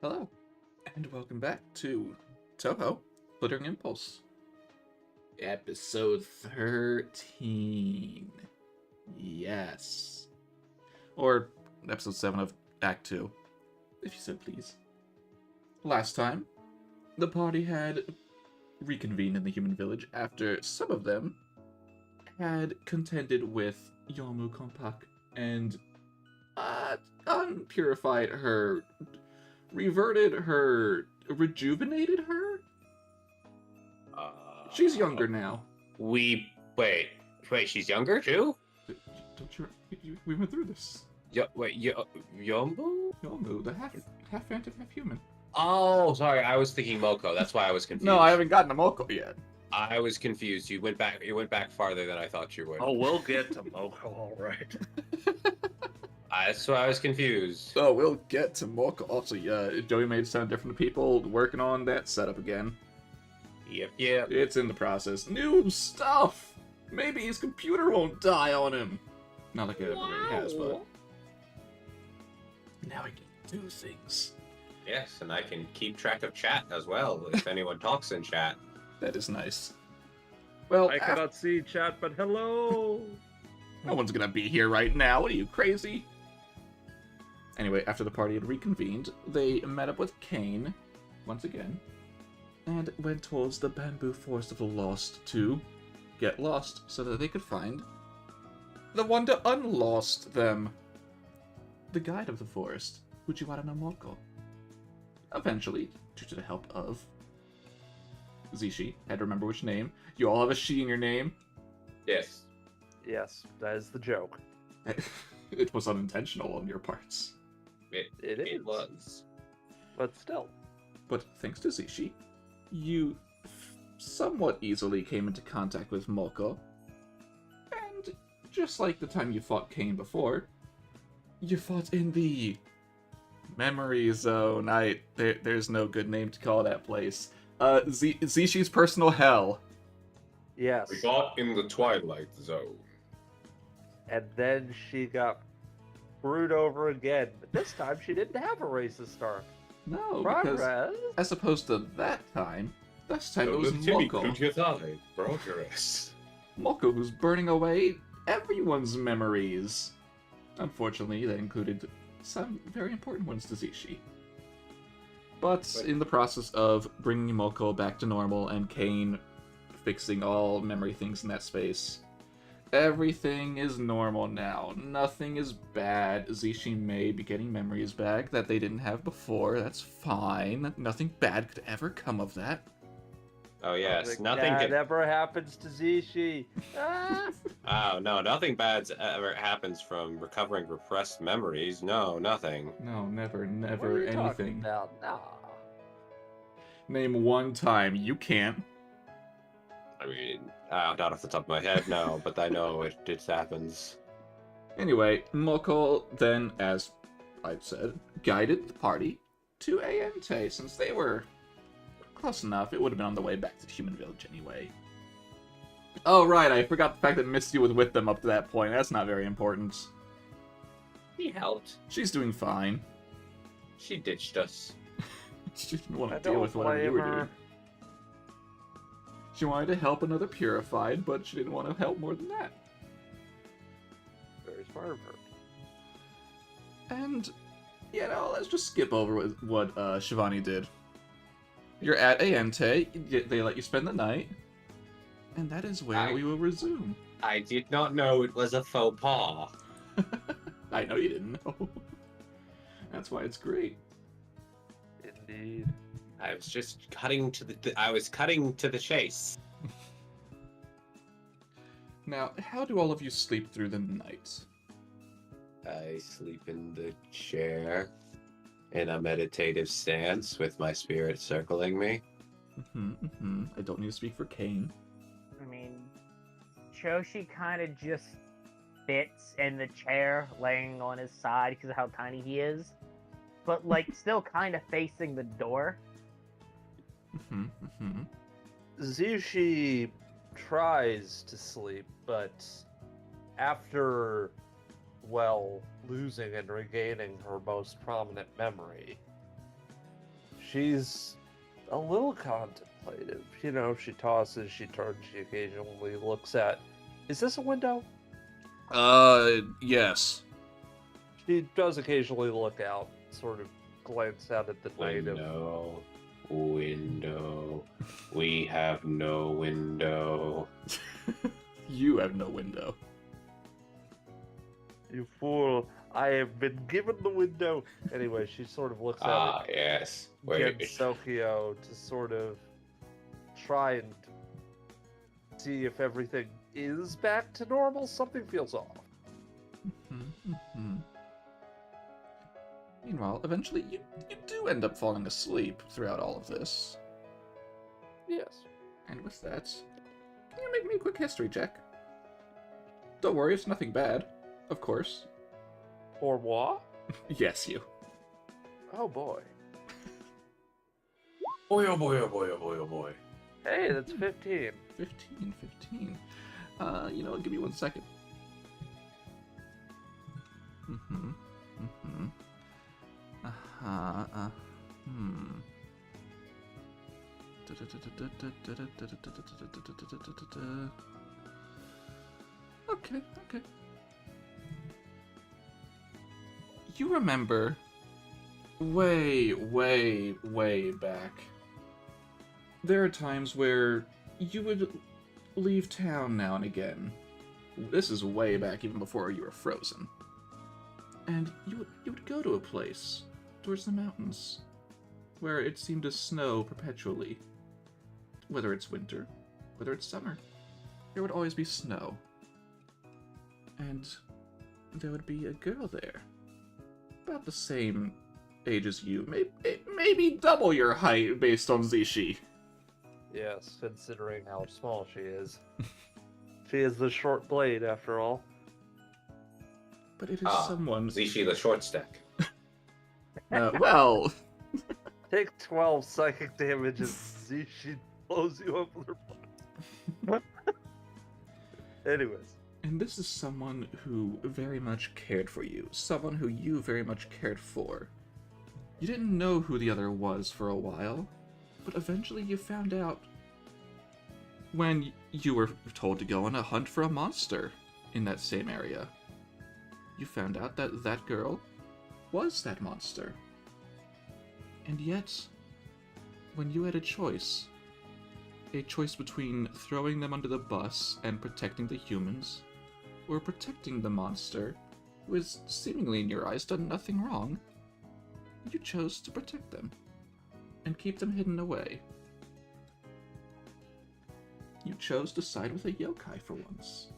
Hello, and welcome back to Touhou, Flittering Impulse, episode 13. Yes. Or episode 7 of Act 2, if you so please. Last time, the party had reconvened in the human village after some of them had contended with Yomu Kompak and unpurified her, reverted her, rejuvenated her? She's younger now. Wait, she's younger too? Don't you we went through this. Yombo? Yomu, the half phantom, half human. Oh, sorry, I was thinking Moko. That's why I was confused. No, I haven't gotten to Moko yet. I was confused. You went back farther than I thought you would. Oh, we'll get to Moko, all right. That's why I was confused. Oh, we'll get to Moko. Also, Joey made it sound different to people working on that setup again. Yep. It's in the process. New stuff! Maybe his computer won't die on him. Not like it already has, but... Now he can do things. Yes, and I can keep track of chat as well, if anyone talks in chat. That is nice. Well, I cannot see chat, but hello! no one's gonna be here right now. What are you, crazy? Anyway, after the party had reconvened, they met up with Kane, once again, and went towards the bamboo forest of the lost to get lost so that they could find the one to unlost them. The guide of the forest, Fujiwara no Moko. Eventually, due to the help of Zishi, had to remember which name. You all have a she in your name. Yes. Yes, that is the joke. It was unintentional on your parts. It was. But still. But thanks to Zishi, you somewhat easily came into contact with Moko. And just like the time you fought Kane before, you fought in the memory zone. There's no good name to call that place. Zishi's personal hell. Yes. We got in the Twilight Zone. And then she got screwed over again. But this time she didn't have a racist star. No, Progress. because as opposed to that time, this time it was Moko. Progress. Moko who's burning away everyone's memories. Unfortunately, that included some very important ones to Zishi. But in the process of bringing Moko back to normal and Kane fixing all memory things in that space, everything is normal now. Nothing is bad. Zishi may be getting memories back that they didn't have before. That's fine. Nothing bad could ever come of that. Oh yes, nothing bad ever happens to Zishi. Oh no, nothing bad ever happens from recovering repressed memories. No, nothing. No, never What are you talking anything. about? Nah. Name one time. You can't. I mean, not off the top of my head, no, but I know it happens. Anyway, Moko then, as I said, guided the party to Eientei, since they were close enough. It would have been on the way back to the human village anyway. Oh, right, I forgot the fact that Misty was with them up to that point. That's not very important. He helped. She's doing fine. She ditched us. She didn't want I to deal don't with whatever you blame were her. doing. She wanted to help another purified, but she didn't want to help more than that. Very smart of her. And, let's just skip over what Shivani did. You're at Eientei, they let you spend the night, and that is where we will resume. I did not know it was a faux pas. I know you didn't know. That's why it's great. Indeed. I was just cutting to the chase. Now, how do all of you sleep through the night? I sleep in the chair in a meditative stance with my spirit circling me. I don't need to speak for Kane. I mean, Choshi kind of just fits in the chair, laying on his side because of how tiny he is, but still kind of facing the door. Zushi tries to sleep, but after, losing and regaining her most prominent memory, she's a little contemplative. You know, she tosses, she turns, she occasionally looks at. Is this a window? Yes. She does occasionally look out, sort of glance out at the native. Window. We have no window. You have no window. You fool! I have been given the window. Anyway, she sort of looks at Yes. Wait. Gensokyo to sort of try and see if everything is back to normal. Something feels off. Meanwhile, eventually you do end up falling asleep throughout all of this. Yes. And with that, can you make me a quick history check? Don't worry, it's nothing bad. Of course. Or moi? Yes, you. Oh boy. Boy, oh boy, oh boy, oh boy, oh boy. Hey, that's 15. 15. You know what, give me 1 second. Okay. You remember way back, there are times where you would leave town now and again. This is way back, even before you were frozen. And you would go to a place towards the mountains where it seemed to snow perpetually. Whether it's winter, whether it's summer, there would always be snow. And there would be a girl there, about the same age as you, maybe double your height based on Zishi. Yes, considering how small she is. She is the short blade, after all. But it is someone... Zishi the short stack. Well... Take 12 psychic damage as Zishi blows you up with her butt. Anyways. And this is someone who very much cared for you. Someone who you very much cared for. You didn't know who the other was for a while, but eventually you found out when you were told to go on a hunt for a monster in that same area. You found out that that girl was that monster. And yet, when you had a choice between throwing them under the bus and protecting the humans, or protecting the monster, who has seemingly in your eyes done nothing wrong, you chose to protect them, and keep them hidden away. You chose to side with a yokai for once,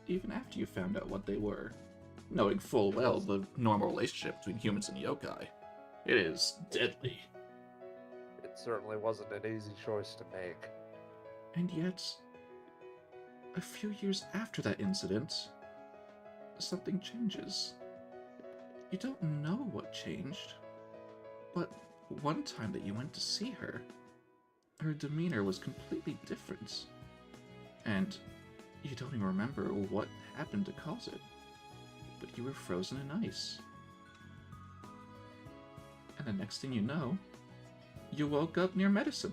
even after you found out what they were, knowing full well the normal relationship between humans and yokai. It is deadly. It certainly wasn't an easy choice to make. And yet, a few years after that incident, something changes. You don't know what changed, but one time that you went to see her, her demeanor was completely different. And you don't even remember what happened to cause it, but you were frozen in ice. And the next thing you know, you woke up near medicine.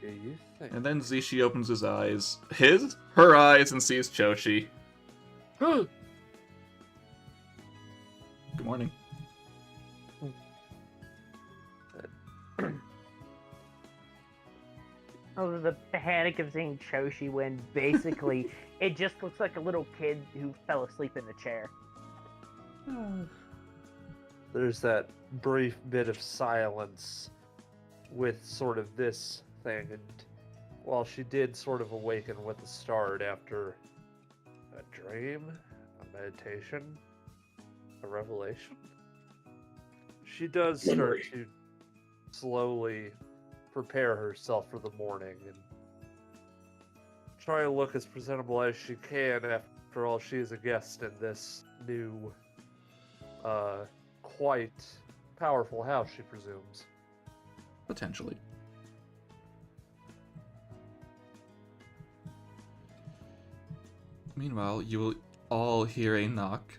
Do you think? And then Zishi opens his eyes, her eyes, and sees Choshi. Good morning. Oh, the panic of seeing Choshi when basically it just looks like a little kid who fell asleep in the chair. There's that brief bit of silence with sort of this thing, and while she did sort of awaken with a start after a dream, a meditation, a revelation, she does start to slowly prepare herself for the morning and try to look as presentable as she can. After all, she is a guest in this new, quite powerful house, she presumes. Potentially. Meanwhile, you will all hear a knock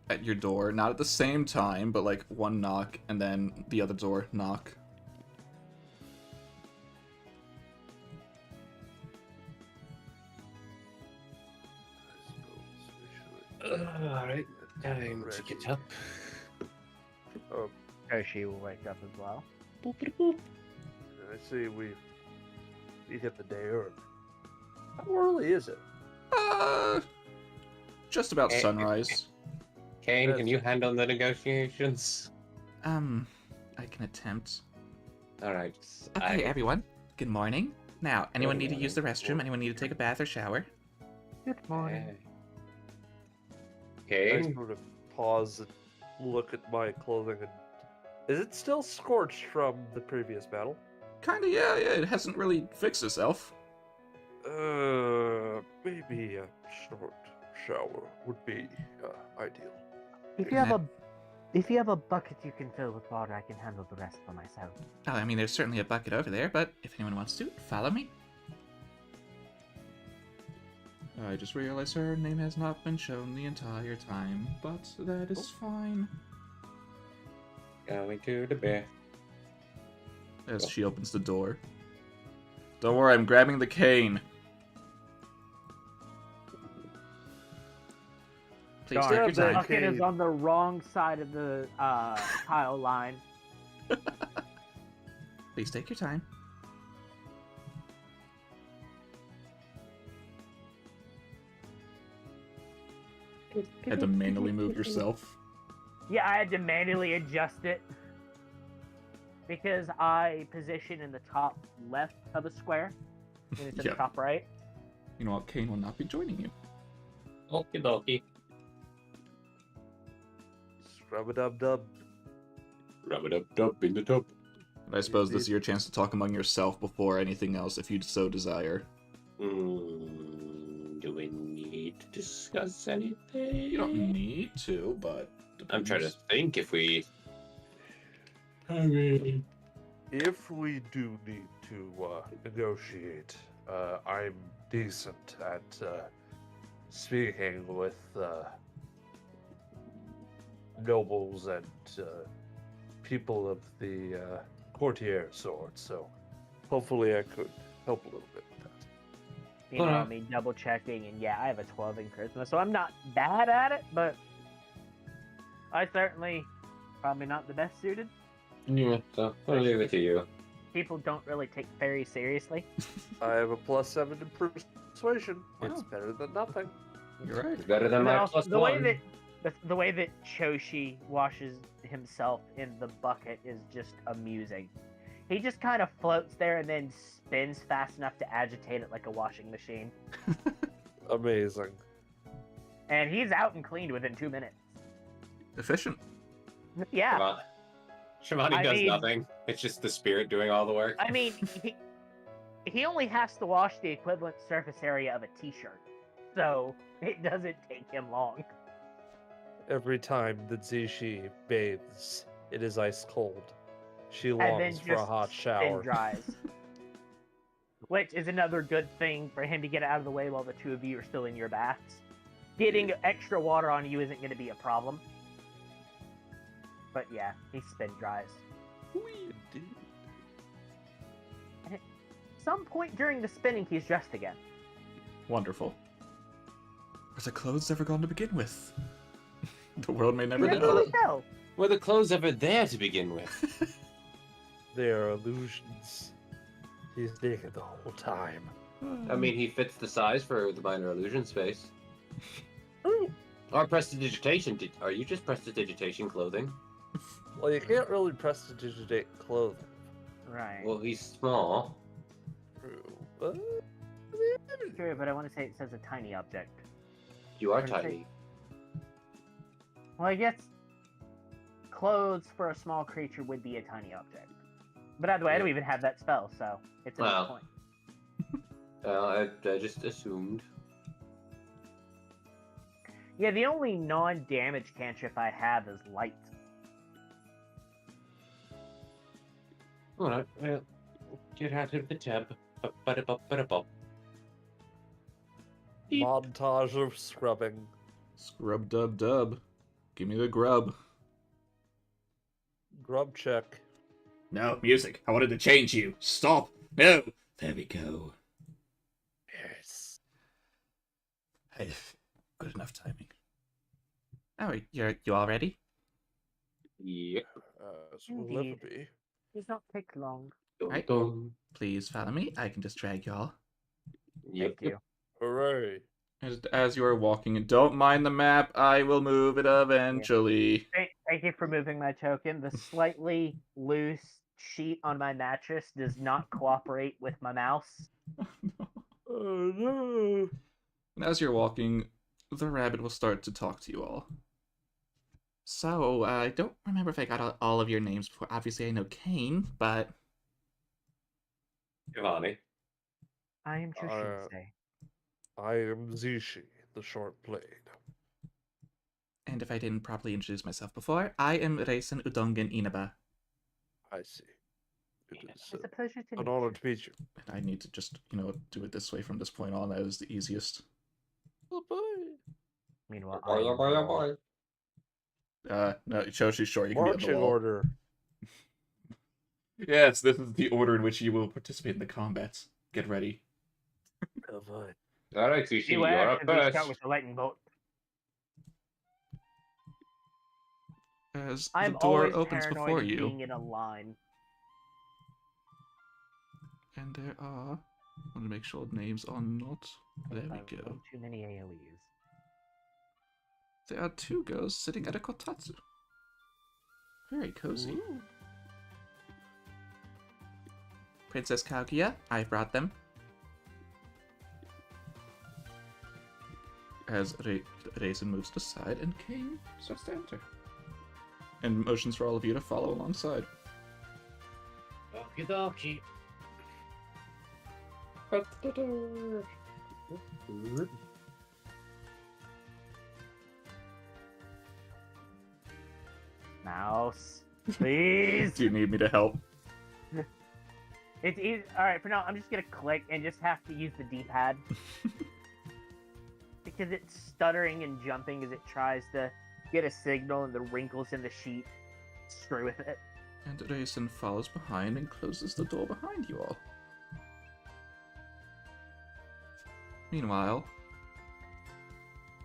at your door, not at the same time, but like one knock and then the other door knock. Alright, time to get up. Oh, Toshi will wake up as well. Boop, boop, boop. I see we hit the day early. How early is it? Just about sunrise. Kane, can you handle the negotiations? I can attempt. Alright. Okay, everyone. Good morning. Now, anyone need to use the restroom? Anyone need to take a bath or shower? Good morning. I Kane? sort of pause and look at my clothing. And is it still scorched from the previous battle? Kinda, yeah. It hasn't really fixed itself. Maybe a short shower would be ideal. If you have a bucket you can fill with water, I can handle the rest for myself. Oh, I mean, there's certainly a bucket over there, but if anyone wants to, follow me. I just realized her name has not been shown the entire time, but that is fine. Going to the bear. As she opens the door. Don't worry, I'm grabbing the cane. Please Darn, take your Grab that time. bucket is cane. on the wrong side of the tile line. Please take your time. Had to manually move yourself. Yeah, I had to manually adjust it because I position in the top left of a square and it's in Yeah. the top right. You know what? Kane will not be joining you. Okie dokie. Scrub-a-dub-dub. Rub it up, dub in the tub. But I suppose this is your chance to talk among yourself before anything else, if you so desire. Do we need to discuss anything? You don't need to, but... I'm trying to think if we... If we do need to negotiate, I'm decent at speaking with nobles and people of the courtier sort, so hopefully I could help a little bit with that. You know, I mean, double checking, and yeah, I have a 12 in charisma, so I'm not bad at it, but I certainly probably not the best suited. Yeah, so I'll leave it to you. People don't really take fairies seriously. I have a +7 in persuasion. It's Wow. better than nothing. You're right. It's better than my Now, plus the one. way the way that Choshi washes himself in the bucket is just amusing. He just kind of floats there and then spins fast enough to agitate it like a washing machine. Amazing. And he's out and cleaned within 2 minutes. Efficient. Yeah. Shivani I does mean- nothing. It's just the spirit doing all the work. I mean, he only has to wash the equivalent surface area of a t-shirt. So it doesn't take him long. Every time that Zishi bathes, it is ice cold. She And then longs for a just hot spin shower. dries. Which is another good thing for him to get out of the way while the two of you are still in your baths. Getting extra water on you isn't going to be a problem. But yeah, he spin dries. Indeed. And at some point during the spinning, he's dressed again. Wonderful. Were the clothes ever gone to begin with? The world may never You know. really know. Were the clothes ever there to begin with? They are illusions. He's naked the whole time. I mean, he fits the size for the minor illusion space. Or prestidigitation. Are you just prestidigitation clothing? Well, you can't really prestidigitate clothing. Right. Well, he's small. True. But True, but I want to say it says a tiny object. You are I'm gonna say- tiny. Well, I guess clothes for a small creature would be a tiny object. But either way, I don't even have that spell, so it's a Well. point. I just assumed. Yeah, the only non-damage cantrip I have is light. Alright, well, get out of the tub. Ba-da-ba-ba-da-ba. Beep. montage of scrubbing. Scrub dub dub. Give me the grub. Grub check. No, music. I wanted to change you. Stop. No. There we go. Yes. Hey, good enough timing. Oh, you all ready? Yep. So will never Indeed. be. Does not take long. Right. Dum. Please follow me. I can just drag y'all. Yep. Thank you. Hooray. As you are walking, don't mind the map. I will move it eventually. Thank you for moving my token. The slightly loose sheet on my mattress does not cooperate with my mouse. Oh no. And as you're walking, the rabbit will start to talk to you all. So, I don't remember if I got all of your names before. Obviously, I know Kane, but... Giovanni. I am Choshinsei. I am Zishi, the short blade. And if I didn't properly introduce myself before, I am Reisen Udongen Inaba. I see. It is It's a pleasure to an meet honor you. to meet you. And I need to just, do it this way from this point on. That is the easiest. Meanwhile, Boy, oh boy, oh boy. No, Choshi's short. You can be on the Marching wall. order. Yes, this is the order in which you will participate in the combats. Get ready. Avoid. Alright, Sushi, you're Beware, up because we start first. with the lightning bolt. As I'm the door always opens paranoid before of you, being in a line. and there are... I want to make sure names are not... There we go. One too many AoEs. There are two girls sitting at a kotatsu. Very cozy. Ooh. Princess Kaguya, I brought them. As Reisen moves to the side and Kane starts to enter. And motions for all of you to follow alongside. Okie dokie. Mouse, please. Do you need me to help? It's easy. All right, for now, I'm just gonna click and just have to use the D-pad because it's stuttering and jumping as it tries to get a signal, and the wrinkles in the sheet screw with it. And Reisen follows behind and closes the door behind you all. Meanwhile,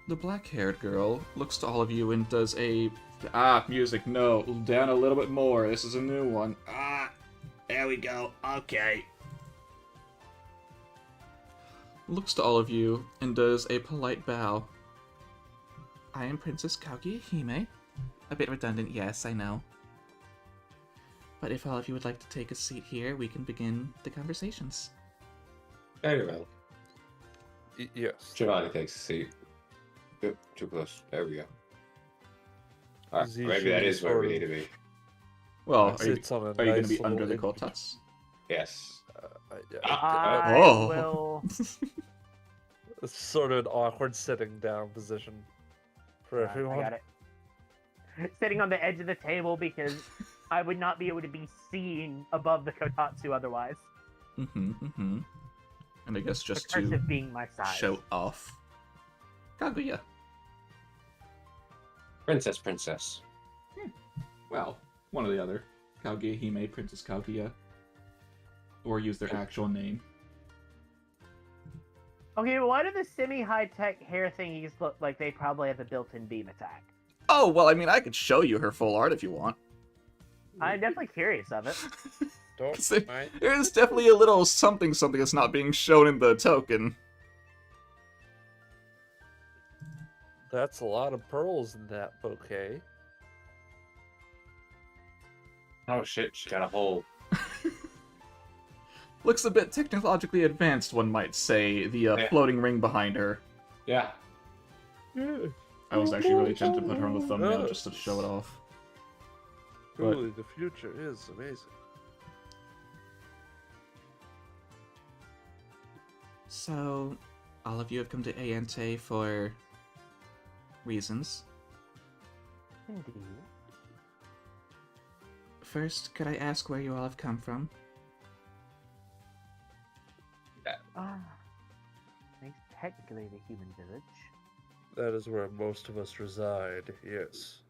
the black-haired girl looks to all of you and does a... music, no. Down a little bit more. This is a new one. There we go. Okay. Looks to all of you and does a polite bow. I am Princess Kaguya Hime. A bit redundant, yes, I know. But if all of you would like to take a seat here, we can begin the conversations. Very well. Yes. Giovanni takes a seat. Yep, too close. There we go. Alright, Zishi maybe that is where we sort need of- to be. Well, are you Sits on a going to nice be under the little kotats? Yes. I Oh. will. It's sort of an awkward sitting down position for I everyone. got it. Sitting on the edge of the table because I would not be able to be seen above the kotatsu otherwise. And I guess just The curse to of being my size. show off. Kaguya. Princess. Well, one or the other. Kaguya Hime, Princess Kaguya. Or use their actual name. Okay, why do the semi-high-tech hair thingies look like they probably have a built-in beam attack? Oh, well, I mean, I could show you her full art if you want. I'm definitely curious of it. Don't There- mind. There's definitely a little something that's not being shown in the token. That's a lot of pearls in that bouquet. Oh shit, she got a hole. Looks a bit technologically advanced, one might say, the Yeah. floating ring behind her. Yeah. I was actually really tempted to put her on the thumbnail just to show it off. But- Truly, the future is amazing. So, all of you have come to Eientei for reasons. Indeed. First, could I ask where you all have come from? Ah, it's technically the human village. That is where most of us reside, yes.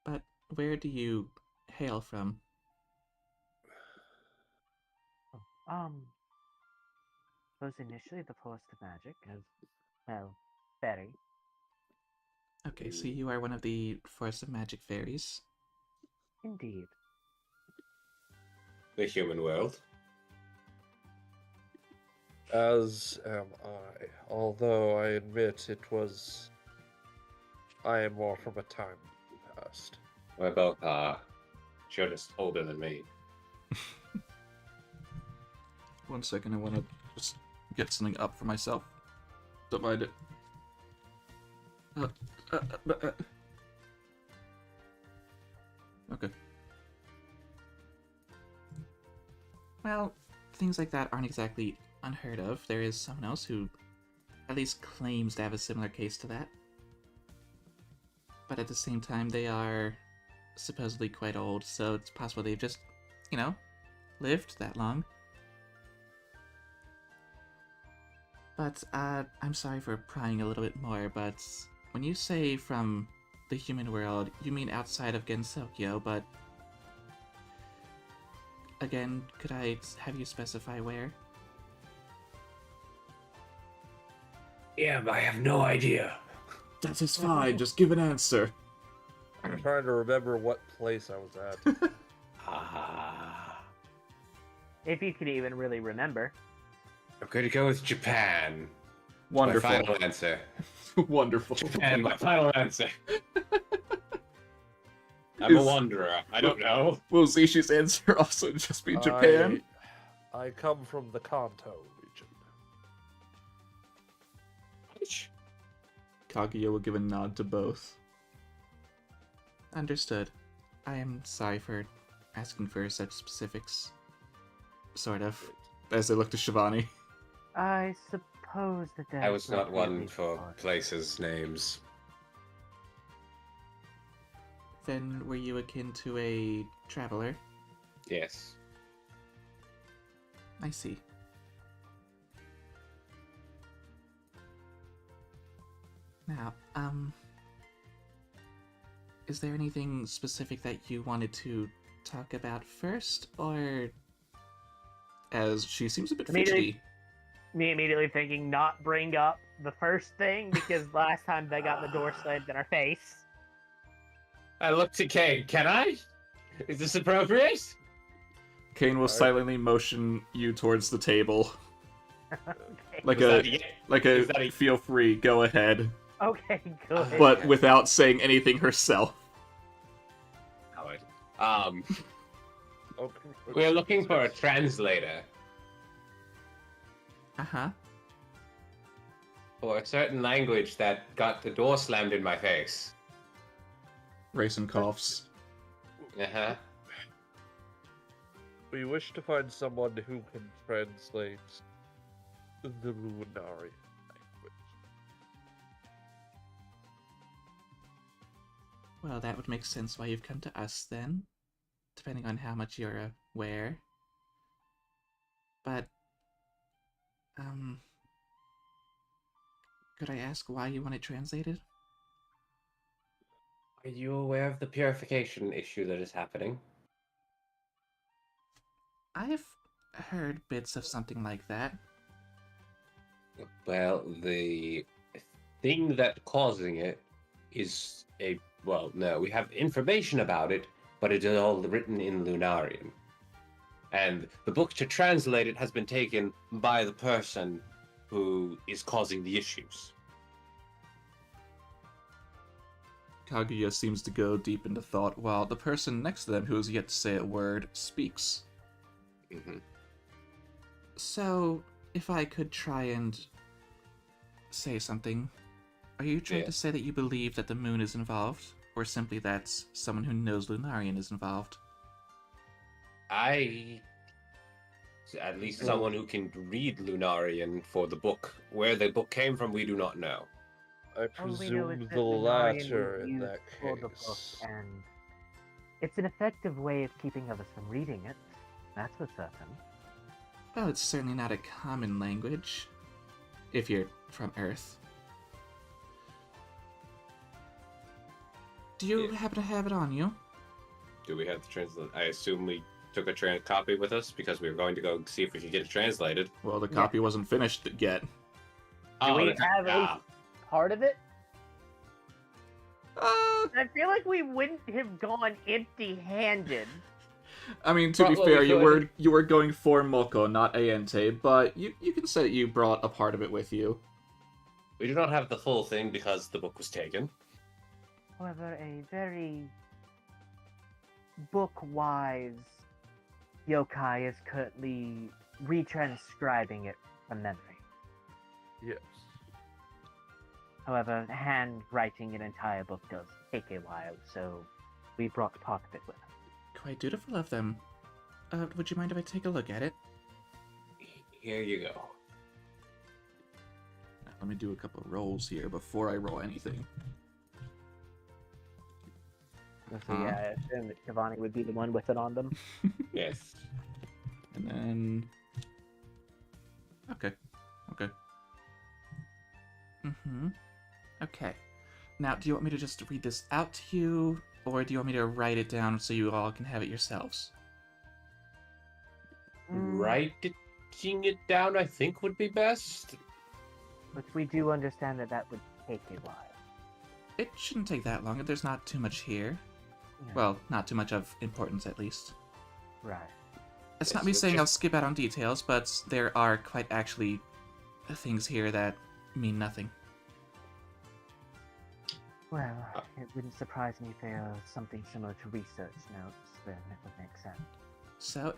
But where do you hail from? Was initially the Forest of Magic, as, well, fairy. Okay, so you are one of the Force of Magic fairies. Indeed. The human world. As am I. Although I admit I am more from a time past. We're both just older than me. 1 second, I want to just get something up for myself. Don't mind it. Okay. Well, things like that aren't exactly unheard of. There is someone else who at least claims to have a similar case to that. But at the same time, they are supposedly quite old, so it's possible they've just, lived that long. But, I'm sorry for prying a little bit more, but when you say from the human world, you mean outside of Gensokyo, but... Again, could I have you specify where? Yeah, I have no idea. That is fine, just give an answer. I'm trying to remember what place I was at. If you could even really remember. I'm going to go with Japan. Wonderful. My final answer. Wonderful. Japan, my final answer. I'm a wanderer. I don't know. Will Zishi's answer also just be Japan? I come from the Kanto region. Kaguya will give a nod to both. Understood. I am sorry for asking for such specifics. Sort of. As they look to Shivani. I suppose that I was not one really for hard. places' names. Then were you akin to a traveler? Yes. I see. Now, is there anything specific that you wanted to talk about first, or... As she seems a bit fidgety. Me immediately thinking not bring up the first thing, because last time they got the door slammed in our face. I looked at Kane. Can I? Is this appropriate? Kane will silently motion you towards the table. Okay. Like Is that a- feel free, go ahead. Okay, good. But without saying anything herself. Howard. Okay. We're looking for a translator Uh-huh. for a certain language that got the door slammed in my face. Raisin coughs. Uh-huh. We wish to find someone who can translate the Lunar language. Well, that would make sense why you've come to us, then. Depending on how much you're aware. But, could I ask why you want it translated? Are you aware of the purification issue that is happening? I've heard bits of something like that. Well, the thing that's causing it is no, we have information about it, but it is all written in Lunarian. And the book to translate it has been taken by the person who is causing the issues. Kaguya seems to go deep into thought while the person next to them, who has yet to say a word, speaks. Mm-hmm. So, if I could try and say something, are you trying to say that you believe that the moon is involved, or simply that someone who knows Lunarian is involved? At least someone who can read Lunarian for the book. Where the book came from, we do not know. I All we know is presume that the Lunarian latter was in used that for the book, case. and it's an effective way of keeping others from reading it. That's for certain. Well, it's certainly not a common language, if you're from Earth. Do you happen to have it on you? Do we have the translate? I assume we took a copy with us because we were going to go see if we could get it translated. Well, the copy wasn't finished yet. Do we that's- have at least part of it? Uh, I feel like we wouldn't have gone empty-handed. I mean, to be Well, fair, we you could. were going for Moko, not Eientei, but you can say that you brought a part of it with you. We do not have the full thing because the book was taken. However, a very book-wise yokai is currently retranscribing it from memory. Yes. However, handwriting an entire book does take a while, so we brought part of it with us. Quite dutiful of them. Would you mind if I take a look at it? Here you go. Let me do a couple of rolls here before I roll anything. So yeah, I assume that Shivani would be the one with it on them. Yes. And then... Okay. Okay. Now, do you want me to just read this out to you, or do you want me to write it down so you all can have it yourselves? Writing it down, I think, would be best. But we do understand that that would take a while. It shouldn't take that long. There's not too much here. Yeah. Well, not too much of importance, at least. Right. It's Yes, not me it's saying just- I'll skip out on details, but there are quite actually things here that mean nothing. Well, it wouldn't surprise me if there was something similar to research notes, then it would make sense. So,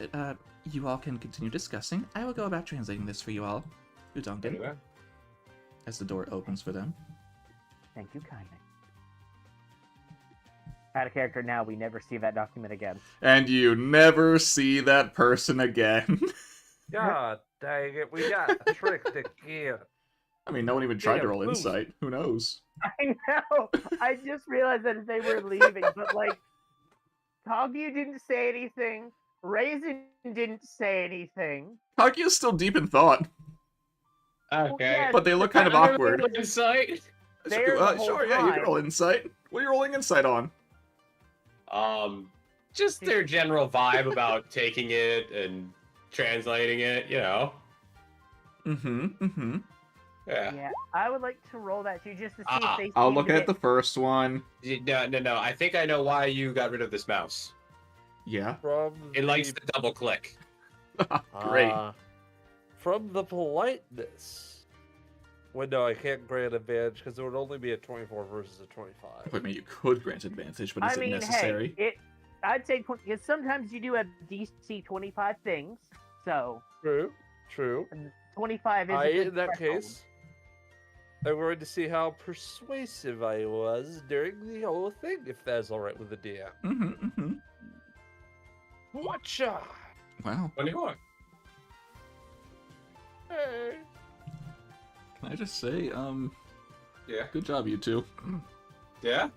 you all can continue discussing. I will go about translating this for you all. Udongan, Anyway. as the door opens for them. Thank you kindly. Out of character now, we never see that document again. And you never see that person again. God dang it, we got tricked again. I mean, no one even tried to Damn, roll ooh. insight. Who knows? I know! I just realized that as they were leaving, but like, Kaguya didn't say anything, Raisin didn't say anything. Kaguya's still deep in thought, Okay. yeah, but they look kind of I don't awkward. know Insight. There the whole Sure, yeah, you can time. roll insight. What are you rolling insight on? Just their general vibe about taking it and translating it, you know. Mm-hmm. Yeah. Yeah, I would like to roll that too, just to see Ah, if they I'll seem look to at the first one. No. I think I know why you got rid of this mouse. Yeah. From It likes to double click. Great. From the politeness. Well, no, I can't grant advantage because it would only be a 24 versus a 25. Wait a minute, you could grant advantage, but is I mean, it necessary? hey, I'd say because sometimes you do have DC 25 things, so True. 25 is a good In that threshold. case, I'm going to see how persuasive I was during the whole thing, if that's all right with the DM. Mm-hmm. Watcha! Wow. 21. Hey. Can I just say, Yeah. good job, you two. Yeah?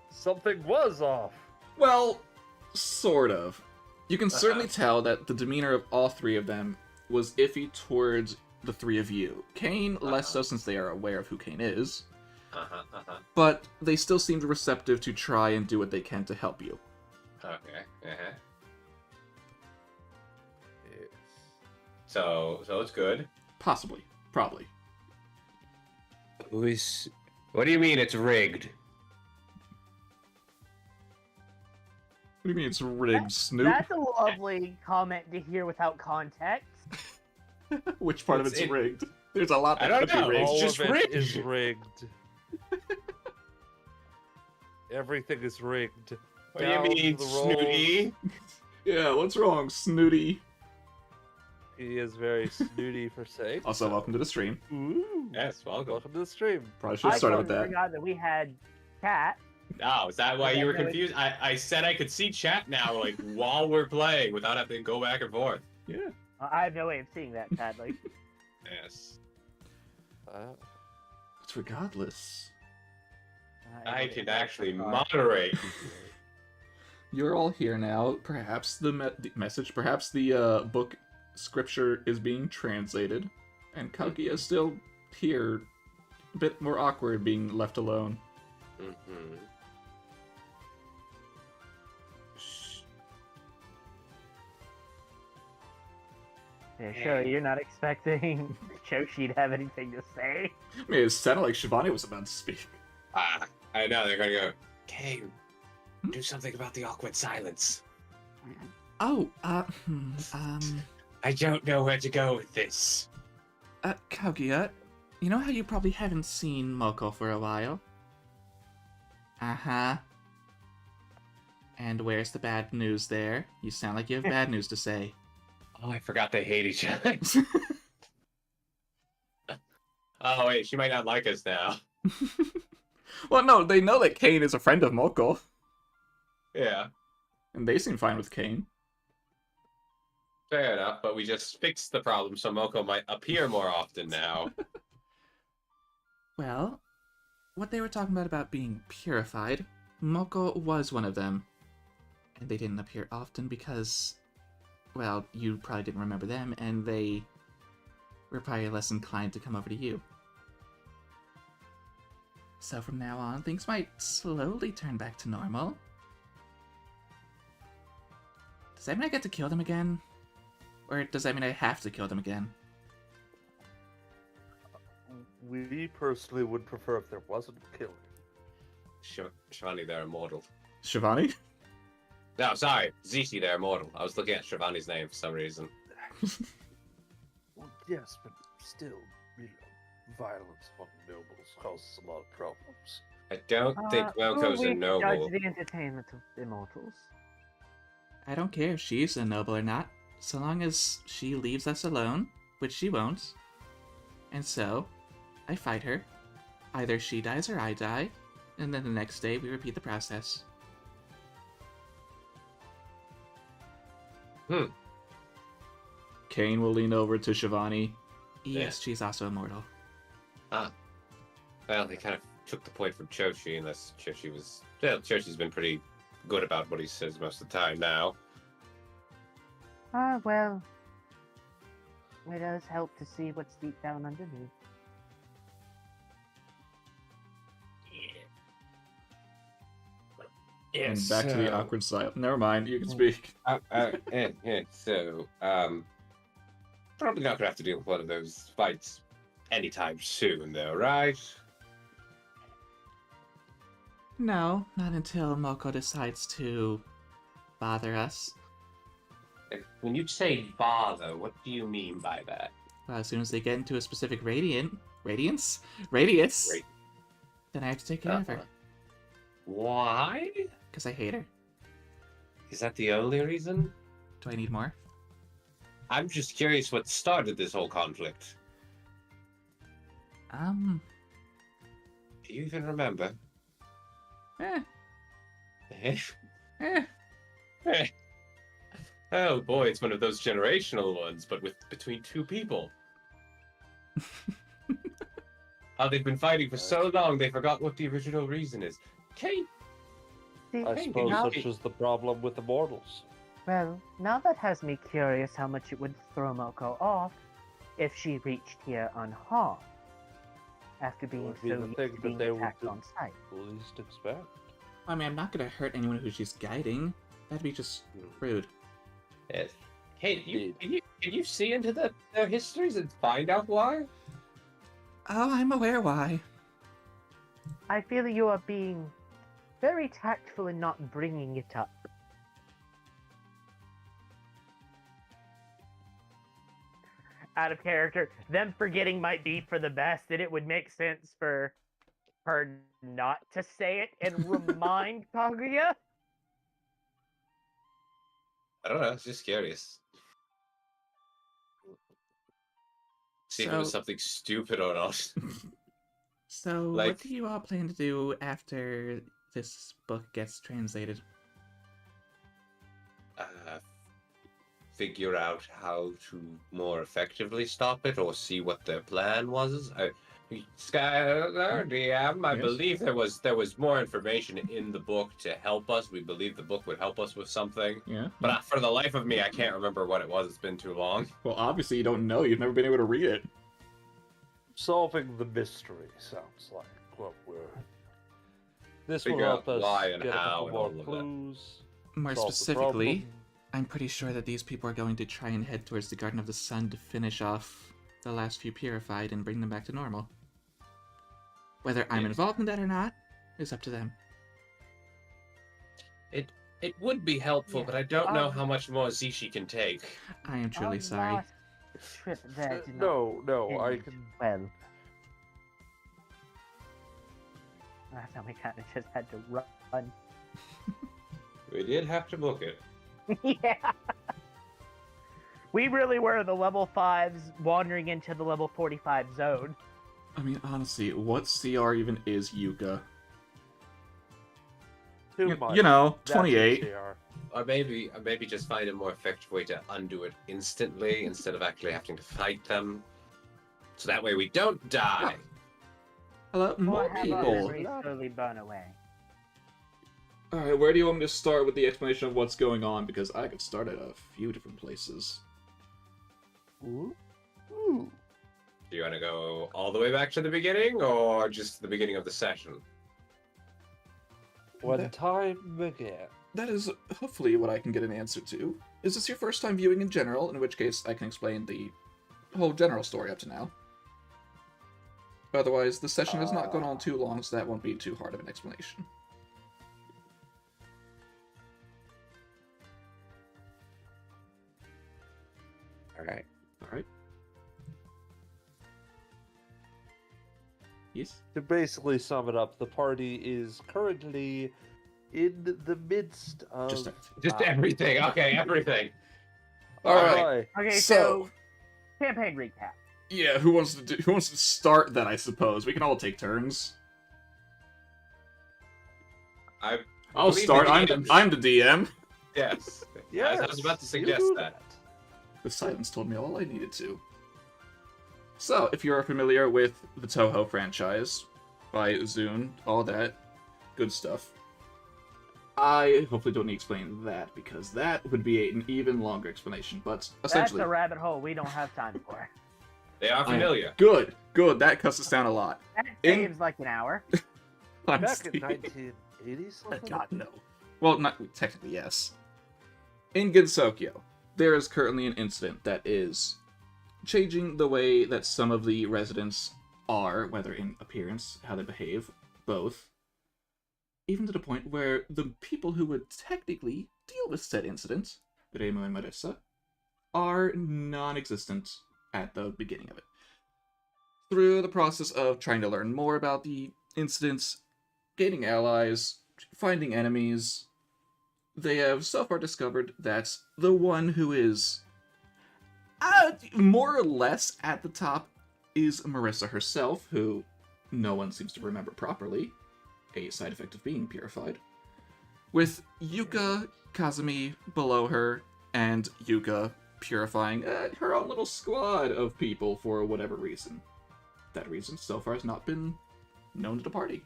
Something was off. Well, sort of. You can certainly Uh-huh. tell that the demeanor of all three of them was iffy towards the three of you. Kane, less so since they are aware of who Kane is, but they still seemed receptive to try and do what they can to help you. Okay. Uh-huh. Yes. So it's good. Possibly. Probably. What do you mean it's rigged? What do you mean it's rigged, Snoop? That's a lovely comment to hear without context. Which part of It's it's rigged? There's a lot I that don't could know. be rigged. It's All just of it rigged. is rigged. Everything is rigged. What do you Down to mean, the rolls. snooty? Yeah, what's wrong, Snooty? He is very snooty for sake. Also, welcome to the stream. Ooh. Yes, welcome. Welcome to the stream. Probably should have started with that. forgot that we had chat. Oh, is that why you were Okay, no, confused? I said I could see chat now, like, while we're playing, without having to go back and forth. Yeah. I have no way of seeing that, sadly. Yes. But regardless, I can actually moderate. you're all here now. Perhaps the message, perhaps the book scripture is being translated, and Kaguya is still here, a bit more awkward being left alone. Mm-hmm. Yeah, sure, you're not expecting Choshi to have anything to say. I mean, it sounded like Shivani was about to speak. I know, they're gonna go, Kane, do something about the awkward silence. Oh, I don't know where to go with this. Kaguya, you know how you probably haven't seen Moko for a while? Uh-huh. And where's the bad news there? You sound like you have bad news to say. Oh, I forgot they hate each other. Oh, wait, she might not like us now. Well, no, they know that Kane is a friend of Moko. Yeah, And they seem fine with Kane. fair enough, but we just fixed the problem so Moko might appear more often now. Well, what they were talking about being purified, Moko was one of them. And they didn't appear often because, well, you probably didn't remember them, and they were probably less inclined to come over to you. So from now on, things might slowly turn back to normal. Does that mean I get to kill them again? Or does that mean I have to kill them again? We personally would prefer if there wasn't killing. Shivani, they're immortal. Shivani? No, sorry, Zishi, they're immortal. I was looking at Shivani's name for some reason. Well, yes, but still, violence among nobles causes a lot of problems. I don't think Moko's a noble. Judge the entertainment of immortals. I don't care if she's a noble or not, so long as she leaves us alone, which she won't. And so, I fight her. Either she dies or I die, and then the next day we repeat the process. Kane will lean over to Shivani. Yes, she's also immortal. Well, he kind of took the point from Choshi, unless Choshi was... Well, Choshi's been pretty good about what he says most of the time now. Well, it does help to see what's deep down underneath. And back to the awkward silence. Never mind, you can speak. So, probably not gonna have to deal with one of those fights anytime soon, though, right? No, not until Moko decides to bother us. When you say bother, what do you mean by that? Well, as soon as they get into a specific radius, then I have to take care of her. Why? Because I hate her. Is that the only reason? Do I need more? I'm just curious what started this whole conflict. Do you even remember? Oh boy, it's one of those generational ones, but between two people. How they've been fighting for so long, they forgot what the original reason is. Kate! I suppose such is the problem with immortals. Well, now that has me curious how much it would throw Moko off if she reached here unharmed, after being Would be so the used thing to that being they would attacked do. on sight. Least expect. I mean, I'm not gonna hurt anyone who she's guiding. That'd be just rude. Yes. Kate, can you see into their histories and find out why? Oh, I'm aware why. I feel you are being very tactful in not bringing it up. Out of character, them forgetting might be for the best, and it would make sense for her not to say it and remind Kaguya. I don't know, it's just curious. See if it was something stupid or not. So, Like- what do you all plan to do after this book gets translated? Figure out how to more effectively stop it or see what their plan was. Skylar, DM, I Yes? believe there was more information in the book to help us. We believe the book would help us with something. Yeah? But for the life of me, I can't remember what it was. It's been too long. Well, obviously you don't know. You've never been able to read it. Solving the mystery sounds like what we're This will Figure help out us why and get a how couple and more all of that. clues. More solve the specifically, problem. I'm pretty sure that these people are going to try and head towards the Garden of the Sun to finish off the last few purified and bring them back to normal. Whether I'm Yes. involved in that or not is up to them. It would be helpful, Yeah. but I don't know how much more Zishi can take. I am truly Our sorry. last trip there did not No, I end can. well. Last time we kind of just had to run. We did have to book it. Yeah. We really were the level 5s wandering into the level 45 zone. I mean, honestly, what CR even is Yuka? Too You, much. you know, That's 28. HCR. Or maybe just find a more effective way to undo it instantly instead of actually having to fight them. So that way we don't die. Hello, Or more have our people. memories slowly burn away. Alright, where do you want me to start with the explanation of what's going on? Because I could start at a few different places. Ooh. Do you want to go all the way back to the beginning or just the beginning of the session? When time began. That is hopefully what I can get an answer to. Is this your first time viewing in general? In which case, I can explain the whole general story up to now. Otherwise, the session has not gone on too long, so that won't be too hard of an explanation. Alright. Alright. Yes? To basically sum it up, the party is currently in the midst of. Just everything. Just everything. Okay, everything. Alright. Okay, So- so campaign recap. Yeah, who wants to start that, I suppose? We can all take turns. I'll believe start. the I'm DM. the DM. Yes. Yes, I was about to you suggest do that. The silence told me all I needed to. So, if you're familiar with the Touhou franchise, by Zune, all that good stuff, I hopefully don't need to explain that, because that would be an even longer explanation, but essentially... That's a rabbit hole we don't have time for. They are familiar. Good, that cuts us down a lot. That In- saves like an hour. Back Honestly. in 1980 something. God, no. Well, not technically, yes. In Gensokyo, there is currently an incident that is changing the way that some of the residents are, whether in appearance, how they behave, both. Even to the point where the people who would technically deal with said incident, Reimu and Marissa, are non-existent at the beginning of it. Through the process of trying to learn more about the incidents, gaining allies, finding enemies, they have so far discovered that the one who is more or less at the top is Marissa herself, who no one seems to remember properly, a side effect of being purified, with Yuka, Kazumi below her, and Yuka purifying her own little squad of people for whatever reason. That reason so far has not been known to the party.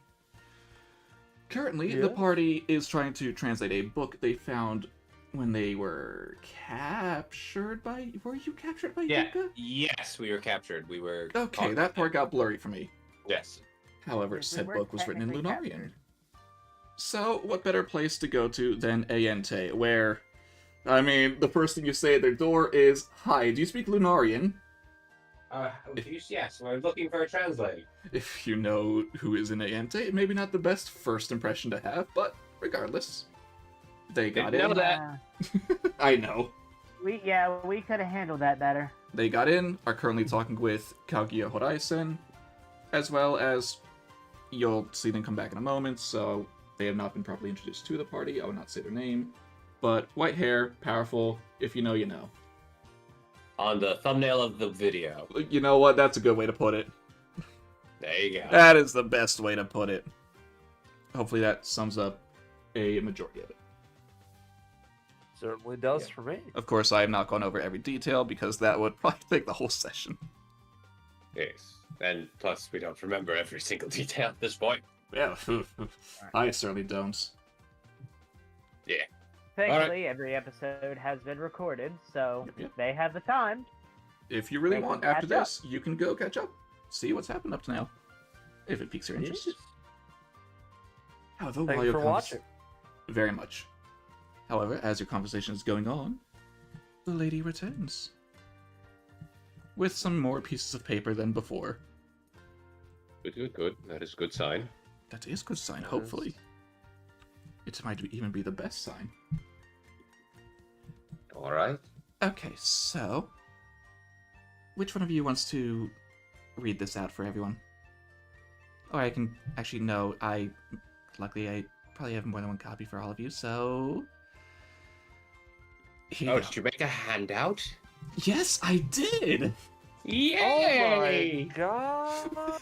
Currently, the Yeah. party is trying to translate a book they found when they were captured by... Were you captured by Yeah. Yuka? Yes, we were captured. We were. Okay, that part got blurry for me. Yes. However, Yes, we said were book was written in technically Lunarian. captured. So, what better place to go to than Eientei, where... I mean, the first thing you say at their door is, "Hi, do you speak Lunarian?" Yes, we're looking for a translator. If you know who is in Eientei, maybe not the best first impression to have, but regardless. They got Didn't in. know that. I know. We could have handled that better. They got in, are currently talking with Kaguya Horaisen, as well as you'll see them come back in a moment, so they have not been properly introduced to the party. I will not say their name. But white hair, powerful, if you know, you know. On the thumbnail of the video. You know what? That's a good way to put it. There you go. That is the best way to put it. Hopefully that sums up a majority of it. Certainly does Yeah. for me. Of course, I have not gone over every detail because that would probably take the whole session. Yes. And plus, we don't remember every single detail at this point. Yeah, I certainly don't. Thankfully, every episode has been recorded, so Yep. they have the time. If you really They can want after catch up. this, you can go catch up. See what's happened up to now. If it piques your interest. However, Thank while you your for watching. very much. However, as your conversation is going on, the lady returns with some more pieces of paper than before. Good, good, good. That is a good sign. That is a good sign, That hopefully. is- It might even be the best sign. All right. Okay, so... which one of you wants to read this out for everyone? Or I can... Actually, no, luckily, I probably have more than one copy for all of you, so... Here Oh, you go. did you make a handout? Yes, I did! Yay! Oh my god!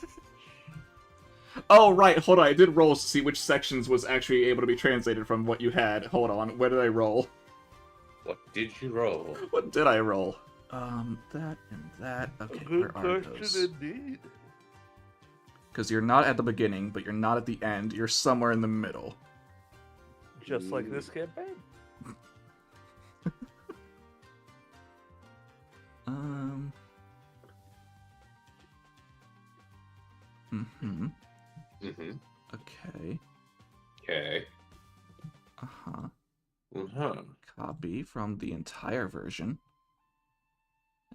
Oh, right, hold on. I did rolls to see which sections was actually able to be translated from what you had. Hold on, where did I roll? What did you roll? What did I roll? That and that. Okay, Good where are question those? indeed. Because you're not at the beginning, but you're not at the end. You're somewhere in the middle. Just like this campaign. Mm-hmm. Mm-hmm. Okay. Okay. Uh-huh. Uh-huh. Copy from the entire version.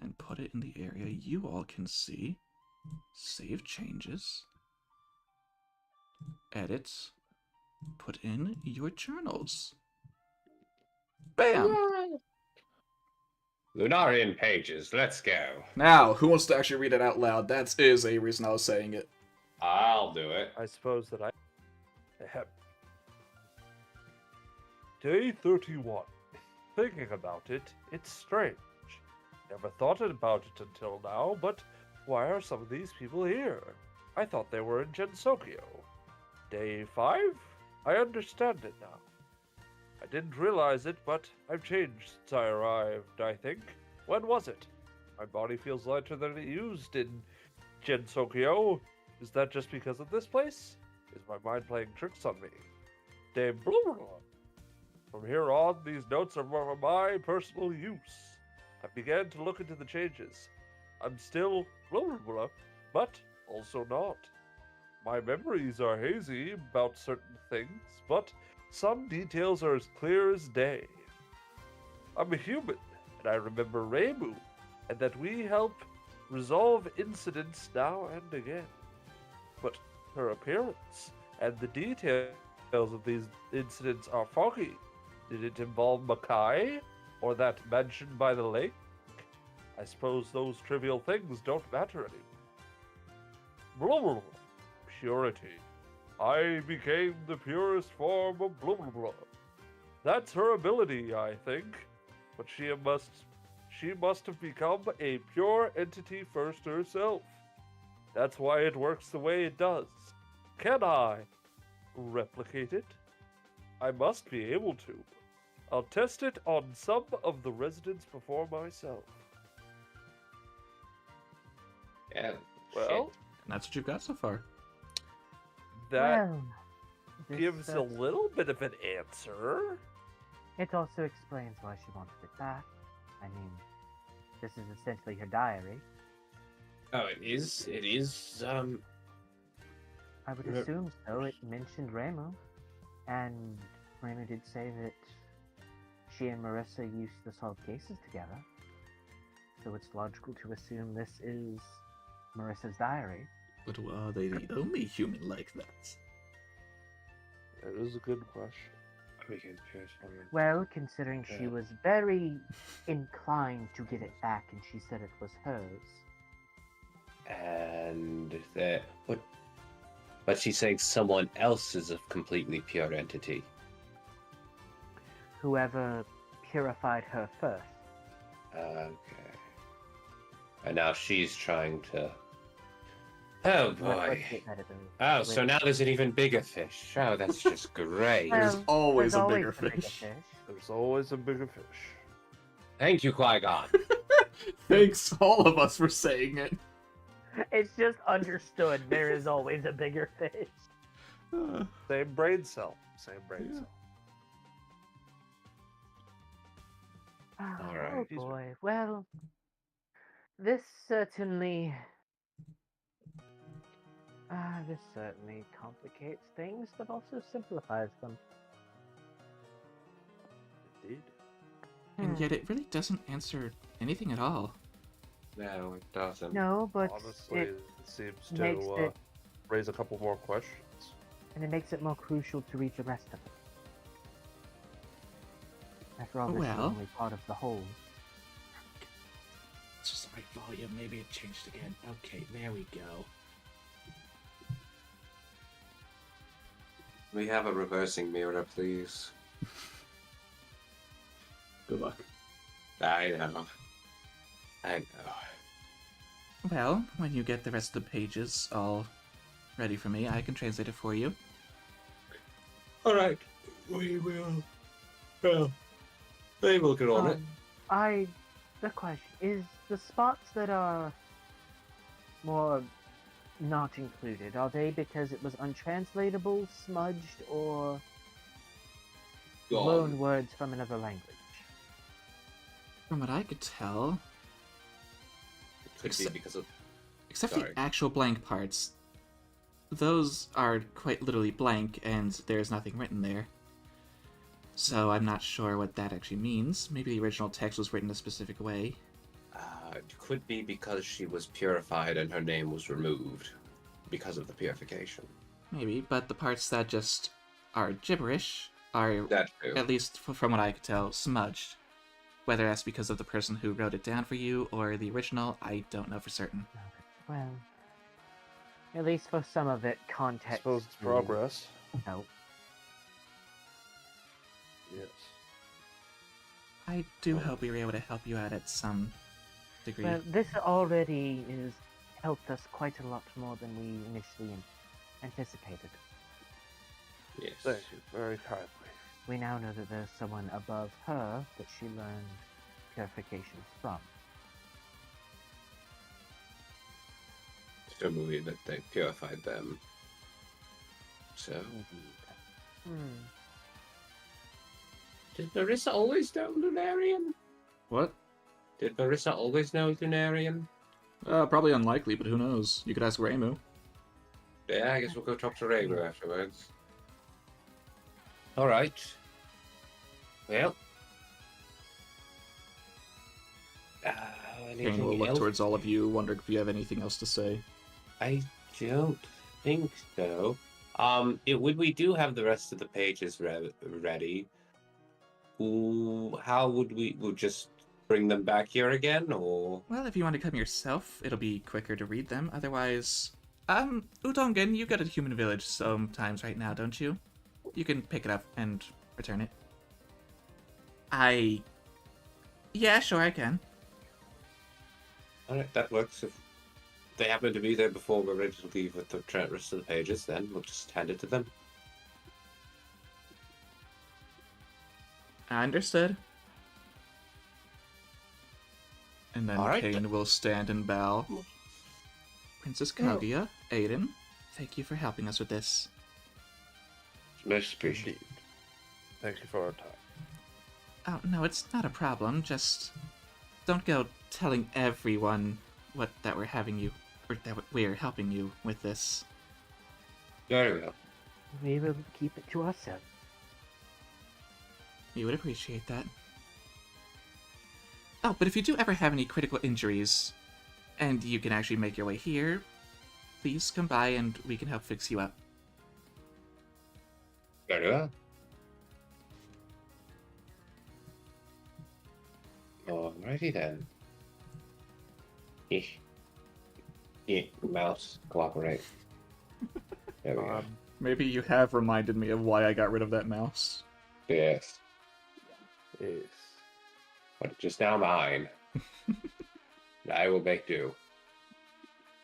And put it in the area you all can see. Save changes. Edit. Put in your journals. Bam! Lunarian pages, let's go. Now, who wants to actually read it out loud? That is a reason I was saying it. I'll do it. I suppose that I have. Day 31. Thinking about it, it's strange. Never thought about it until now, but why are some of these people here? I thought they were in Gensokyo. Day 5? I understand it now. I didn't realize it, but I've changed since I arrived, I think. When was it? My body feels lighter than it used in Gensokyo. Is that just because of this place? Is my mind playing tricks on me? Day blah blah blah. From here on, these notes are for my personal use. I began to look into the changes. I'm still blah blah blah, but also not. My memories are hazy about certain things, but some details are as clear as day. I'm a human, and I remember Reimu, and that we help resolve incidents now and again. But her appearance and the details of these incidents are foggy. Did it involve Makai, or that mansion by the lake? I suppose those trivial things don't matter anymore. Blah, blah, blah. Purity. I became the purest form of blah blah blah. That's her ability, I think. But she must have become a pure entity first herself. That's why it works the way it does. Can I replicate it? I must be able to. I'll test it on some of the residents before myself. Yeah. Well, And that's what you've got so far. that Well, this, gives a little bit of an answer. It also explains why she wanted it back. I mean, this is essentially her diary. Oh, it is. It is. I would Yeah. assume so. It mentioned Reimu, and Reimu did say that she and Marissa used to solve cases together. So it's logical to assume this is Marissa's diary. But are they the only human like that? That is a good question. Well, considering she was very inclined to get it back, and she said it was hers. And that. What? But she's saying someone else is a completely pure entity. Whoever purified her first. Okay. And now she's trying to. Oh boy. Oh, so now there's an even bigger fish. Oh, that's just great. There's Well, always There's a always bigger the bigger fish. There's always a bigger fish. Thank you, Qui-Gon. Thanks, all of us, for saying it. It's just understood there is always a bigger fish. Same brain cell. Same brain Yeah. cell. All right. Oh boy. Well, this certainly This certainly complicates things, but also simplifies them. Indeed. And yet it really doesn't answer anything at all. No, it doesn't. No, but Honestly, it it seems makes to it, raise a couple more questions. and it makes it more crucial to read the rest of it. After all, this is Well. only part of the whole. It's just the right volume. Maybe it changed again. Okay, there we go. We have a reversing mirror, please. Good luck. I know. I know. Well, when you get the rest of the pages all ready for me, I can translate it for you. All right, we will. Well, they will get on it. The question is, the spots that are more not included, are they because it was untranslatable, smudged, or loan Gone. words from another language? From what I could tell, It could be because of. except for Sorry. the actual blank parts, those are quite literally blank and there's nothing written there. So I'm not sure what that actually means. Maybe the original text was written a specific way. It could be because she was purified and her name was removed because of the purification. Maybe, but the parts that just are gibberish are, That too. at least from what I could tell, smudged. Whether that's because of the person who wrote it down for you or the original, I don't know for certain. Well, at least for some of it, I context. suppose it's will progress. help. Yes. I do hope we were able to help you out at some degree. Well, this already has helped us quite a lot more than we initially anticipated. Yes. Thank you very kindly. We now know that there's someone above her that she learned purification from. Still believe that they purified them. So. Did Marissa always know Lunarian? What? Did Marissa always know Lunarian? Probably unlikely, but who knows? You could ask Reimu. Yeah, I guess we'll go talk to Rainbow afterwards. Alright. Well. Kane Anything will look else? towards all of you, wondering if you have anything else to say. I don't think so. We do have the rest of the pages ready. Ooh, how would we'll just bring them back here again, or? Well, if you want to come yourself, it'll be quicker to read them. Otherwise, Udongen, you got a human village sometimes right now, don't you? You can pick it up and return it. Yeah, sure, I can. Alright, that works. If they happen to be there before we're ready to leave with the rest of the pages, then we'll just hand it to them. Understood. And then All right. Kane will stand and bow. Princess Kaguya, Aiden, thank you for helping us with this. Most appreciated. Indeed. Thank you for our time. Oh, no, it's not a problem. Just don't go telling everyone that we're having you, or that we're helping you with this. Very well. We will keep it to ourselves. We would appreciate that. Oh, but if you do ever have any critical injuries, and you can actually make your way here, please come by and we can help fix you up. Very well. Alrighty then. Mouse, cooperate. There we go. Maybe you have reminded me of why I got rid of that mouse. Yes. Yes. But just now mine. I will make do.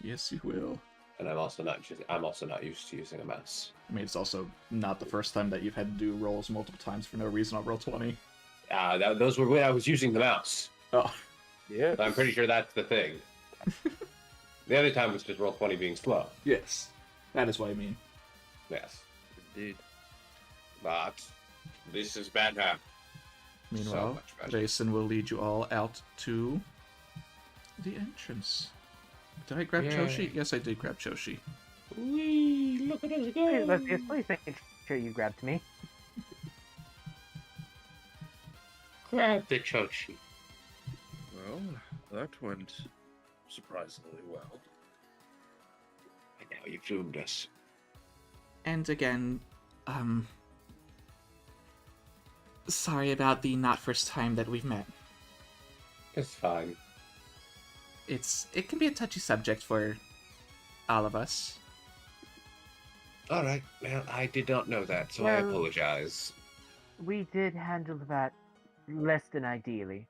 Yes, you will. And I'm also not used to using a mouse. I mean, it's also not the first time that you've had to do rolls multiple times for no reason on Roll20. Those were when I was using the mouse. Oh, Yeah. I'm pretty sure that's the thing. The other time was just Roll20 being slow. yes. That is what I mean. Yes. Indeed. But this is better. Meanwhile, much better. Jason will lead you all out to the entrance. Did I grab Yay. Choshi? Yes, I did grab Choshi. Whee! Look at us Please, go! please make sure you grab to me. Grab the Choshi. Well, that went surprisingly well. And now you've doomed us. And again, sorry about the not first time that we've met. It's fine. It can be a touchy subject for all of us. Alright, well, I did not know that, so I Well- apologize. We did handle that less than ideally.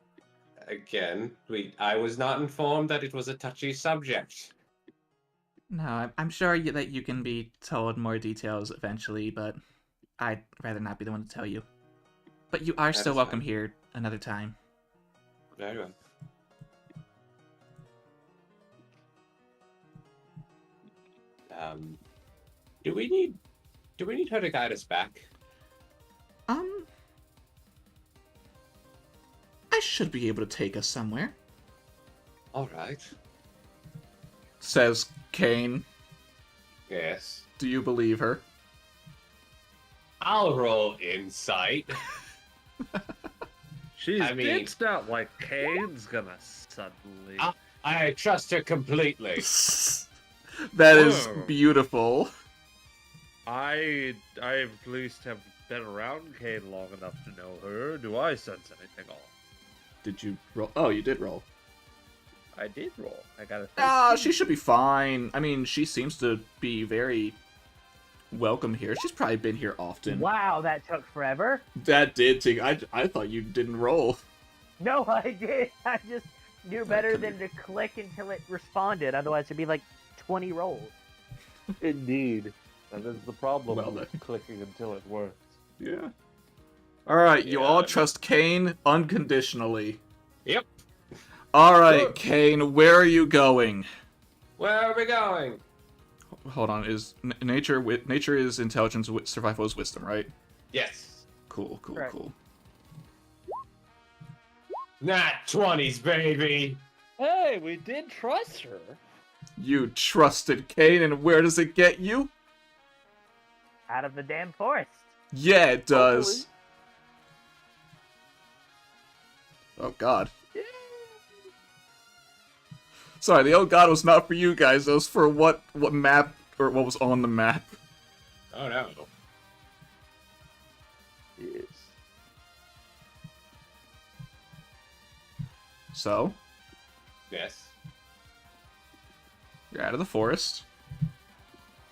Again, I was not informed that it was a touchy subject. No, I'm sure that you can be told more details eventually, but I'd rather not be the one to tell you. But you are still That's welcome fine. here another time. Very well. Do we need her to guide us back? I should be able to take us somewhere, Alright. says Kane. Yes. Do you believe her? I'll roll insight. It's not like Kane's gonna suddenly. I trust her completely. That is Whoa. beautiful. I at least have been around Kane long enough to know her. Do I sense anything off? Did you roll? Oh, you did roll. I did roll. I got a. Ah, she should be fine. I mean, she seems to be very welcome here. She's probably been here often. Wow, that took forever. That did take. I thought you didn't roll. No, I did. I just knew better could've- than to click until it responded. Otherwise, it'd be like 20 rolls. Indeed. That is the problem Well, with clicking until it works. Yeah. All right, you all Yeah. trust Kane unconditionally. Yep. All right, Sure. Kane, where are you going? Where are we going? Hold on, is nature is intelligence, survival is wisdom, right? Yes. Cool. Correct. Not 20s, baby. Hey, we did trust her. You trusted Kane, and where does it get you? Out of the damn forest. Yeah, it does. Oh God. Sorry, the old God was not for you guys. It was for what map or what was on the map. Oh no. Yes. So Yes. you're out of the forest.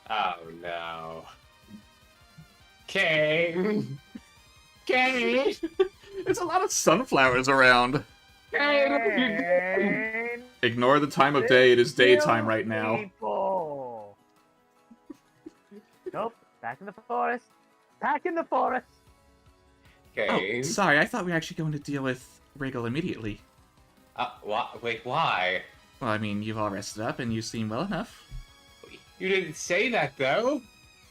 Oh no. Kane. Kane. There's a lot of sunflowers around. And Ignore the time of day. It is daytime right now. people. Nope. Back in the forest. Back in the forest. Oh, Kane. sorry. I thought we were actually going to deal with Regal immediately. Wait, why? Well, I mean, you've all rested up and you seem well enough. You didn't say that though.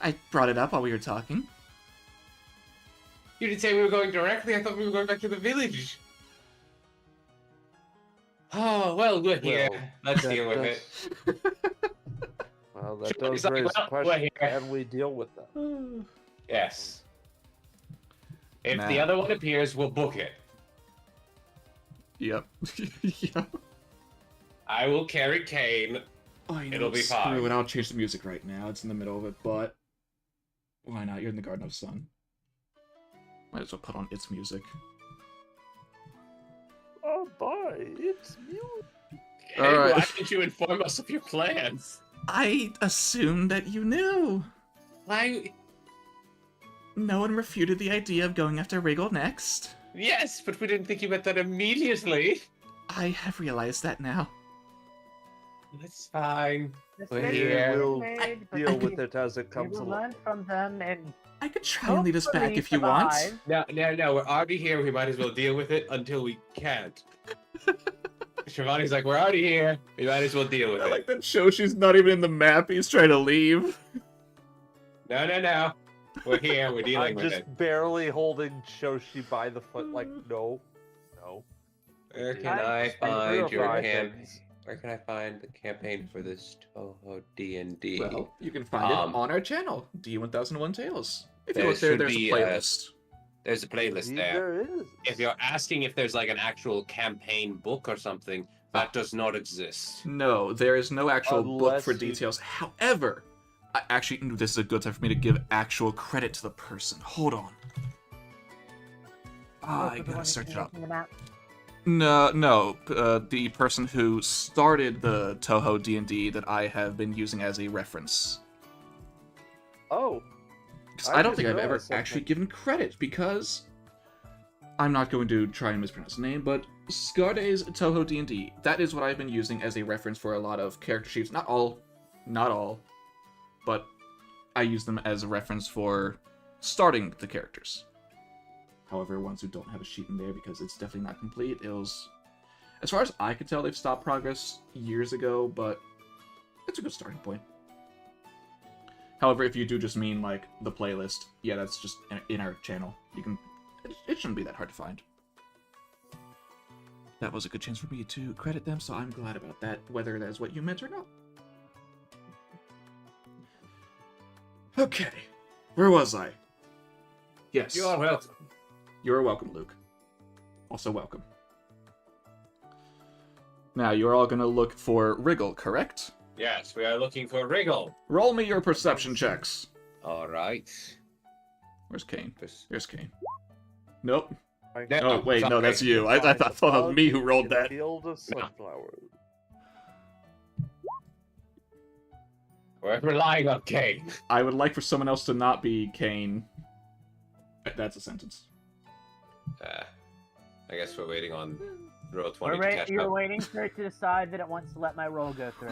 I brought it up while we were talking. You didn't say we were going directly. I thought we were going back to the village. Oh, well, we're here. Well, Let's that deal with does- it. Well, that Sure, does it's like, raise the well, we're question: here. can we deal with them? Yes. If the Nah. other one appears, we'll book it. Yep. Yep. I will carry Kane. Oh, you know, It'll be screw fine. it. I'll change the music right now. It's in the middle of it, but why not? You're in the Garden of Sun. Might as well put on its music. Oh boy, it's you. Hey, All right. why didn't you inform us of your plans? I assumed that you knew. Why? No one refuted the idea of going after Regal next. Yes, but we didn't think you meant that immediately. I have realized that now. That's fine. We're Mistakes here. were We'll made, but deal we- with it as it We comes will along. learn from them and I could try and lead us back hopefully if you want. survive. No, we're already here. We might as well deal with it until we can't. Shivani's like, we're already here. We might as well deal with I it. like that Shoshi's not even in the map. He's trying to leave. No. We're here. We're dealing I'm with just it. barely holding Shoshi by the foot, like, no. Where can I- I Let's find your purify camp? things. Where can I find the campaign for this Touhou D&D? Well, you can find it on our channel, D1001 Tales. If you There look there, should there's be, a playlist. There's a playlist Indeed, there. there is. If you're asking if there's like an actual campaign book or something, that does not exist. No, there is no actual book for Unless you- details. However, actually, this is a good time for me to give actual credit to the person. Hold on. I gotta search it up. No, the person who started the Touhou D&D that I have been using as a reference. Oh, 'Cause I I don't just think I've ever realized something. actually given credit, because I'm not going to try and mispronounce the name, but Scarde's Touhou D&D, that is what I've been using as a reference for a lot of character sheets. Not all, but I use them as a reference for starting the characters. However, ones who don't have a sheet in there, because it's definitely not complete, it was... As far as I could tell, they've stopped progress years ago, but it's a good starting point. However, if you do just mean, like, the playlist, yeah, that's just in our channel. You can... It shouldn't be that hard to find. That was a good chance for me to credit them, so I'm glad about that, whether that's what you meant or not. Okay. Where was I? Yes. You are welcome. You're welcome, Luke. Also welcome. Now, you're all gonna look for Wriggle, correct? Yes, we are looking for Wriggle. Roll me your perception checks. All right. Where's Kane? This- There's Kane. Nope. No, Oh, wait, no, sorry. that's you. I thought it was me who rolled that. Field of sunflowers. We're relying on Kane. I would like for someone else to not be Kane. That's a sentence. I guess we're waiting on roll 20 to catch You're up. waiting for it to decide that it wants to let my roll go through.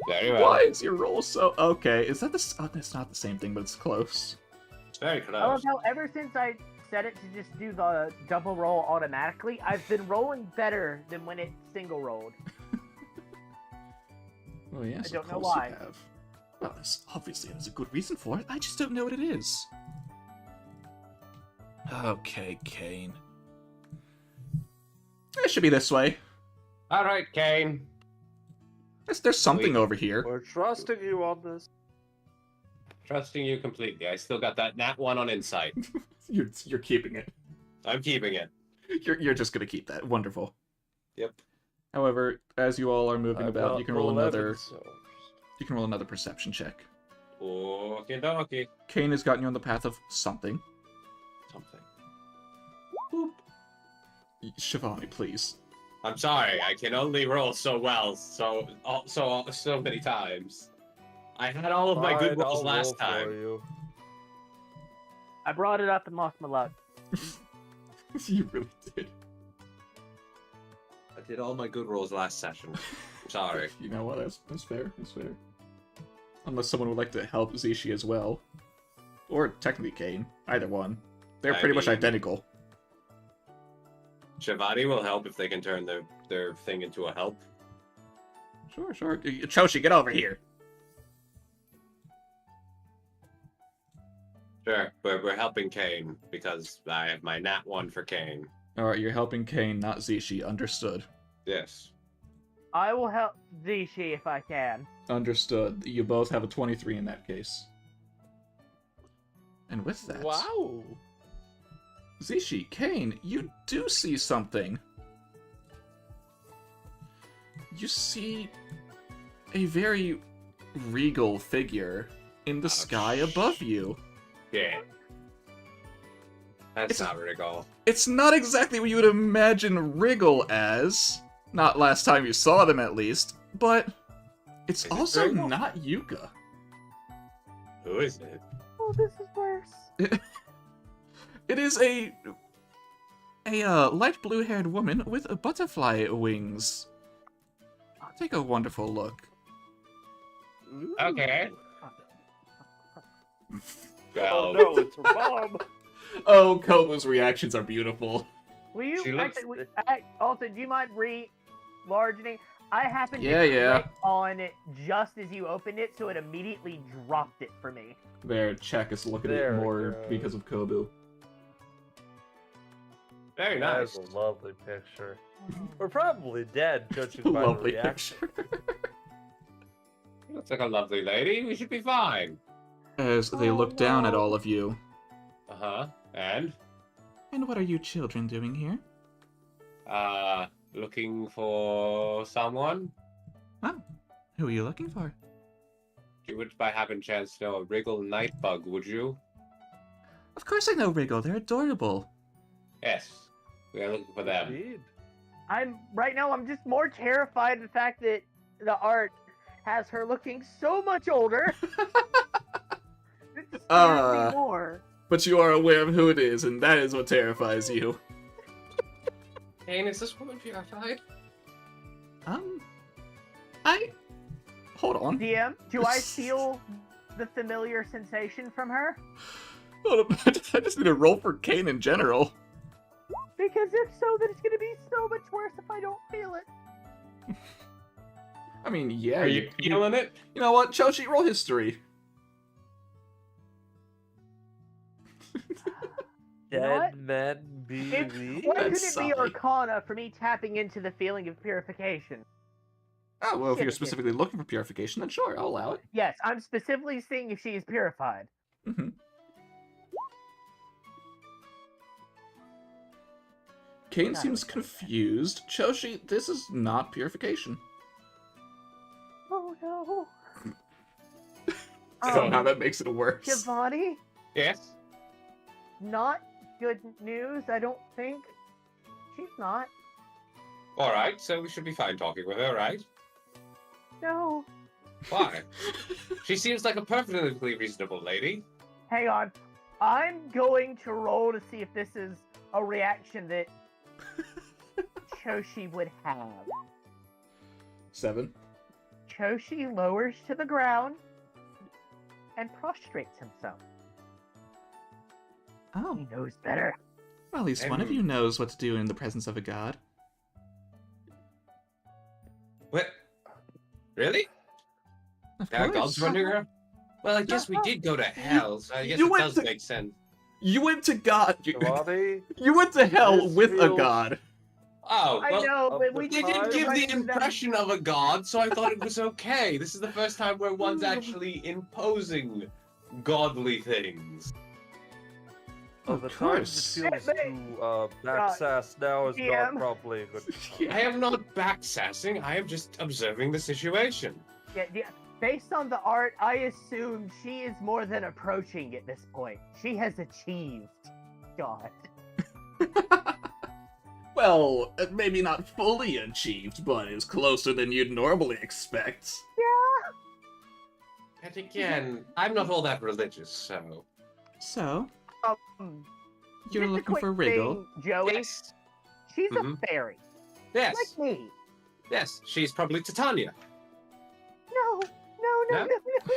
Very well. Why is your roll so... Okay, is that the... Oh, that's not the same thing, but it's close. It's very I love close. how ever since I set it to just do the double roll automatically, I've been rolling better than when it single rolled. Oh, yeah, I so don't know close why. you have. Well, obviously there's a good reason for it. I just don't know what it is. Okay, Kane. It should be this way. All right, Kane. There's something Wait. over here. We're trusting you on this. Trusting you completely. I still got that nat 1 on insight. You're keeping it. I'm keeping it. You're just gonna keep that. Wonderful. Yep. However, as you all are moving I've about, got you can roll 11 another. souls. You can roll another perception check. Okie dokie. Kane has gotten you on the path of something. Something. Shivani, please. I'm sorry, I can only roll so well, so many times. I had all of my good Fine, rolls I'll last roll for time. you. I brought it up and lost my luck. You really did. I did all my good rolls last session. I'm sorry. You know what? That's fair. That's fair. Unless someone would like to help Zishi as well. Or technically Kane. Either one. They're I pretty much mean- identical. Shivani will help if they can turn their thing into a help. Sure, sure. Choshi, get over here. Sure, we're helping Kane because I have my nat 1 for Kane. Alright, you're helping Kane, not Zishi. Understood. Yes. I will help Zishi if I can. Understood. You both have a 23 in that case. And with that... Wow. Zishi, Kane, you do see something. You see a very regal figure in the sky above you. Yeah. That's It's- not Wriggle. It's not exactly what you would imagine Wriggle as. Not last time you saw them, at least. But it's Is it also Wriggle? not Yuka. Who is it? Oh, this is worse. It is a light blue-haired woman with butterfly wings. Take a wonderful look. Okay. Oh Well, no, it's her mom. Oh, Kobo's reactions are beautiful. Will you She looks- actually? Also, do you mind re-largening? I happened Yeah, to yeah. click on it just as you opened it, so it immediately dropped it for me. There, check is looking at There it we more go. because of Kobu. Very That nice. is a lovely picture. We're probably dead, judging by the Lovely reaction. picture. Looks like a lovely lady. We should be fine. As they Oh, look down at no. all of you. Uh-huh. And? And what are you children doing here? Looking for someone? Oh, who are you looking for? You would, by having chance, know a Wriggle Nightbug, would you? Of course I know Wriggle, they're adorable. Yes. We are looking for them. Indeed. Right now I'm just more terrified of the fact that the art has her looking so much older. It scares me more. But you are aware of who it is, and that is what terrifies you. Kane, is this woman purified? Hold on. DM, do I feel the familiar sensation from her? Hold on. I just need to roll for Kane in general. Because if so, then it's gonna be so much worse if I don't feel it. I mean, yeah. Are you feeling it? You know what? Choshi, roll history. You know what? Dead men be Why That's couldn't it be solid. Arcana for me tapping into the feeling of purification? Oh, well, if you're Shit. specifically looking for purification, then sure, I'll allow it. Yes, I'm specifically seeing if she is purified. Mm-hmm. Kane God, seems it was confused. Choshi, this is not purification. Oh no. Somehow that makes it worse. Giovanni, Yes. not good news, I don't think. She's not. Alright, so we should be fine talking with her, right? No. Why? She seems like a perfectly reasonable lady. Hang on. I'm going to roll to see if this is a reaction that Choshi would have. 7. Choshi lowers to the ground and prostrates himself. Oh, He knows better. well, at least one of you knows what to do in the presence of a god. What? Really? Of There are course. gods running around? Well, I guess we did go to hell, so I guess you it went does to- make sense. You went to God. Giovanni, You went to hell This with a feels- god. Oh, I well, know, of but the we they time- didn't give the recognize them. impression of a god, so I thought it was okay. This is the first time where one's actually imposing godly things. of the Of times it course. feels to backsass now is DM. not probably a good time. Yeah. I am not backsassing, I am just observing the situation. Yeah, based on the art, I assume she is more than approaching at this point. She has achieved God. Well, maybe not fully achieved, but is closer than you'd normally expect. Yeah. And again, I'm not all that religious, so... So, Um, you're just a looking quick for Wriggle. thing, Joey. Yes, She's Mhm. a fairy, yes, like me. yes, she's probably Titania. No. No?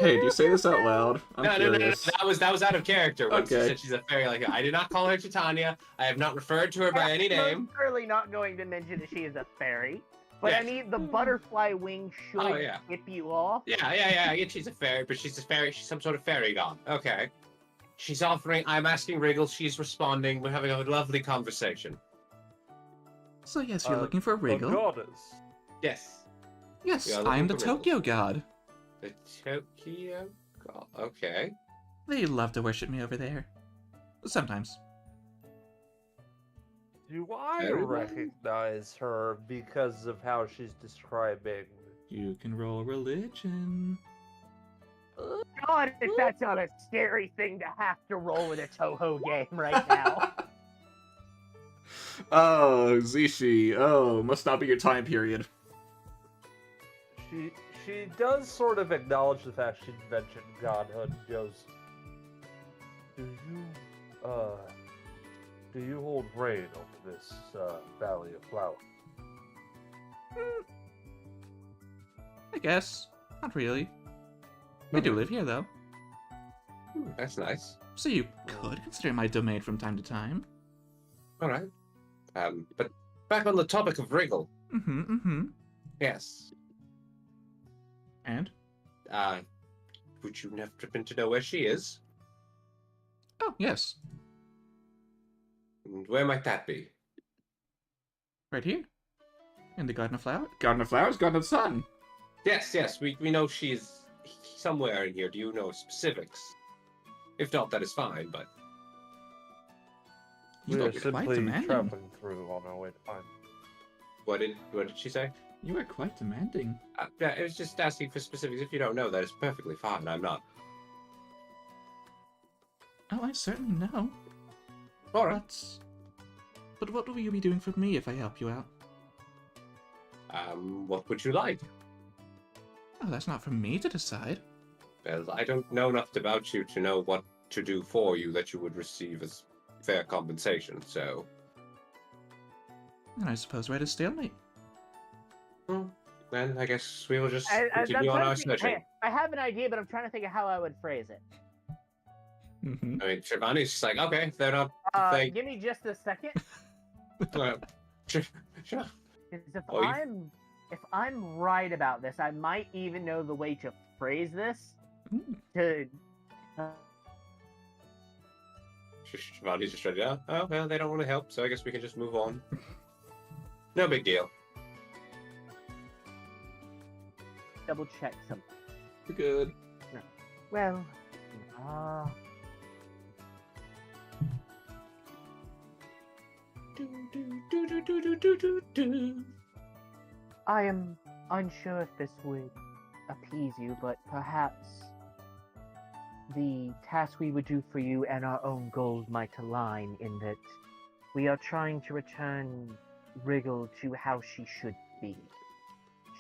Hey, do you say this out loud? I'm No, curious. that was out of character when she Okay. said she's a fairy. Like, I did not call her Titania. I have not referred to her by any name. I'm surely not going to mention that she is a fairy, but I Yes. mean the butterfly wing should Oh, yeah. tip you off. Yeah, I get she's a fairy, but she's a fairy. She's some sort of fairy god. Okay. She's offering. I'm asking Wriggle. She's responding. We're having a lovely conversation. So yes, you're Uh, looking for A Wriggle. goddess. Yes. Yes, We are I am the looking for Wriggle. Tokyo god. The Tokyo god. Okay. They love to worship me over there. Sometimes. Do I Very well. recognize her because of how she's describing? You can roll religion. God, if that's not a scary thing to have to roll in a Touhou game right now. Oh, Zishi. Oh, must not be your time period. She does sort of acknowledge the fact she mentioned godhood. and Goes, do you hold reign over this valley of flowers? I guess. Not really. I do live here, though. That's nice. So you could consider my domain from time to time. All right. But back on the topic of Wriggle. Mm-hmm. Yes. And? Would you happen to know where she is? Oh, yes. And where might that be? Right here. In the Garden of Flowers? Garden of Flowers? Garden of Sun. Yes, we know she's somewhere in here. Do you know specifics? If not, that is fine, but... You We are look quite simply demanding. traveling through on our way to find. What did she say? You are quite demanding. Yeah, it was just asking for specifics. If you don't know, that is perfectly fine. I'm not. Oh, I certainly know. Alright. But what will you be doing for me if I help you out? What would you like? Oh, that's not for me to decide. Well, I don't know enough about you to know what to do for you that you would receive as fair compensation, so... And I suppose we're at a stalemate. Then I guess we will just I'm continue on trying our to think- searching. I have an idea, but I'm trying to think of how I would phrase it. Mm-hmm. I mean, Shivani's just like, okay, they're not... Thank- Give me just a second. Sure. 'Cause Oh, if I'm right about this, I might even know the way to phrase this to. Shivani's just ready. Oh, well, they don't want to help, so I guess we can just move on. No big deal. Double check something. We're good. Well, I am unsure if this would appease you, but perhaps the task we would do for you and our own goals might align in that we are trying to return Wriggle to how she should be.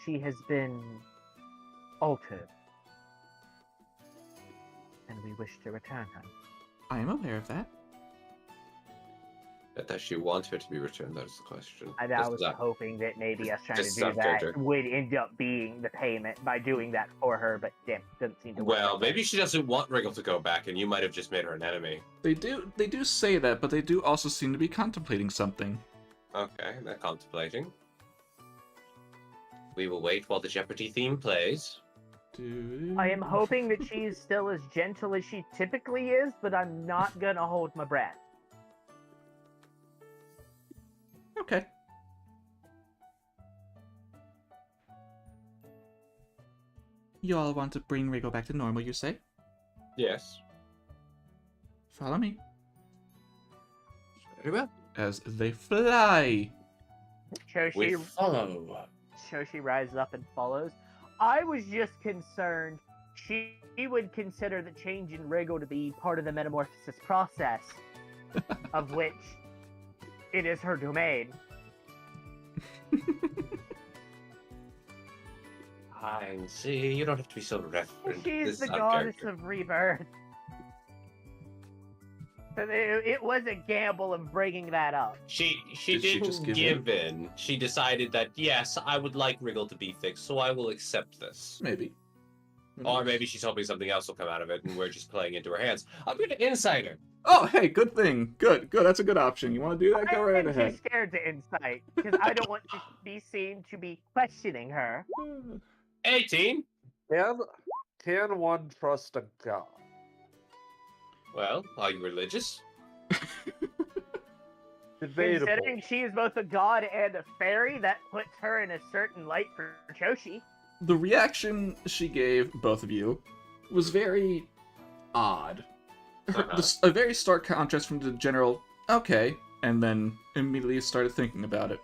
She has been altered, and we wish to return her. I am aware of that. Does she want her to be returned? That is the question. And I was hoping that maybe us trying to just do that character. would end up being the payment by doing that for her, but damn, doesn't seem to work. Well, maybe she doesn't want Wriggle to go back, and you might have just made her an enemy. They do say that, but they do also seem to be contemplating something. Okay, they're contemplating. We will wait while the Jeopardy theme plays. I am hoping that she's still as gentle as she typically is, but I'm not gonna hold my breath. Okay. You all want to bring Rigo back to normal, you say? Yes. Follow me. Very well. As they fly. We Shoshi, follow. Shoshi rises up and follows. I was just concerned she would consider the change in Rigo to be part of the metamorphosis process, of which it is her domain. I see. You don't have to be so reverent. She's This the is out goddess character. of rebirth. It was a gamble of bringing that up. She Did she didn't just give give in. She decided that, yes, I would like Wriggle to be fixed, so I will accept this. Maybe. Or maybe she's hoping something else will come out of it, and we're just playing into her hands. I'm going to insider. Oh, hey, good thing. Good. That's a good option. You want to do that? Go right I'm too ahead. scared to insight because I don't want to be seen to be questioning her. 18. Can one trust a god? Well, are you religious? Debatable. Considering she is both a god and a fairy, that puts her in a certain light for Choshi. The reaction she gave, both of you, was very odd. A very stark contrast from the general, okay, and then immediately started thinking about it.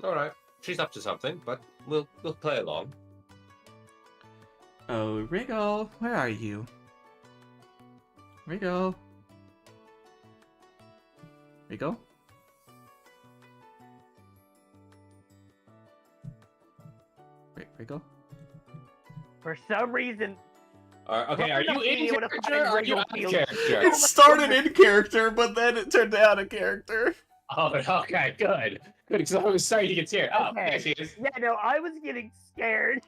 All right. She's up to something, but we'll play along. Oh, Wriggle, where are you? Wriggle? Wriggle? Wriggle? For some reason, Okay, are you in What if I character or are you Wriggle out of feels- character? It started in character, but then it turned out of character. Oh, okay, good. Good, because I was starting to get scared. Oh, Okay. there she is. yeah, no, I was getting scared.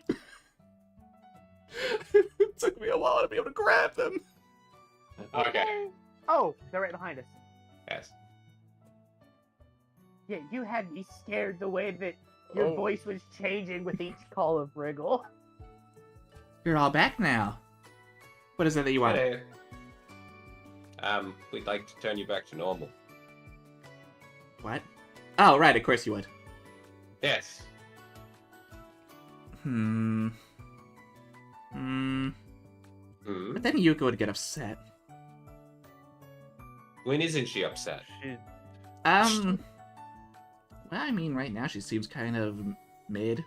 It took me a while to be able to grab them. Okay. Oh, they're right behind us. Yes. Yeah, you had me scared the way that your Oh. voice was changing with each call of Wriggle. You're all back now. What is it that you want? Hey. We'd like to turn you back to normal. What? Oh, right, of course you would. Yes. Hmm. Hmm. But then Yuka would get upset. When isn't she upset? She, Well, I mean, right now she seems kind of mid.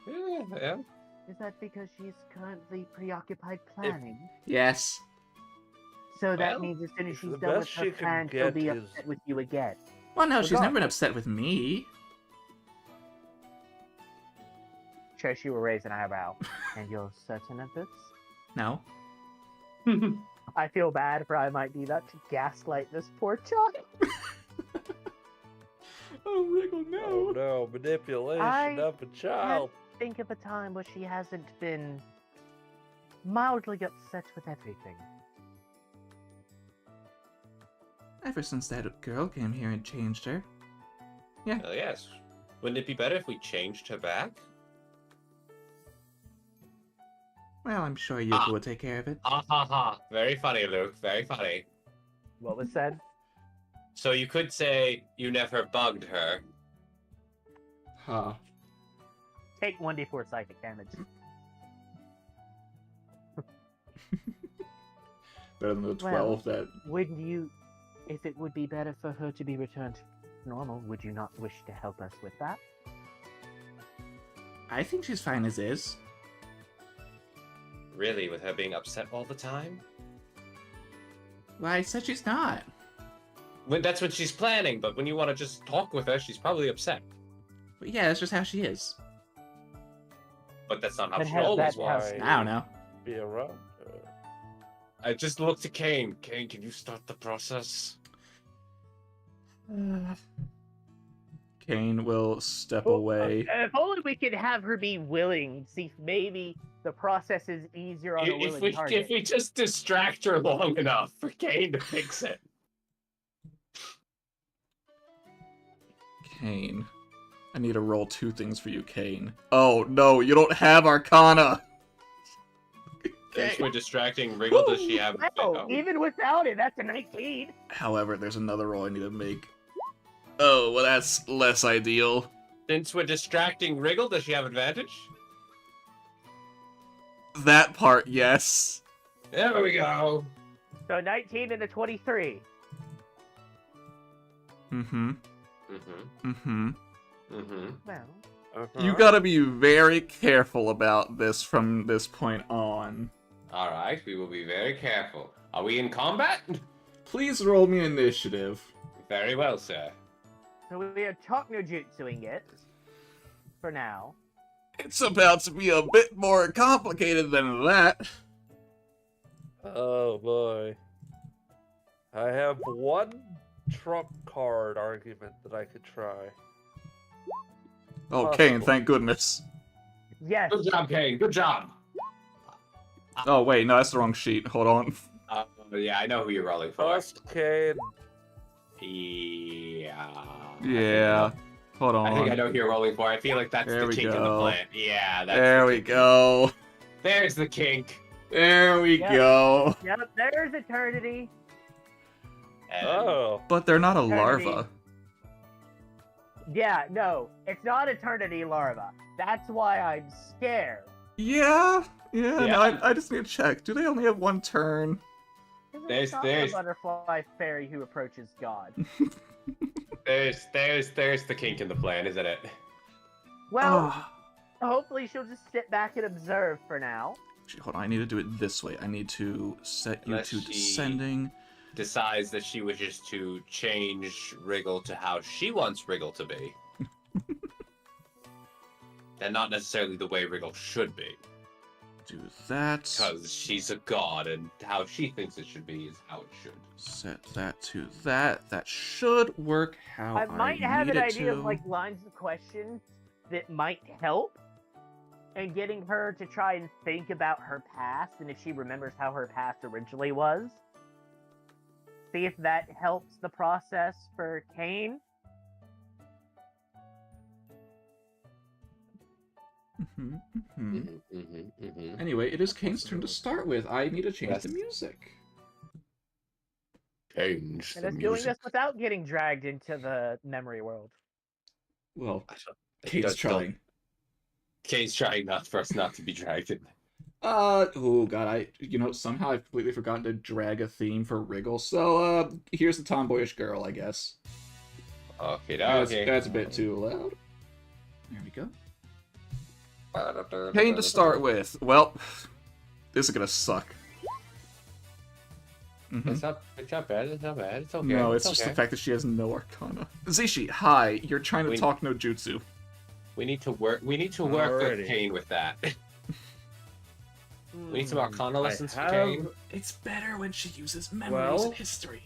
Yeah. Is that because she's currently preoccupied planning? Yes. So that Well, means as soon as if she's the done with best her she can plan, she'll get be is- upset with you again. Well, no, she's never been Regardless. upset with me. Choshi will raise an eyebrow. And you're certain of this? No. I feel bad for I might do that to gaslight this poor child. Oh, Wriggle, oh no, manipulation I of a child. Think of a time where she hasn't been mildly upset with everything. Ever since that girl came here and changed her. Well, yes. Wouldn't it be better if we changed her back? Well, I'm sure Yuka will take care of it. Ha ha ha. Very funny, Luke. Very funny. What was said? So you could say you never bugged her. Huh. Take 1d4 psychic damage. Better than the 12 that... Would you, if it would be better for her to be returned to normal, would you not wish to help us with that? I think she's fine as is. Really, with her being upset all the time? Well, I said she's not. When that's what she's planning, but when you want to just talk with her, she's probably upset. But yeah, that's just how she is. But that's not how But she has always that was. house- I don't know. Be around her. I just looked to Kane. Kane, can you start the process? Kane will step Well, away. If only we could have her be willing. See if maybe the process is easier on a willing target. If we just distract her long enough for Kane to fix it. Kane. I need to roll 2 things for you, Kane. Oh, no, you don't have Arcana! Since we're distracting Wriggle, does she have... Wow, oh. even without it, that's a 19. However, there's another roll I need to make. Oh, well, that's less ideal. Since we're distracting Wriggle, does she have advantage? That part, yes. There we go. So 19 and a 23. Mm-hmm. Mm-hmm. Mm-hmm. Mm-hmm. Well, You gotta be very careful about this from this point on. Alright, we will be very careful. Are we in combat? Please roll me initiative. Very well, sir. so we are talk no jutsuing it for now. It's about to be a bit more complicated than that. Oh boy. I have one trump card argument that I could try. Oh, Possible. Kane, thank goodness. Yes. Good job, Kane. Good job. Oh, wait, no, that's the wrong sheet. Hold on. Yeah, I know who you're rolling for. First, Kane. Yeah. Yeah. Hold on. I think I know who you're rolling for. I feel like that's There the we kink in the go. plan. Yeah, that's There the we kink. go. There's the kink. There we Yep. go. Yep, there's eternity. And Oh. But they're not a Eternity. larva. Yeah, no, it's not eternity larva. That's why I'm scared. Yeah. Yeah, no, Yeah. I just need to check. Do they only have 1 turn? It's not there's- a butterfly fairy who approaches God. there's the kink in the plan, isn't it? Well, Ah. hopefully she'll just sit back and observe for now. Actually, hold on, I need to do it this way. I need to set you Unless to she- descending. Decides that she wishes to change Wriggle to how she wants Wriggle to be. And not necessarily the way Wriggle should be. Do that. Because she's a god, and how she thinks it should be is how it should. Set that to that. That should work how I might have need an it idea to. of like lines of questions that might help in getting her to try and think about her past and if she remembers how her past originally was. See if that helps the process for Kane. Mhm, mhm. Mm-hmm. Anyway, it is Kane's turn to start with. I need to change Yes. the music. Change And the it's doing music. this without getting dragged into the memory world. Well, I don't- Kate's don't- trying. Kate's trying not for us not to be dragged in. Oh god, somehow I've completely forgotten to drag a theme for Wriggle, so, here's the tomboyish girl, I guess. Okay, That's a bit too loud. There we go. Pain to start with. Well, this is gonna suck. Mhm. It's not bad. It's not bad. It's okay. No, it's just okay. the fact that she has no arcana. Zishi, hi. You're trying to talk no jutsu. We need to work. We need to work with Alrighty. Kane with that. We need some Arcana I lessons for have- Kane. It's better when she uses memories Well- and history.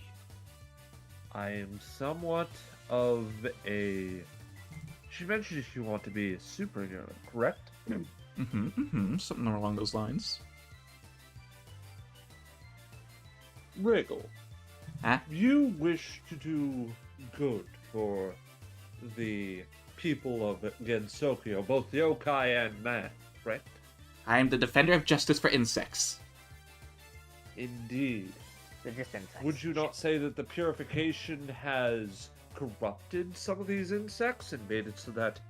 I am somewhat of a. She mentioned she want to be a superhero, correct? Something along those lines. Wriggle. Huh? You wish to do good for the people of Gensokyo, both yokai and man, correct? I am the defender of justice for insects. Indeed. They're just insects. Would you not say that the purification has corrupted some of these insects and made it so that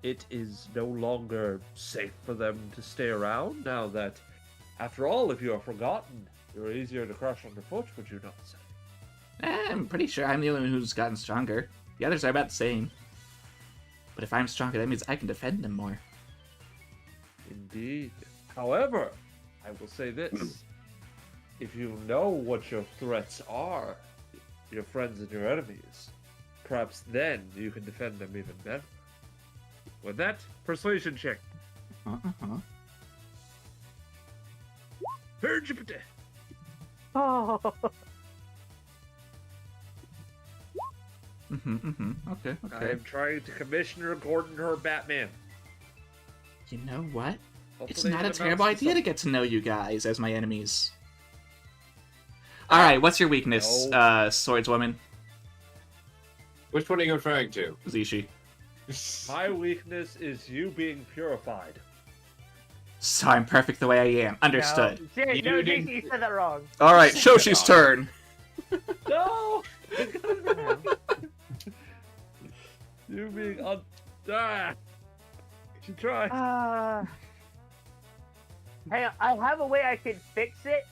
it is no longer safe for them to stay around now that, after all, if you are forgotten, you're easier to crush underfoot, would you not say? I'm pretty sure I'm the only one who's gotten stronger. The others are about the same. But if I'm stronger, that means I can defend them more. Indeed. However, I will say this. If you know what your threats are, your friends and your enemies, perhaps then you can defend them even better. With that, persuasion check. Jupiter. Oh, Okay. I am trying to Commissioner Gordon her Batman. You know what? It's Hopefully not it a amounts terrible to idea to something. get to know you guys as my enemies. Alright, what's your weakness, No. swordswoman? Which one are you referring to? Zishi. My weakness is you being purified. So I'm perfect the way I am. Understood. No, You no, didn't- JC, you said that wrong. Alright, Shoshi's turn. No! You being She tried. Hey, I have a way I could fix it,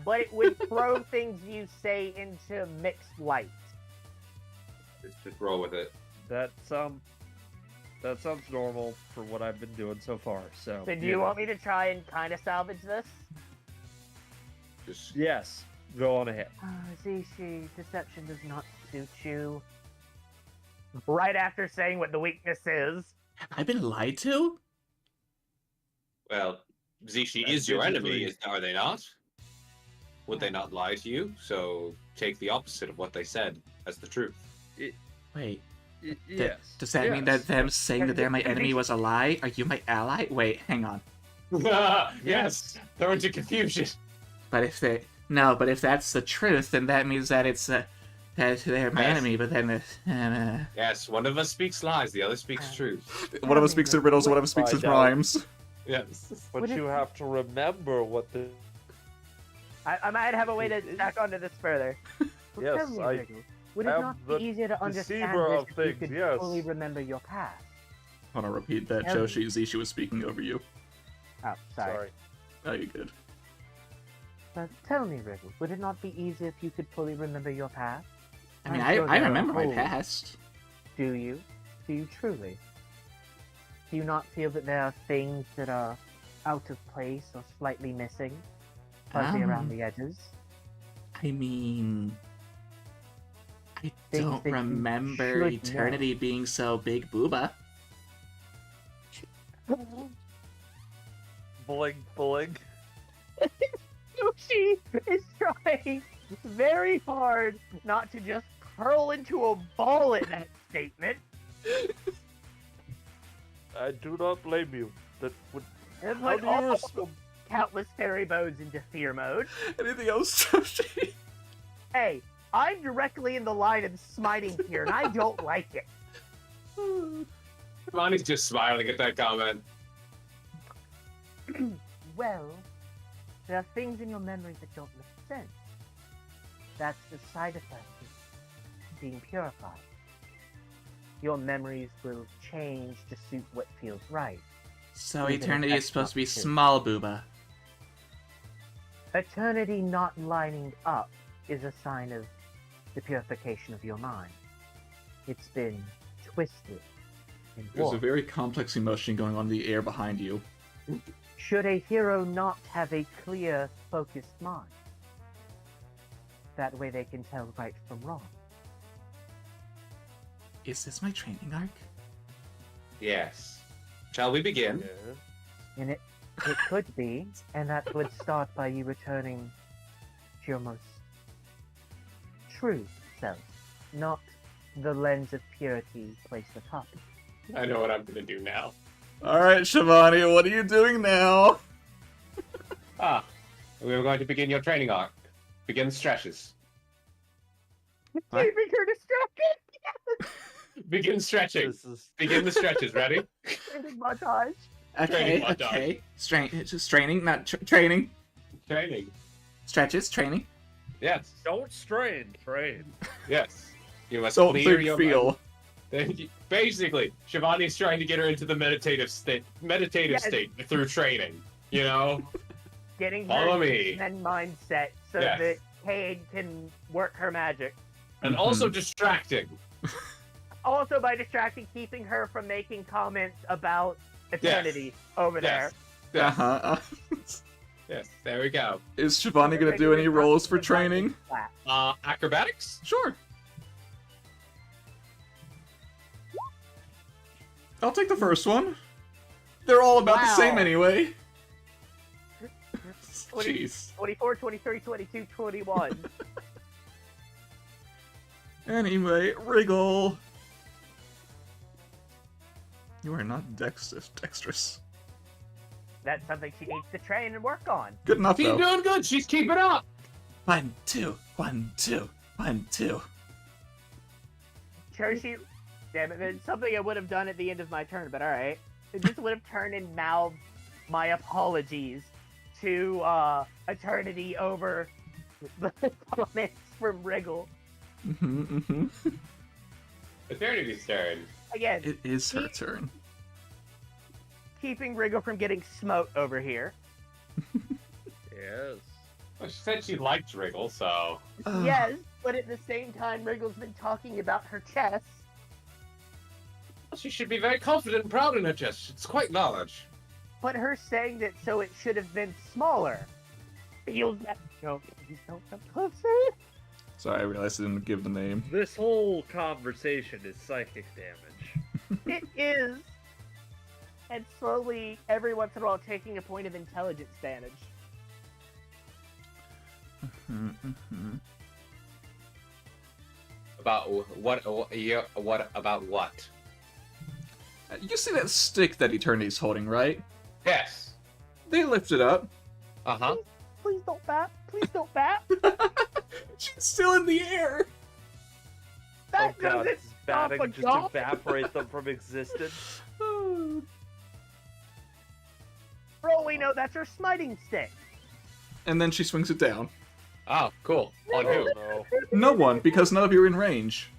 but it would throw things you say into mixed light. Just roll with it. That sounds normal for what I've been doing so far. So. So do you want me to try and kind of salvage this? Just Yes. Go on ahead. Zishi, deception does not suit you. Right after saying what the weakness is. Have I been lied to? well, Zishi That's is your digitally- enemy, are they not? Would they not lie to you? So take the opposite of what they said as the truth. Wait, Yes. does that mean that them saying that they're my enemy was a lie? Are you my ally? Wait, hang on. Yes, throw into confusion. But if that's the truth, then that means that it's that they're my Yes. enemy. But then Yes, one of us speaks lies, the other speaks truth. one of us speaks in riddles, one of us speaks in Find out. rhymes. Yes. But Would it- you have to remember what the. I might have a way to tack onto this further. Yes, Tell me, I Wriggle, would it am not the be easier to understand deceiver this of if you things, could yes. fully remember your past? I want to repeat that. Tell me. Joshi Zishi was speaking over you. Oh, sorry. Sorry. Oh, you good. But tell me, Wriggle, would it not be easier if you could fully remember your past? I mean, I'm sure I there are remember my holes. past. Do you? Do you truly? Do you not feel that there are things that are out of place or slightly missing, fuzzy around the edges? I mean, I Things don't that you remember should eternity being so big booba. Bling. Sushi is trying very hard not to just curl into a ball at that statement. I do not blame you. That would. And How put do you all respond? countless fairy modes into fear mode. Anything else, Joshi? Hey, I'm directly in the line of smiting here, and I don't like it. Bonnie's just smiling at that comment. Well, there are things in your memory that don't make sense. That's the side effect of being purified. Your memories will change to suit what feels right. So Even if eternity that's is supposed to be not true. small, booba. Eternity not lining up is a sign of the purification of your mind. It's been twisted and There's a warped. very complex emotion going on in the air behind you. Should a hero not have a clear, focused mind? That way they can tell right from wrong. Is this my training arc? Yes. Shall we begin? Yeah. And it could be, and that would start by you returning to your most true self, not the lens of purity placed atop it. I know what I'm gonna do now. Alright, Shivani, what are you doing now? We're going to begin your training arc. Begin stretches. What? Keeping her distracted! Begin stretching. This is Begin the stretches. Ready? Training montage. Okay, Training montage. okay. Just training, not training. Training. Stretches, training. Yes. don't strain, train. Yes. You must Don't clear think, your feel. mind. Basically, Shivani's trying to get her into the meditative state Yes. through training. You know? Getting Follow her me. Zen mindset so Yes. that Cade can work her magic. And also distracting. Also by distracting, keeping her from making comments about eternity over there. Yes. Yes. Uh-huh. Yes. There we go. Is Shivani gonna do any rolls for training? Acrobatics? Sure. I'll take the first one. They're all about the same Wow. anyway. 20, Jeez. 24, 23, 22, 21. Anyway, wriggle. You are not dexterous. That's something she needs to train and work on. Good enough, She's though. doing good. She's keeping up. 1, 2, 1, 2, 1, 2. Sure, she. Damn it, it's something I would have done at the end of my turn, but alright. It just would have turned and mouthed my apologies to Eternity over the comments from Wriggle. Eternity's turn. Again, It is her turn. keeping Wriggle from getting smote over here. Yes. Well, she said she liked Wriggle, so. Yes, but at the same time, Wriggle's been talking about her chest. She should be very confident and proud in her chest. It's quite large. But her saying that so it should have been smaller feels that. No, please don't come closer. Sorry, I realized I didn't give the name. This whole conversation is psychic damage. It is. And slowly, every once in a while, taking a point of intelligence damage. About what? Yeah, what about what? You see that stick that Eternity's holding, right? Yes. They lift it up. Uh-huh. Please don't bat. Please don't bat. She's still in the air. That Oh god, doesn't does stop a batting just golf. evaporate them from existence? For all we know, that's her smiting stick. And then she swings it down. Oh, cool. On Oh who? no. No one, because none of you are in range.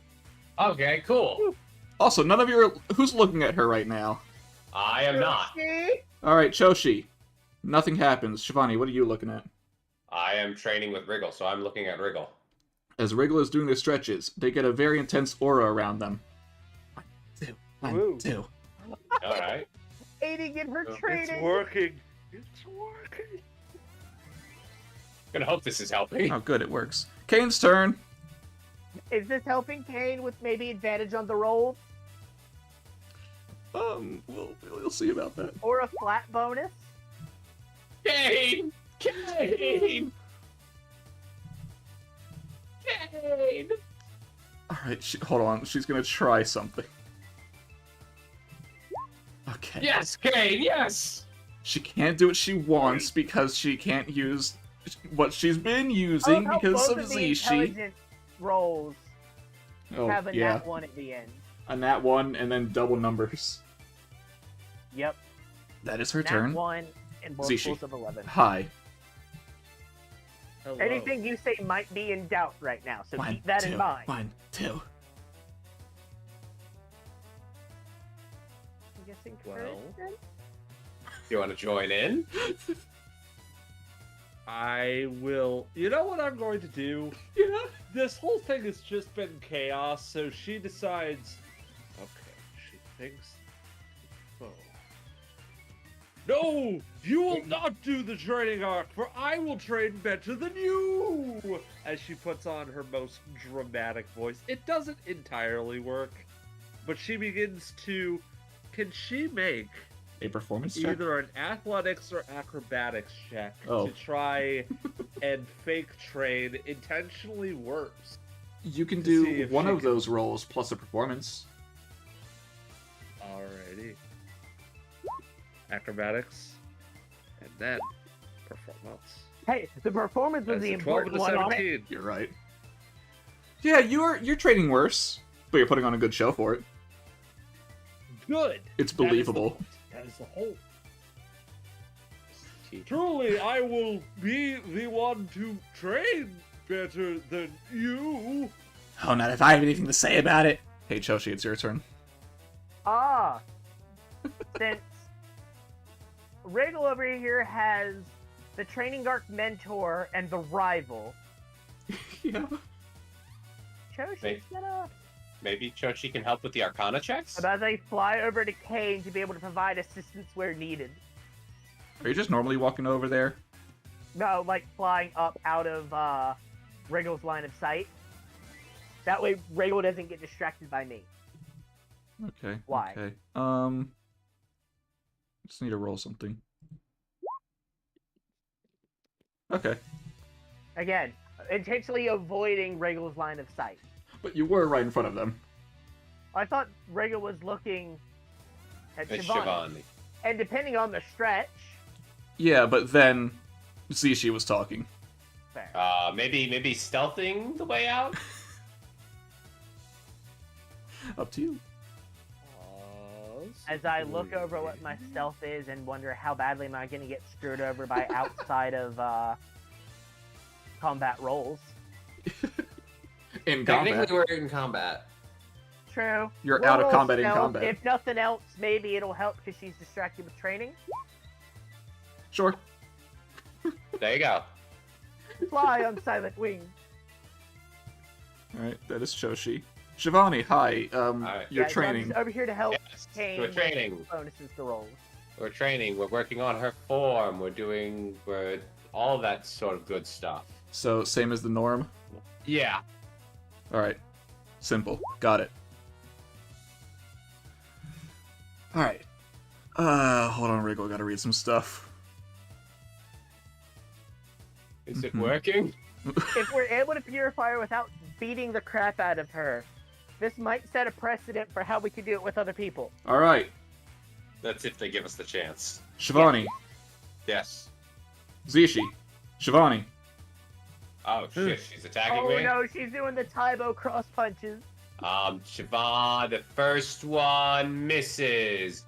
Okay, cool. Also, none of you are... Who's looking at her right now? I am not. See? Alright, Choshi. Nothing happens. Shivani, what are you looking at? I am training with Wriggle, so I'm looking at Wriggle. As Wriggle is doing their stretches, they get a very intense aura around them. 1, 2, 1, Woo. 2. Alright. Aiding in her It's training. It's working. It's working. Gonna hope this is helping. Oh, good, it works. Kane's turn. Is this helping Kane with maybe advantage on the roll? We'll see about that. Or a flat bonus? Kane! Kane! Kane! Alright, hold on. She's gonna try something. Okay. Yes, Kane, yes! She can't do what she wants because she can't use what she's been using Oh, no, because both of of the Zishi. intelligence rolls Oh, have a yeah. nat 1 at the end. A nat 1 and then double numbers. Yep. That is her Nat turn. 1 and multiples of 11. Hi. Hello. Anything you say might be in doubt right now, so One, keep that two, in mind. 1, 2. I'm guessing Well. courage, then? You want to join in? I will. You know what I'm going to do? Yeah. This whole thing has just been chaos, so she decides. Okay, she thinks. Oh. No! You will not do the training arc, for I will train better than you! As she puts on her most dramatic voice. It doesn't entirely work, but she begins to. Can she make A performance check? either an athletics or acrobatics check Oh. to try and fake train intentionally worse? You can to see do if one she of can- those rolls plus a performance. Alrighty. Acrobatics. And then performance. Hey, the performance was That's the a 12 important and a one on it. 17. You're right. Yeah, you're trading worse, but you're putting on a good show for it. Good. It's believable. That is the whole. Truly, I will be the one to train better than you. Oh, not if I have anything to say about it. Hey, Choshi, it's your turn. Ah, since Wriggle over here has the training arc mentor and the rival, Yeah. Choshi's Wait. gonna Maybe Choshi can help with the Arcana checks? as I fly over to Kane to be able to provide assistance where needed. Are you just normally walking over there? No, like flying up out of Wriggle's line of sight. That way, Wriggle doesn't get distracted by me. Okay. Why? Okay. Just need to roll something. Okay. Again, intentionally avoiding Wriggle's line of sight. But you were right in front of them. I thought Wriggle was looking at It's Shivani. Shivani. And depending on the stretch, Yeah, but then Zishi was talking. fair. Maybe stealthing the way out? Up to you. As I look over what my stealth is and wonder how badly am I going to get screwed over by outside of combat roles. In Technically, combat. we're in combat. True. You're We'll out of roll combat in stealth. combat. If nothing else, maybe it'll help because she's distracted with training. Sure. There you go. Fly on silent wings. Alright, that is Choshi. Shivani, hi. Alright. You're Yeah, so I'm training. just over here to help Yes, Kane we're with training. bonuses to rolls. We're training. We're working on her form. We're all that sort of good stuff. So, same as the norm? Yeah. Alright. Simple. Got it. Alright. Hold on, Wriggle. Gotta read some stuff. Is it Mhm. working? If we're able to purify her without beating the crap out of her, this might set a precedent for how we can do it with other people. Alright. That's if they give us the chance. Shivani. Yes. Zishi. Shivani. Oh shit, she's attacking Oh me. no, she's doing the Taibo cross punches. Siobhan, the first one misses.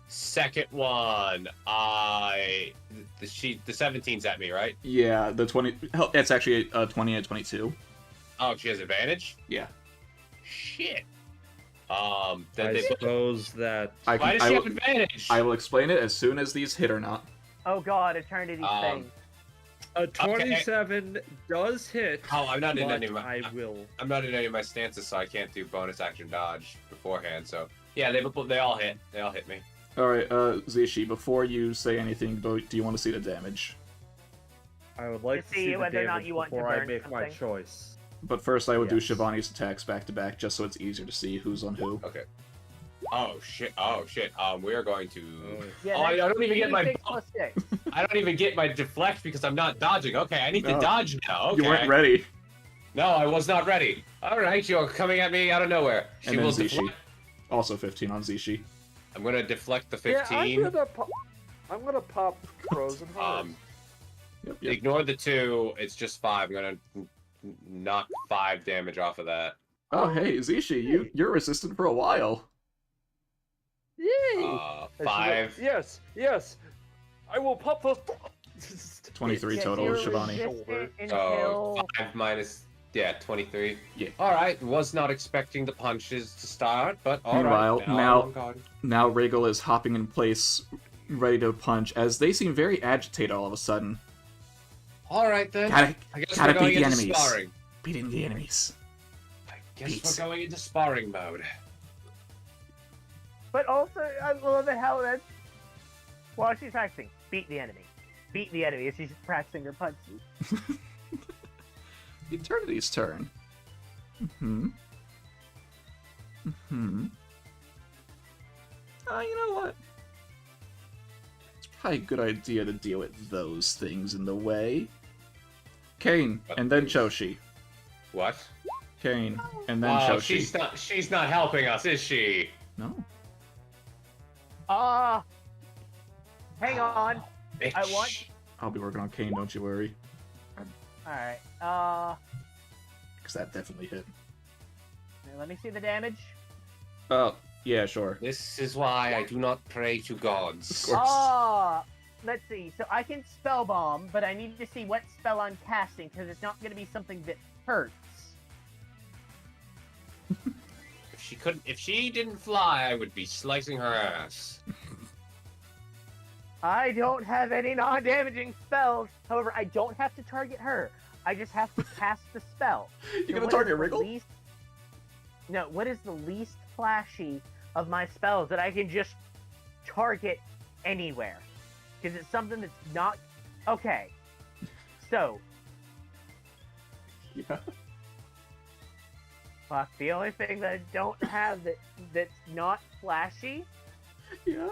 Second one, the 17's at me, right? Yeah, the 20... Hell, it's actually a 20 and 22. Oh, she has advantage? Yeah. Shit. Then I they suppose that. I Why can, does she have advantage? I will explain it as soon as these hit or not. Oh god, Eternity thing. A 27 does hit. Oh, I'm not in but any of my. I will. I'm not in any of my stances, so I can't do bonus action dodge beforehand. So yeah, they all hit. They all hit me. Alright, Zishi, before you say anything, do you want to see the damage? I would like To to see see the whether or not damage you want to before I burn make my something. choice. But first, I will do Yes. Shivani's attacks back to back, just so it's easier to see who's on who. Okay. Oh shit. Oh shit. We are going to. Yeah, I that's don't even get my. 6 plus 6. I don't even get my deflect because I'm not dodging. Okay, I need to No. dodge now. Okay. You weren't ready. No, I was not ready. All right, you're coming at me out of nowhere. She And then will Zishi. deflect. Also 15 on Zishi. I'm gonna deflect the Yeah, 15. I'm gonna pop frozen heart. Yep. Ignore the 2. It's just 5. I'm gonna knock 5 damage off of that. Oh, hey, Zishi, you're resistant for a while. Yay! 5. Yes, yes. I will pop those. 23 It's total, You're Shivani. resistant Oh, until 5 minus, 23. Yeah. Alright, was not expecting the punches to start, but alright. Meanwhile, I'm now- on guard. Now Wriggle is hopping in place, ready to punch, as they seem very agitated all of a sudden. Alright then. Gotta, I guess gotta we're going beat the into enemies. sparring. Beating the enemies. I guess Beats. we're going into sparring mode. But also, I love it how that's while she's practicing, beat the enemy. Beat the enemy as she's practicing her punches. Eternity's turn. You know what? It's probably a good idea to deal with those things in the way. Kane, and then Choshi. What? Kane, and then Oh, Choshi. she's not helping us, is she? No. Hang on. Bitch. I want- I'll be working on Kane, don't you worry. Alright, Because that definitely hit. let me see the damage. Oh, yeah, sure. This is why I do not pray to gods. Of course. Let's see. So I can spell bomb, but I need to see what spell I'm casting because it's not going to be something that hurts. If she didn't fly, I would be slicing her ass. I don't have any non-damaging spells. However, I don't have to target her. I just have to cast the spell. You So gonna what target is the Wriggle? least- No, what is the least flashy of my spells that I can just target anywhere? Because it's something that's not... Okay. So, Yeah. fuck, the only thing that I don't have that's not flashy... Yeah.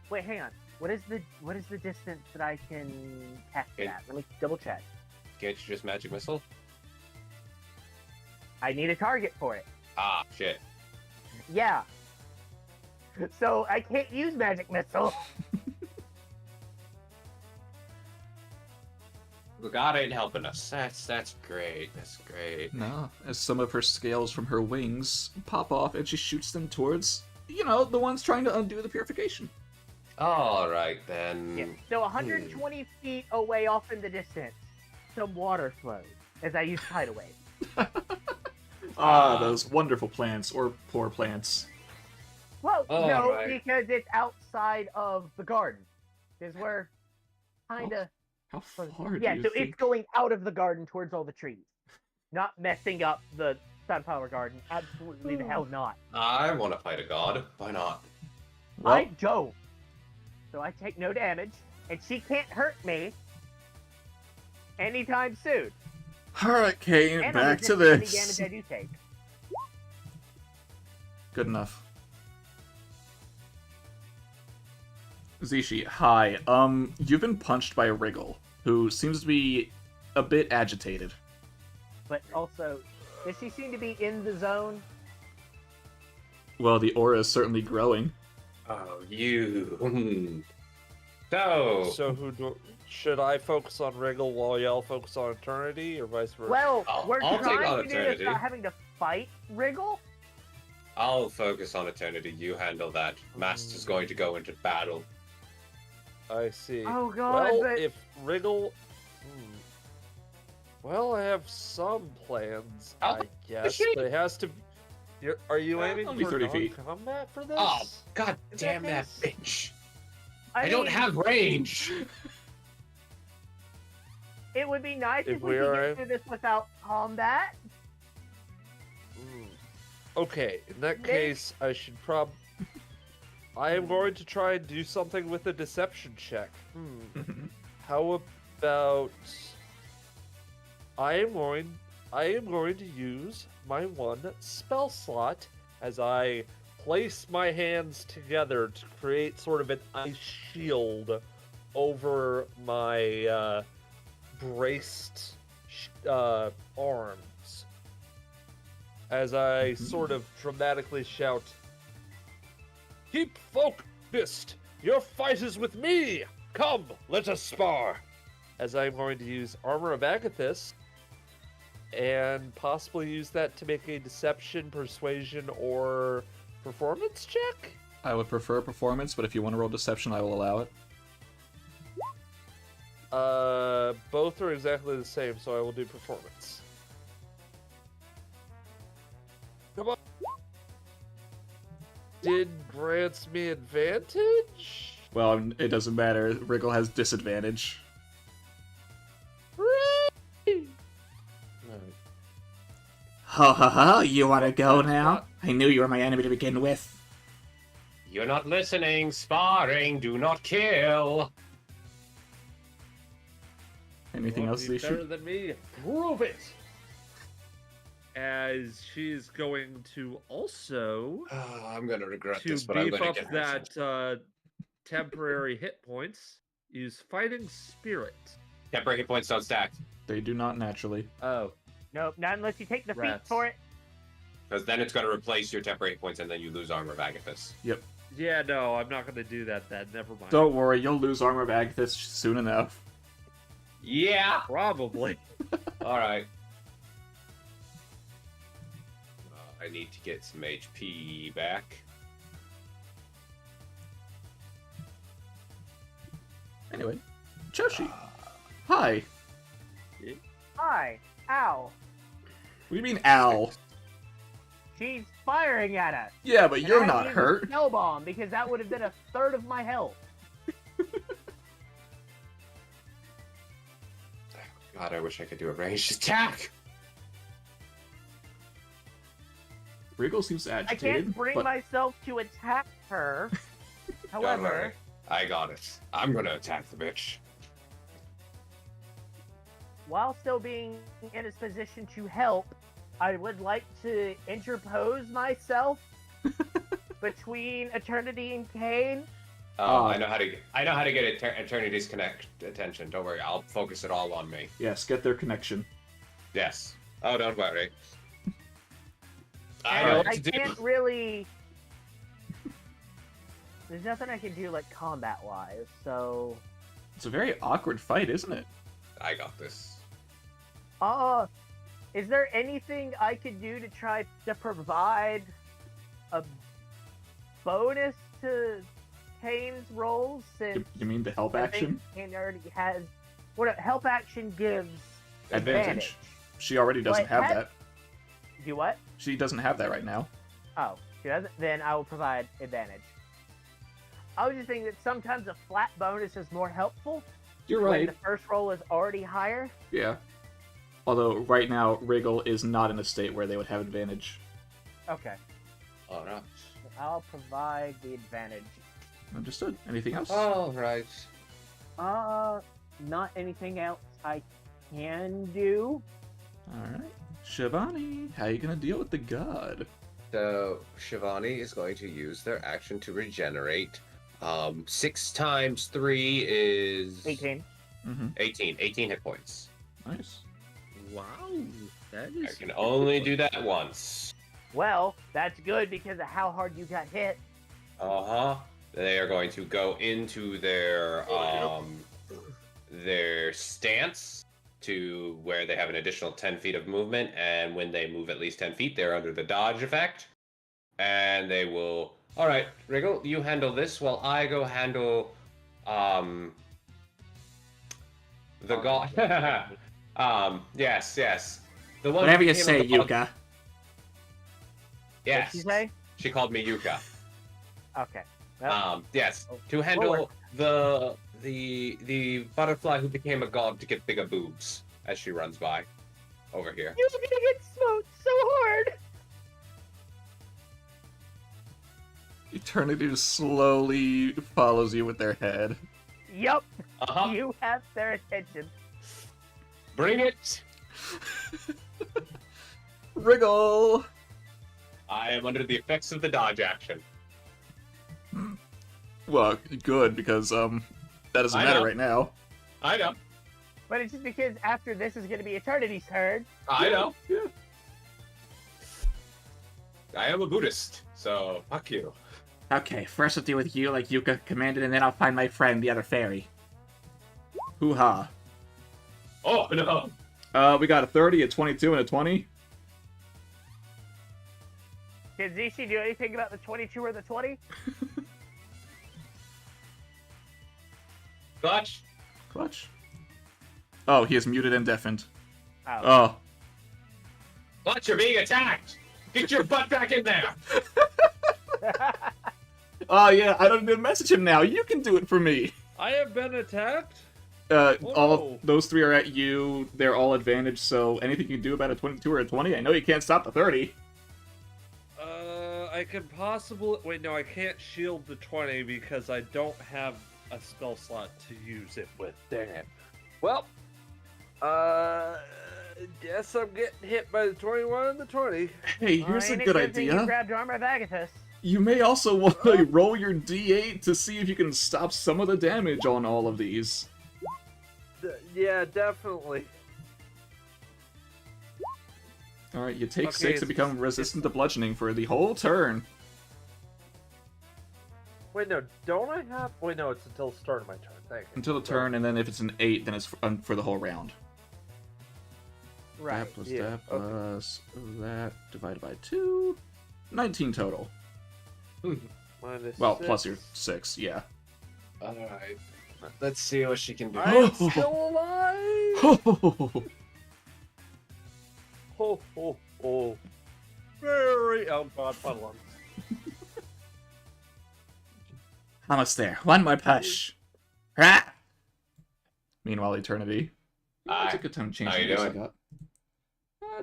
Wait, hang on. What is the distance that I can cast it It- at? Let me double check. Can't you just magic missile? I need a target for it. Ah, shit. Yeah. So I can't use magic missile. The god ain't helping us. That's great. That's great. No, as some of her scales from her wings pop off and she shoots them towards, the ones trying to undo the purification. Alright then. Yeah. So 120 feet away off in the distance, some water flows as I use tidal wave. Those wonderful plants, or poor plants. Well, All no, right. because it's outside of the garden. Because we're kinda... How far Yeah, do you so think? it's going out of the garden towards all the trees. Not messing up the sunflower garden. Absolutely the hell not. I want to fight a god. Why not? Well, I don't. So I take no damage, and she can't hurt me anytime soon. alright, Kane, And back to I'm resistant this. any damage I do take. Good enough. Zishi, hi. You've been punched by Wriggle, who seems to be a bit agitated. But also, does she seem to be in the zone? Well, the aura is certainly growing. Oh, you. So should I focus on Wriggle while y'all focus on Eternity, or vice versa? Well, we're I'll take trying on to do this Eternity. without having to fight Wriggle. I'll focus on Eternity. You handle that. Master's going to go into battle. I see. Oh god, Well, but... if Wriggle... Well, I have some plans, Oh, I guess, shit. but it has to... Are you aiming only for 30 feet. combat for this? Oh, god Is damn that that bitch. I don't mean, have range. It would be nice If if we could we're- get through this without combat. Okay, in that Maybe- case, I should I am going to try and do something with a deception check. How about... I am going to use my one spell slot as I place my hands together to create sort of an ice shield over my braced arms. As I sort of dramatically shout, "Keep focused! Your fight is with me! Come, let us spar!" As I'm going to use Armor of Agathis, and possibly use that to make a deception, persuasion, or performance check? I would prefer performance, but if you want to roll deception, I will allow it. Both are exactly the same, so I will do performance. Come on. Did grants me advantage? Well, it doesn't matter. Wriggle has disadvantage. Hooray! Ho ho ho, you wanna go That's now? not- I knew you were my enemy to begin with. You're not listening. Sparring. Do not kill. Anything Want else to be they better shoot? than me? Prove it! As she's going to also I'm gonna regret to this, but I'm beef gonna up get that temporary hit points, use Fighting Spirit. Temporary hit points don't stack They do not naturally. Oh, Nope, not unless you take the feet Rats. for it. because then it's gonna replace your temporary hit points, and then you lose armor of Agathis. yeah, no, I'm not going to do that then. Never mind. Don't worry, you'll lose Armor of Agathis soon enough. Yeah. Probably. All right. I need to get some HP back. Anyway, Choshi. Hi. Hi, ow. What do you mean, Al? She's firing at us. Yeah, but And you're I not used hurt. Snow bomb because that would have been a third of my health. God, I wish I could do a ranged attack. Wriggle seems I agitated. can't bring but myself to attack her. Don't However, worry. I got it. I'm gonna attack the bitch. while still being in his position to help, I would like to interpose myself between Eternity and Kane. Oh, Oh. I know how to get Eternity's attention. Don't worry, I'll focus it all on me. yes, get their connection. Yes. Oh, don't worry. I know And what I to do. can't really. There's nothing I can do like combat-wise, so. It's a very awkward fight, isn't it? I got this. Is there anything I could do to try to provide a bonus to Kane's rolls? Since You mean the help I think action? Kane already has. What help action gives Advantage. She already doesn't Wait, have had- that. Do what? She doesn't have that right now. Oh, she doesn't. Then I will provide advantage. I was just thinking that sometimes a flat bonus is more helpful You're when right. the first roll is already higher. Yeah. Although right now Wriggle is not in a state where they would have advantage. Okay, All right. I'll provide the advantage. Understood. Anything else? All right. Not anything else I can do. Alright. Shivani, how you gonna deal with the god? So Shivani is going to use their action to regenerate. 6 times 3 is 18. Mm-hmm. 18. 18 hit points. Nice. Wow, that I is. can only do that once. Well, that's good because of how hard you got hit. Uh-huh. They are going to go into their stance to where they have an additional 10 feet of movement, and when they move at least 10 feet, they're under the dodge effect. And they will... Alright, Wriggle, you handle this while I go handle the god. Yes. The one Whatever who you became say, a god- Yuka. Yes. What'd you say? She called me Yuka. Okay. Well, Yes, Oh, to handle forward. the butterfly who became a god to get bigger boobs as she runs by over here. you're gonna get smoked so hard. Eternity just slowly follows you with their head. Yup, Uh-huh. you have their attention. Bring it! Wriggle! I am under the effects of the dodge action. Well, good, because, that doesn't I matter know. right now. I know. But it's just because after this is gonna be Eternity's turn. I know. Yeah. I am a Buddhist, so fuck you. Okay, first I'll deal with you like Yuka commanded, and then I'll find my friend, the other fairy. Hoo-ha. Oh no! We got a 30, a 22, and a 20. Can Zishi do anything about the 22 or the 20? Clutch! Clutch. Oh, he is muted and deafened. Oh. Oh. But you're being attacked! Get your butt back in there! Oh, yeah, I don't need to message him now. You can do it for me. I have been attacked? All Whoa. those 3 are at you. They're all advantage, so anything you can do about a 22 or a 20? I know you can't stop the 30. I could possibly... Wait, no, I can't shield the 20 because I don't have a spell slot to use it with. Dang it. Well, guess I'm getting hit by the 21 and the 20. Hey, here's a good thing You idea. grabbed armor of Agathis. You may also want to roll your d8 to see if you can stop some of the damage on all of these. Yeah, definitely. Alright, you take Okay, 6 and become resistant to bludgeoning for the whole turn. Wait, no, don't I have... Wait, no, it's until the start of my turn. Thank you. Until the turn, and then if it's an 8, then it's for the whole round. Right. That plus yeah, that plus that divided by 2. 19 total. Minus Well, 6. plus your 6, yeah. Alright. Let's see what she can do. I'm still alive! Ho, ho, ho. Very... Oh, God, hold on. Almost there. One more push. Ah! Meanwhile, Eternity. Hi. It's a good time to change How the you music doing? up.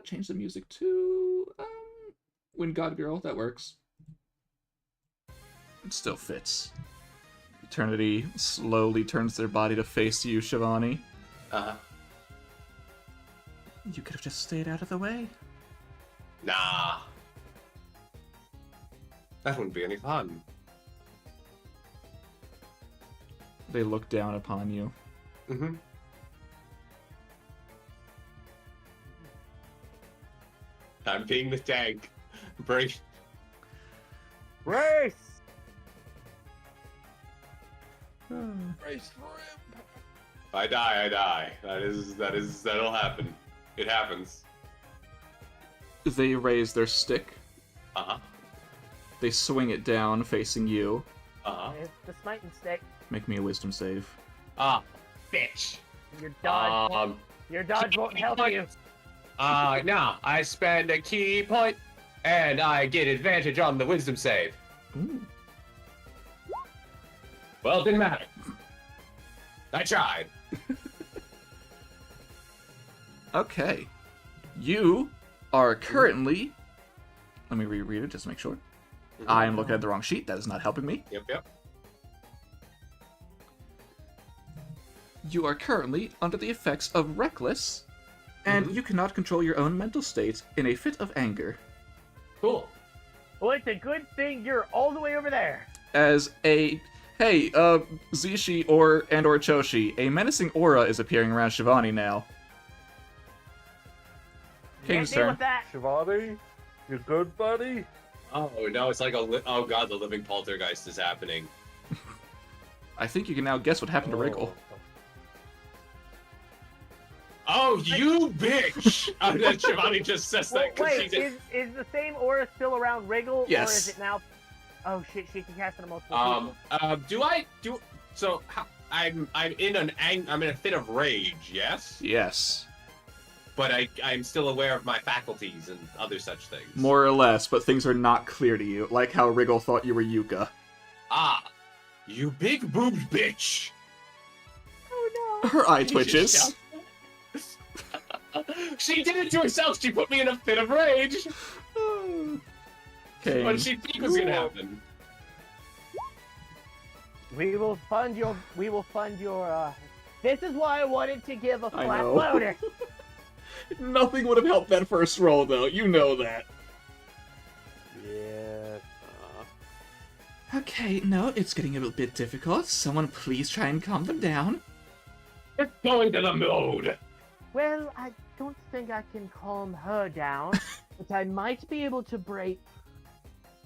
Change the music to Wind God Girl. That works. It still fits. Eternity slowly turns their body to face you, Shivani. Uh-huh. You could have just stayed out of the way. Nah. That wouldn't be any fun. They look down upon you. Mm-hmm. I'm being the tank. Break. Race! Race for him! If I die, I die. That'll happen. It happens. They raise their stick. Uh-huh. They swing it down, facing you. Uh-huh. It's the smiting stick. Make me a wisdom save. Ah, bitch. Your dodge won't help you. No. I spend a key point, and I get advantage on the wisdom save. Ooh. Well, it didn't matter. I tried. Okay. You are currently... Let me reread it just to make sure. I am looking at the wrong sheet. That is not helping me. Yep. You are currently under the effects of Reckless, and you cannot control your own mental state in a fit of anger. Cool. Well, it's a good thing you're all the way over there. As a... Hey, Zishi or Choshi, a menacing aura is appearing around Shivani now. Can't King's deal turn. with that. Shivani, you good, buddy? Oh, no, it's like oh god, the living poltergeist is happening. I think you can now guess what happened to Wriggle. Oh, you bitch! That Shivani just says Well, that because wait, she did. is the same aura still around Wriggle, Yes. or is it now? Oh shit, she can cast it on multiple people. So I'm in I'm in a fit of rage, yes, Yes. but I'm still aware of my faculties and other such things. More or less, but things are not clear to you, like how Wriggle thought you were Yuka. Ah, you big boobed bitch! Oh no. Her eye Did you twitches. shout that? She did it to herself. She put me in a fit of rage. Okay. What did she think was gonna happen? We will fund your. This is why I wanted to give a I flat know. loader. Nothing would have helped that first roll, though. You know that. Yeah. Okay, no, it's getting a little bit difficult. Someone please try and calm them down. It's going to the mood. Well, I don't think I can calm her down, but I might be able to break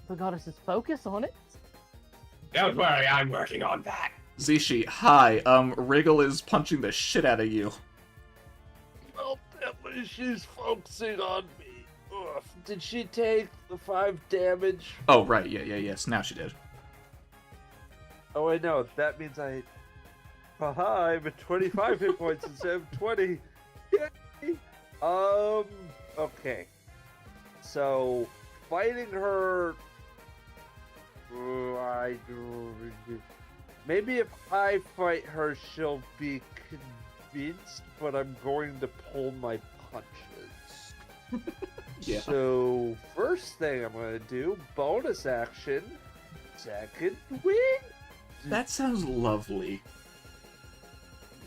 the goddess's focus on it. Don't worry, I'm working on that. Zishi, hi. Wriggle is punching the shit out of you. Well, at least she's focusing on me. Ugh. Did she take the 5 damage? Oh, right, yes, now she did. Oh, wait, no, that means I... Haha, I'm at 25 hit points instead of 20. Yay! Okay. So, fighting her... Maybe if I fight her, she'll be convinced, but I'm going to pull my punches. Yeah. So, first thing I'm going to do, bonus action, second win. That sounds lovely.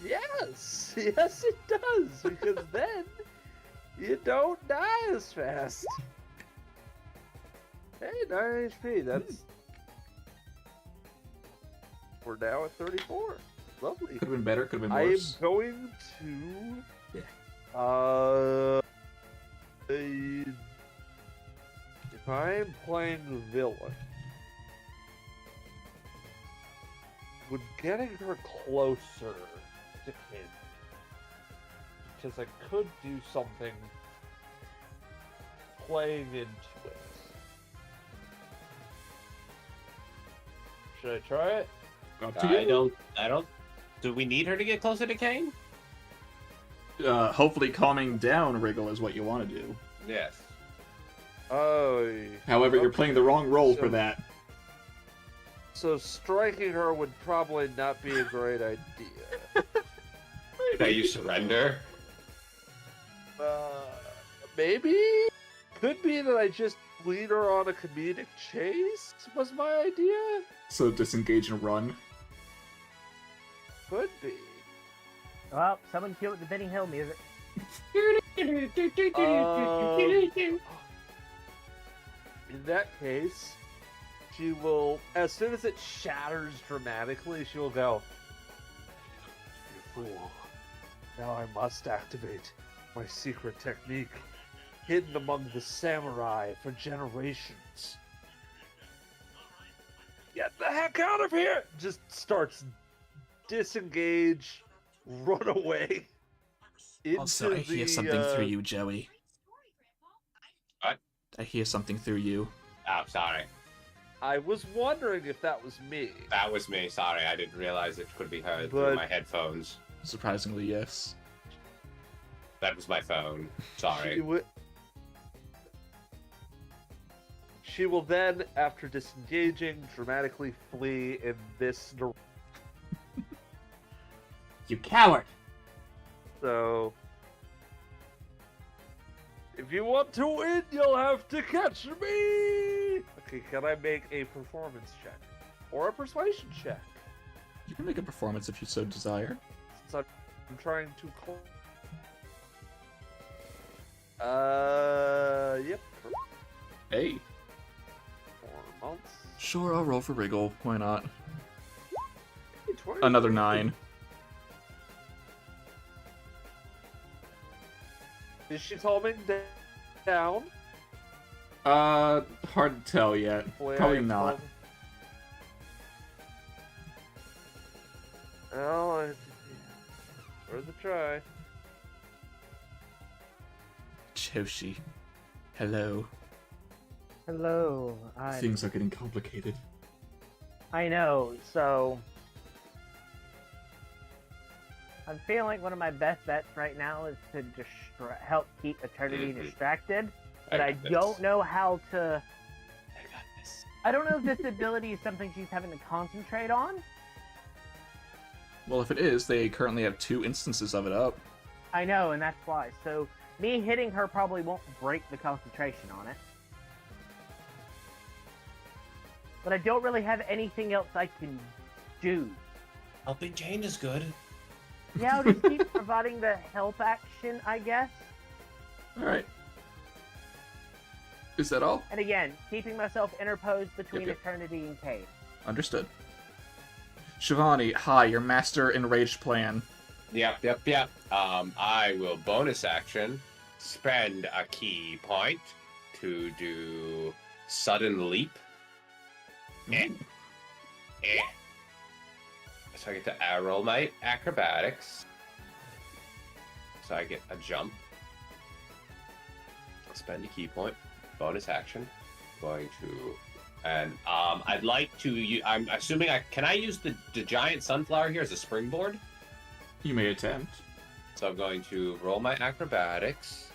Yes, yes it does, because then you don't die as fast. Hey, 9 HP, that's... We're now at 34. Lovely. Could have been better, could have been I am worse. going to... Yeah. If I'm playing the villain, would getting her closer to him, because I could do something playing into it. Should I try it? Up to you. I don't. Do we need her to get closer to Kane? Hopefully calming down Wriggle is what you want to do. Yes. Oh. However, you're okay. playing the wrong role for So- that. So striking her would probably not be a great idea. That you surrender? Maybe? Could be that I just lead her on a comedic chase, was my idea? So disengage and run. Could be. Well, someone cue the Benny Hill music. In that case, she will, as soon as it shatters dramatically, she will go, "You fool. Now I must activate my secret technique, hidden among the samurai for generations. Get the heck out of here!" Just starts disengage, run away. Also, I hear something through you, Joey. What? I hear something through you. Oh, sorry. I was wondering if that was me. That was me. Sorry, I didn't realize it could be heard through But- my headphones. Surprisingly, yes. That was my phone. She, Sorry. she will then, after disengaging, dramatically flee in this direction. You coward! So, if you want to win, you'll have to catch me! Okay, can I make a performance check? Or a persuasion check? You can make a performance if you so desire. Since I'm trying to... Yep. Hey. 4 months. Sure, I'll roll for Wriggle. Why not? 20. Another 9. Is she calming down? Hard to tell yet. Probably not. Well, worth a try. Choshi. Hello. Hello. Things are getting complicated. I know, so... I'm feeling like one of my best bets right now is to help keep Eternity distracted, but I got this. don't know how to... I got this. I don't know if this ability is something she's having to concentrate on. Well, if it is, they currently have 2 instances of it up. I know, and that's why. So, me hitting her probably won't break the concentration on it. But I don't really have anything else I can do. Helping Jane is good. Yeah, I'll just keep providing the help action, I guess. Alright. Is that all? And again, keeping myself interposed between Yep. Eternity and Cave. Understood. Shivani, hi, your master enraged plan. Yep. I will bonus action, spend a key point to do sudden leap. Eh. So I get to roll my acrobatics. So I get a jump. Spend a key point. Bonus action. Going to... And I'd like to. I'm assuming can I use the giant sunflower here as a springboard? You may attempt. So I'm going to roll my acrobatics.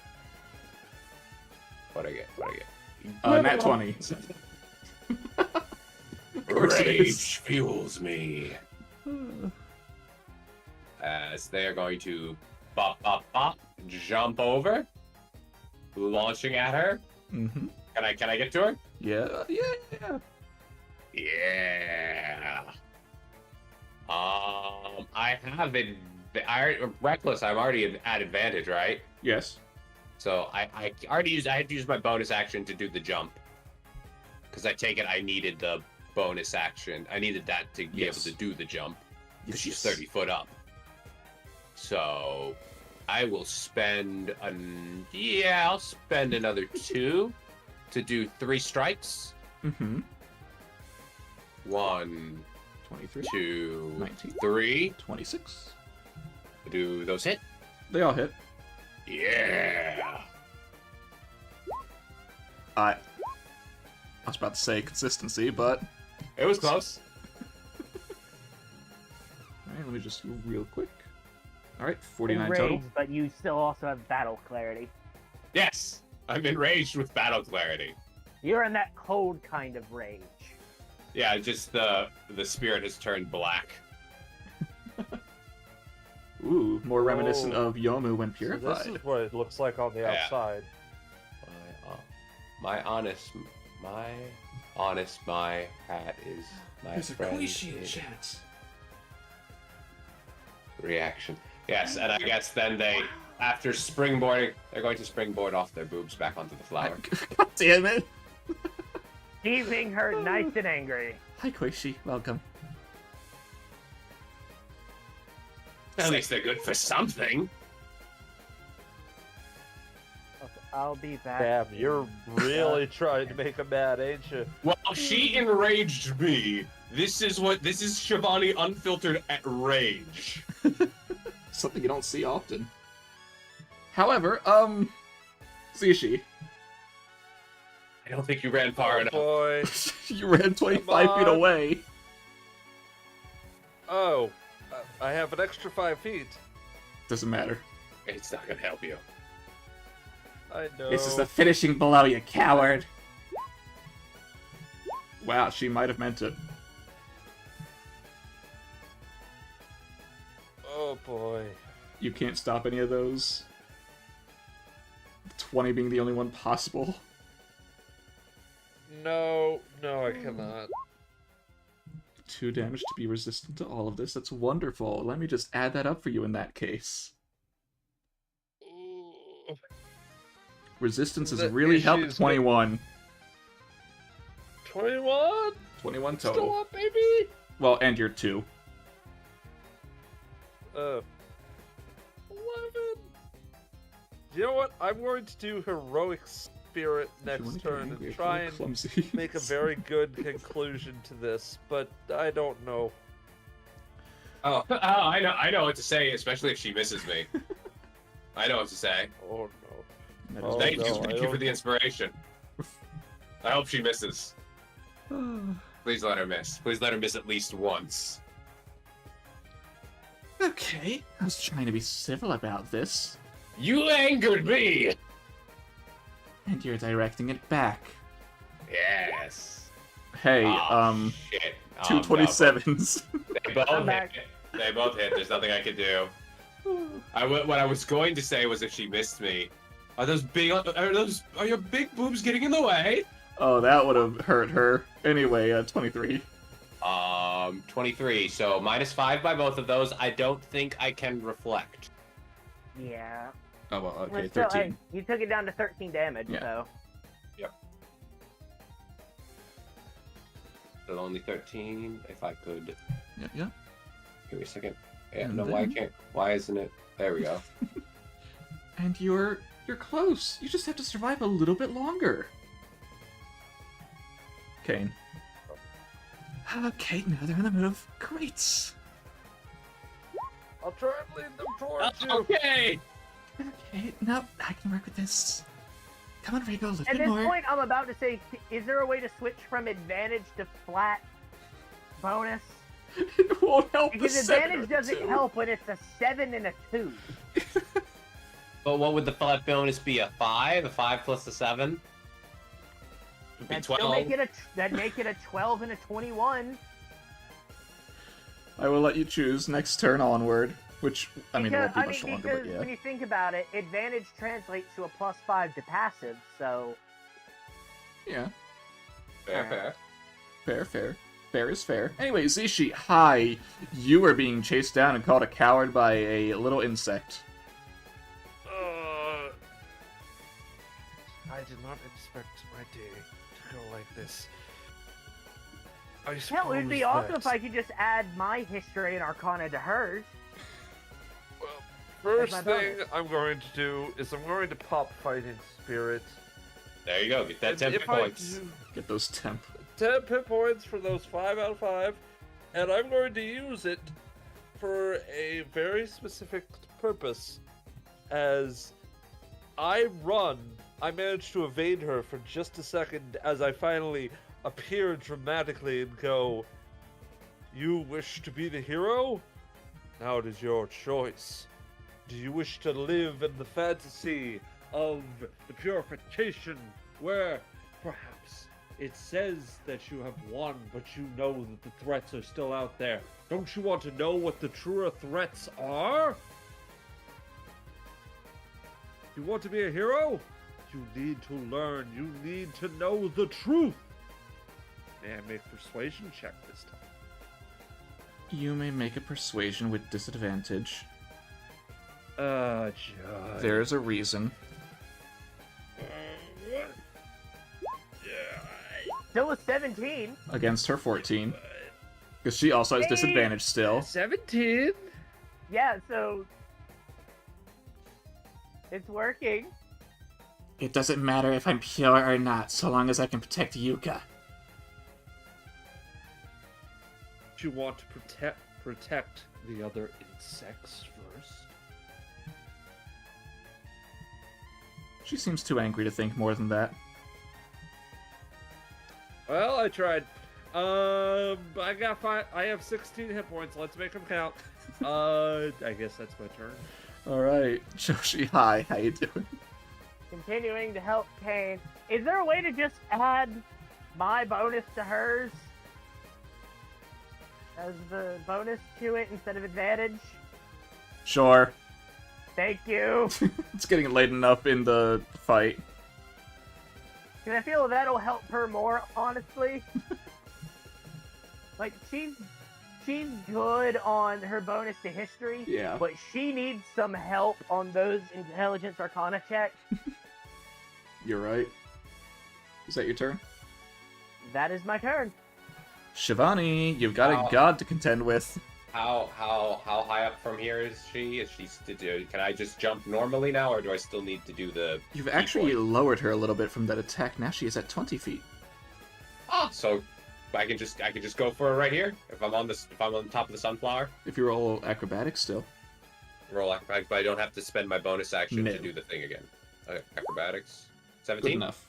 What I get? Nat 20. course it is. Rage fuels me. As they are going to jump over, launching at her. Mm-hmm. Can I get to her? Yeah. I have reckless. I'm already at advantage, right? Yes. So I had to use my bonus action to do the jump. Because I take it I needed the bonus action. I needed that to be able to do the jump. Because she's 30 foot up. So I will spend I'll spend another 2 to do 3 strikes. Mm-hmm. 1, 23. 2, 19. 3. 26. Do those hit? They all hit. Yeah. I was about to say consistency, but It was close. alright, let me just go real quick. Alright, 49 Enraged, total. but you still also have battle clarity. Yes. I'm enraged with battle clarity. You're in that cold kind of rage. Yeah, just the spirit has turned black. Ooh, more reminiscent Oh. of Yomu when So purified. this is what it looks like on the Yeah. outside. My hat is my friend. chat. Reaction. Yes, and I guess then they, after springboarding, they're going to springboard off their boobs back onto the flower. God damn it. Leaving her nice and angry. Hi, Koishi. Welcome. At least they're good for something. Okay, I'll be back. Damn, you're really trying to make him mad, ain't you? Well, she enraged me. This is Shivani unfiltered at rage. Something you don't see often. However, Zushi, I don't think you ran far Oh enough. boy. you ran 25 Come feet on. away. Oh, I have an extra 5 feet. Doesn't matter. It's not gonna help you. I know. This is the finishing blow, you coward. Wow, she might have meant it. Oh boy. You can't stop any of those. 20 being the only one possible. No, I cannot. 2 damage to be resistant to all of this. That's wonderful. Let me just add that up for you in that case. Ooh. Resistance has The really helped issues 21. 21? 21 Still total. up, baby? Well, and your 2. 11. You know what? I'm going to do heroic spirit If you wanna next get turn angry, and if try you're and clumsy. make a very good conclusion to this, but I don't know. Oh, I know what to say, especially if she misses me. I know what to say. Oh no. That is Oh, Thank no, you, I thank you don't- for the inspiration. I hope she misses. bad. Please let her miss. Please let her miss at least once. Okay, I was trying to be civil about this. You angered me! And you're directing it back. Yes. Hey, Oh, shit. two Oh, 27s. no. They both I'm hit. back. They both hit. There's nothing I can do. What I was going to say was if she missed me, are your big boobs getting in the way? Oh, that would have hurt her. Anyway, 23. 23. So -5 by both of those. I don't think I can reflect. Yeah. Oh, well, okay, Well, still, 13. you took it down to 13 damage, Yeah. so. So only 13. If I could. Yeah. Give me a second. Yeah, And no, why then- can't? Why isn't it? There we go. And you're close. You just have to survive a little bit longer. Kane. Okay, now they're in the move. Great. I'll try and lead them towards you. Okay. Okay, no, I can work with this. Come on, Rico, a little At bit this more. point, I'm about to say, is there a way to switch from advantage to flat bonus? It won't help Because the 7 advantage or doesn't 2. help when it's a 7 and a 2. But what would the flat bonus be? A 5? A 5 plus a 7? Would be That'd 12. still make it that'd make it a 12 and a 21. I will let you choose next turn onward, which, I mean, it won't be Because, much longer, because but yeah. when you think about it, advantage translates to a +5 to passive, so... Yeah, Fair. fair. Fair is fair. Anyway, Zishi, hi. You are being chased down and called a coward by a little insect. I did not expect my day to go like this. I Hell, it'd be suppose awesome if that- I could just add my history and arcana to hers. Well, first my thing bonus. I'm going to do is I'm going to pop Fighting Spirit. There you go. Get that And 10 if I points. do Get those temp. 10 pit points for those 5 out of 5, and I'm going to use it for a very specific purpose. As I run, I manage to evade her for just a second as I finally appear dramatically and go, "You wish to be the hero? Now it is your choice. Do you wish to live in the fantasy of the purification where perhaps it says that you have won, but you know that the threats are still out there? Don't you want to know what the truer threats are? You want to be a hero? You need to learn. You need to know the truth. May I make persuasion check this time? You may make a persuasion with disadvantage. Judge. There is a reason. Still a 17. Against her 14. Because she also has Hey! disadvantage still. 17? Yeah, so... It's working. It doesn't matter if I'm pure or not, so long as I can protect Yuka. Do you want to protect the other insects first? She seems too angry to think more than that. Well, I tried. I got 5. I have 16 hit points. Let's make them count. I guess that's my turn. Alright, Joshi, hi, how you doing? Continuing to help Kane. Is there a way to just add my bonus to hers? As the bonus to it instead of advantage? Sure. Thank you. It's getting late enough in the fight. Because I feel that'll help her more, honestly. Like, she's good on her bonus to history, Yeah. but she needs some help on those intelligence arcana checks. You're right. Is that your turn? That is my turn. Shivani, you've got a god to contend with. How high up from here is she? Can I just jump normally now, or do I still need to do the? You've key actually point? lowered her a little bit from that attack. Now she is at 20 feet. So I can just go for it right here if I'm on top of the sunflower. If you roll acrobatics still. Roll, but I don't have to spend my bonus action No. to do the thing again. Acrobatics, Good 17. enough.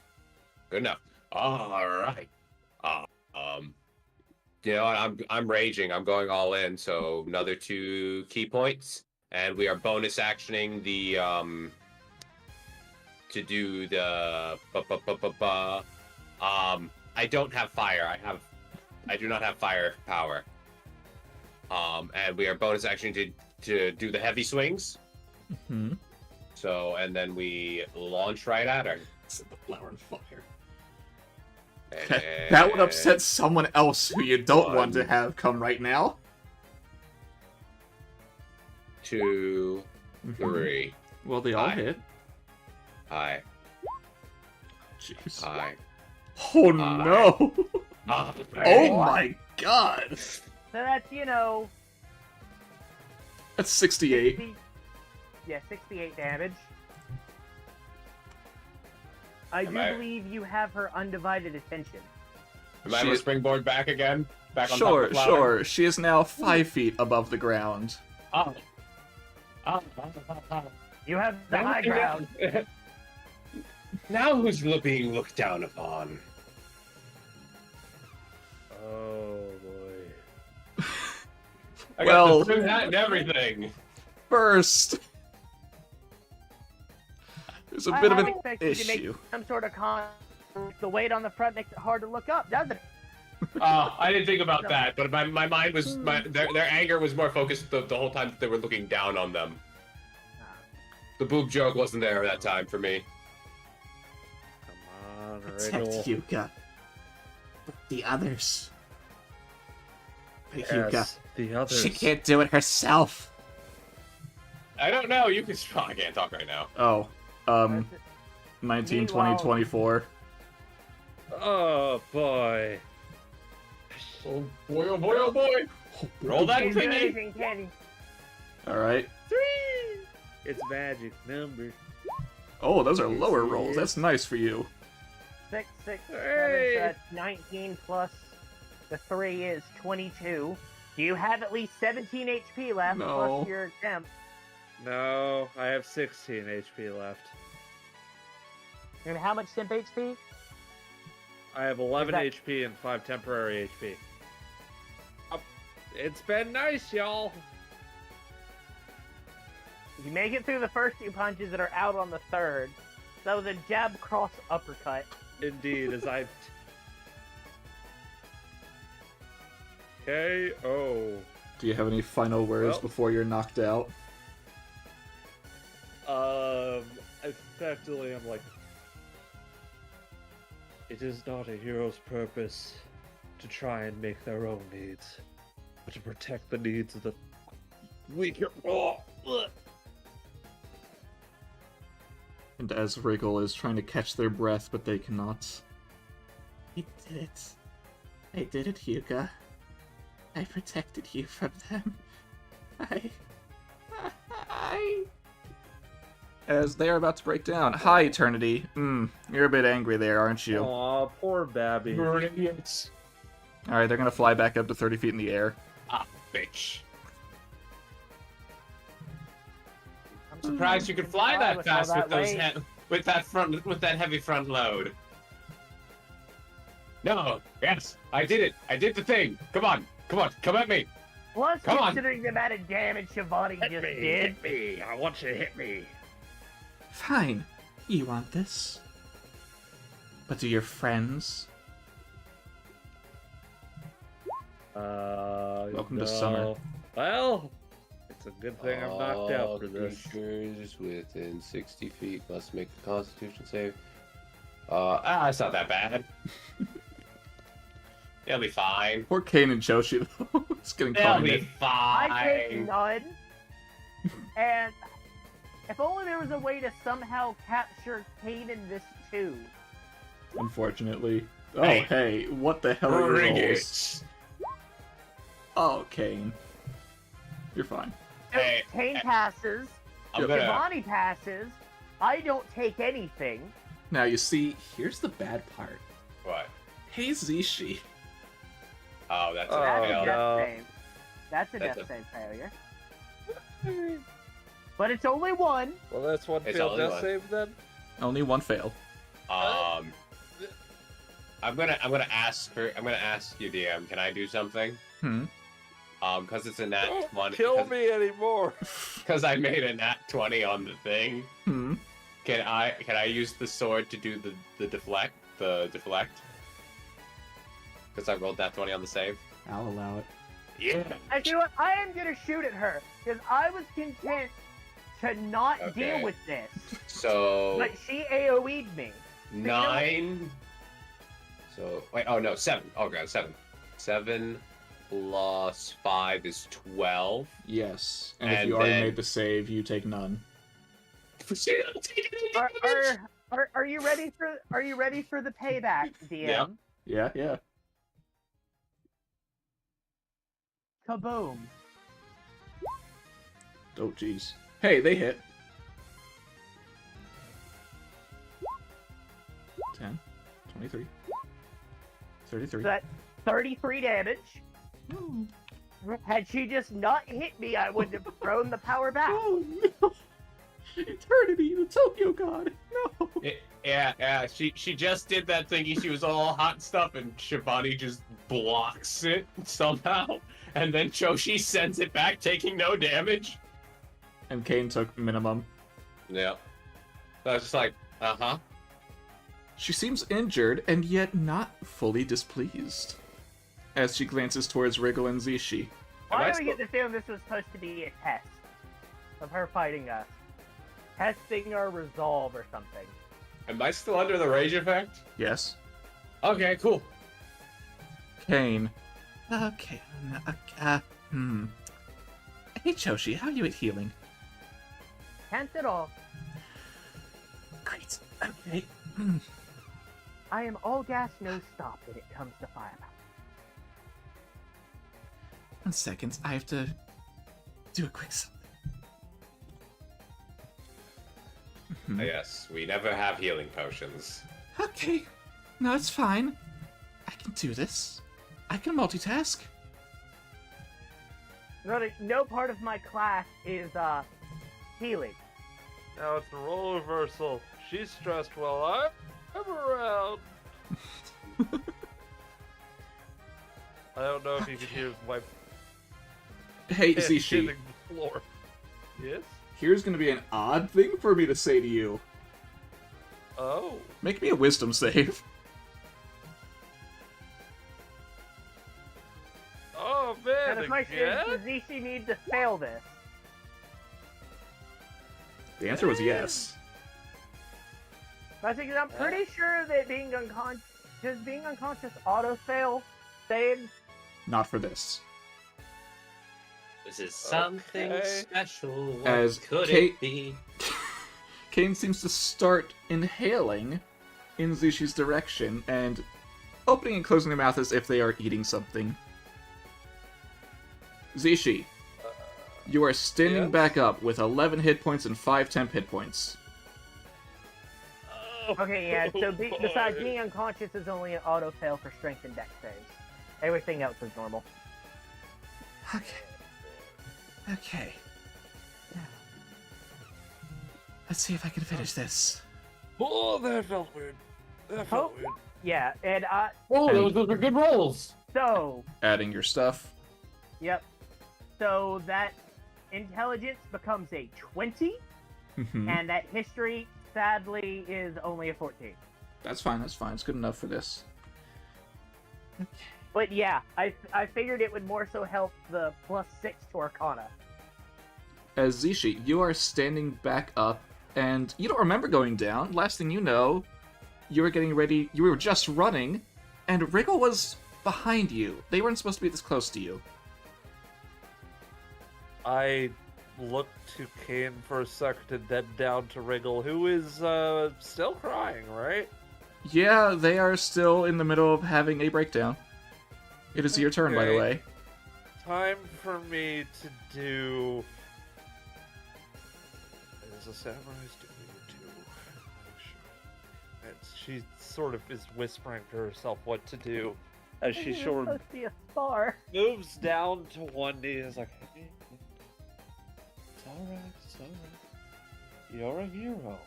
Good enough. All right. You know what? I'm raging. I'm going all in. So another 2 key points, and we are bonus actioning the to do the I don't have fire. I do not have fire power. And we are bonus actioning to do the heavy swings. Hmm. So and then we launch right at her. Set the flower on fire. And That would upset someone else who you don't want to One. have come right now. 2, Mhm. 3. Well, they all Hi. hit. Hi. Jeez. Hi. Oh no! Oh Oh my god! So that's, That's 68. 68 damage. I Am do I- believe you have her undivided attention. Am I able to She- springboard back again? Back on top Sure, of the flower? sure. She is now 5 feet above the ground. You have the high ground. Now who's being looked down upon? Oh boy. I Well- got the brim hat and everything. First, there's a bit of I an expect you to make issue. some sort of the weight on the front makes it hard to look up, doesn't it? I didn't think about that, but my mind was their anger was more focused the whole time that they were looking down on them. The boob joke wasn't there that time for me. Come on, Protect Wriggle. Hyuga. But the others. But Hyuga, Yes, the others. she can't do it herself. I don't know. You can. Oh, I can't talk right now. Oh, 19, 20, Meanwhile- 24. Oh boy. Oh boy! Oh boy! Oh boy! Roll that Can't do thingy. anything, can he? All right. 3! It's magic number. Oh, those are lower rolls. That's nice for you. 6, 6, 7, Hey! so that's 19 plus the 3 is 22. Do you have at least 17 HP left No. plus your temp? No, I have 16 HP left. And how much temp HP? I have 11 that- HP and 5 temporary HP. It's been nice, y'all. You make it through the first 2 punches that are out on the third. That was a jab, cross, uppercut. Indeed, as I KO. Do you have any final words Well- before you're knocked out? Effectively, I'm like, it is not a hero's purpose to try and make their own needs, but to protect the needs of the weaker. And as Wriggle is trying to catch their breath, but they cannot. I did it. I did it, Hyuga. I protected you from them. I... As they are about to break down. Hi, Eternity. You're a bit angry there, aren't you? Aw, poor Babby. Idiots. Alright, they're gonna fly back up to 30 feet in the air. Ah, bitch. I'm surprised you could fly that with all fast with that those weight. with that heavy front load. No, yes, I did it. I did the thing. Come on, come at me. Plus, Come on. considering the amount of damage Shivani just did. Hit me! I want you to hit me. Fine. You want this? But do your friends? Welcome to summer. Well, it's a good thing I'm knocked out All for this. creatures within 60 feet must make a Constitution save. It's not that bad. It'll be fine. Poor Kane and Joshi, though. It's getting It'll caught in be it. I take fine. none. And if only there was a way to somehow capture Kane in this too. Unfortunately. Oh, Hey. hey, what the hell are Bring your rolls? it. Oh, Kane. You're fine. Hey, Kane passes. I'm gonna. Shivani passes. I don't take anything. Now, you see, here's the bad part. What? Hey, Zishi. Oh, that's Oh, a That's a fail. no. death save. That's a That's death a- save failure. But it's only one. Well, that's one It's failed only death one. save then. Only one fail. I'm gonna ask you, DM. Can I do something? Because it's a nat Don't 20. kill me anymore. Because I made a nat 20 on the thing. Hmm. Can I use the sword to do the deflect? Because I rolled that 20 on the save. I'll allow it. Yeah. And you know what? I am gonna shoot at her because I was content to not Okay. deal with this. So But she AoE'd me. 9. So wait. Oh no, 7. Oh god, 7. 7 plus 5 is 12. Yes. And if And you already then- made the save, you take none. Are you ready for the payback, DM? Yeah. Yeah. Kaboom. Oh, jeez. Hey, they hit. 10, 23, 33. So that's 33 damage. Had she just not hit me, I would have thrown the power back. Oh, no. Eternity, the Tokyo God. No. Yeah. She just did that thingy. She was all hot stuff, and Shivani just blocks it somehow, and then Choshi sends it back, taking no damage. And Kane took minimum. Yep. So I was just like, uh-huh. She seems injured and yet not fully displeased. As she glances towards Wriggle and Zishi. Why do we get the feeling this was supposed to be a test of her fighting us? Testing our resolve or something. Am I still under the rage effect? Yes. Okay, cool. Kane. Okay. Hey, Choshi, how are you at healing? Can't at all. Great. Okay. I am all gas, no stop when it comes to firepower. 1 second. I have to do a quick something. Yes, we never have healing potions. Okay. No, it's fine. I can do this. I can multitask. No part of my class is healing. Now it's a role reversal. She's stressed while I'm around. I don't know if you can hear my Hey, head Zishi. hitting the floor. Yes? Here's gonna be an odd thing for me to say to you. Oh. Make me a wisdom save. Oh, man, Now the question is, does Zishi need to fail this? The answer was yes. That's because I'm pretty sure that being unconscious auto-fail saves. Not for this. This is something Okay. special. What As could Kate- it be? Kane seems to start inhaling in Zishi's direction and opening and closing their mouth as if they are eating something. Zishi, you are standing yes? back up with 11 hit points and 5 temp hit points. Okay, yeah, so besides being unconscious is only an auto-fail for strength and dex saves. Everything else is normal. Okay. Let's see if I can finish this. Oh, that felt weird. That felt Oh. weird. Yeah, and Oh, those are good rolls. so, Adding your stuff. yep. So that intelligence becomes a 20, Mhm. and that history, sadly, is only a 14. That's fine, that's fine. It's good enough for this. But yeah, I figured it would more so help the +6 to Arcana. As Zishi, you are standing back up, and you don't remember going down. Last thing you know, you were getting ready, you were just running, and Wriggle was behind you. They weren't supposed to be this close to you. I looked to Kane for a second and then down to Wriggle, who is still crying, right? Yeah, they are still in the middle of having a breakdown. It is your turn, by the Okay. way. Time for me to do. As a samurai's duty to make sure. And she sort of is whispering to herself what to do as she This is sort of supposed to be a star. moves down to one knee and is like, hey, it's alright, it's alright. You're a hero.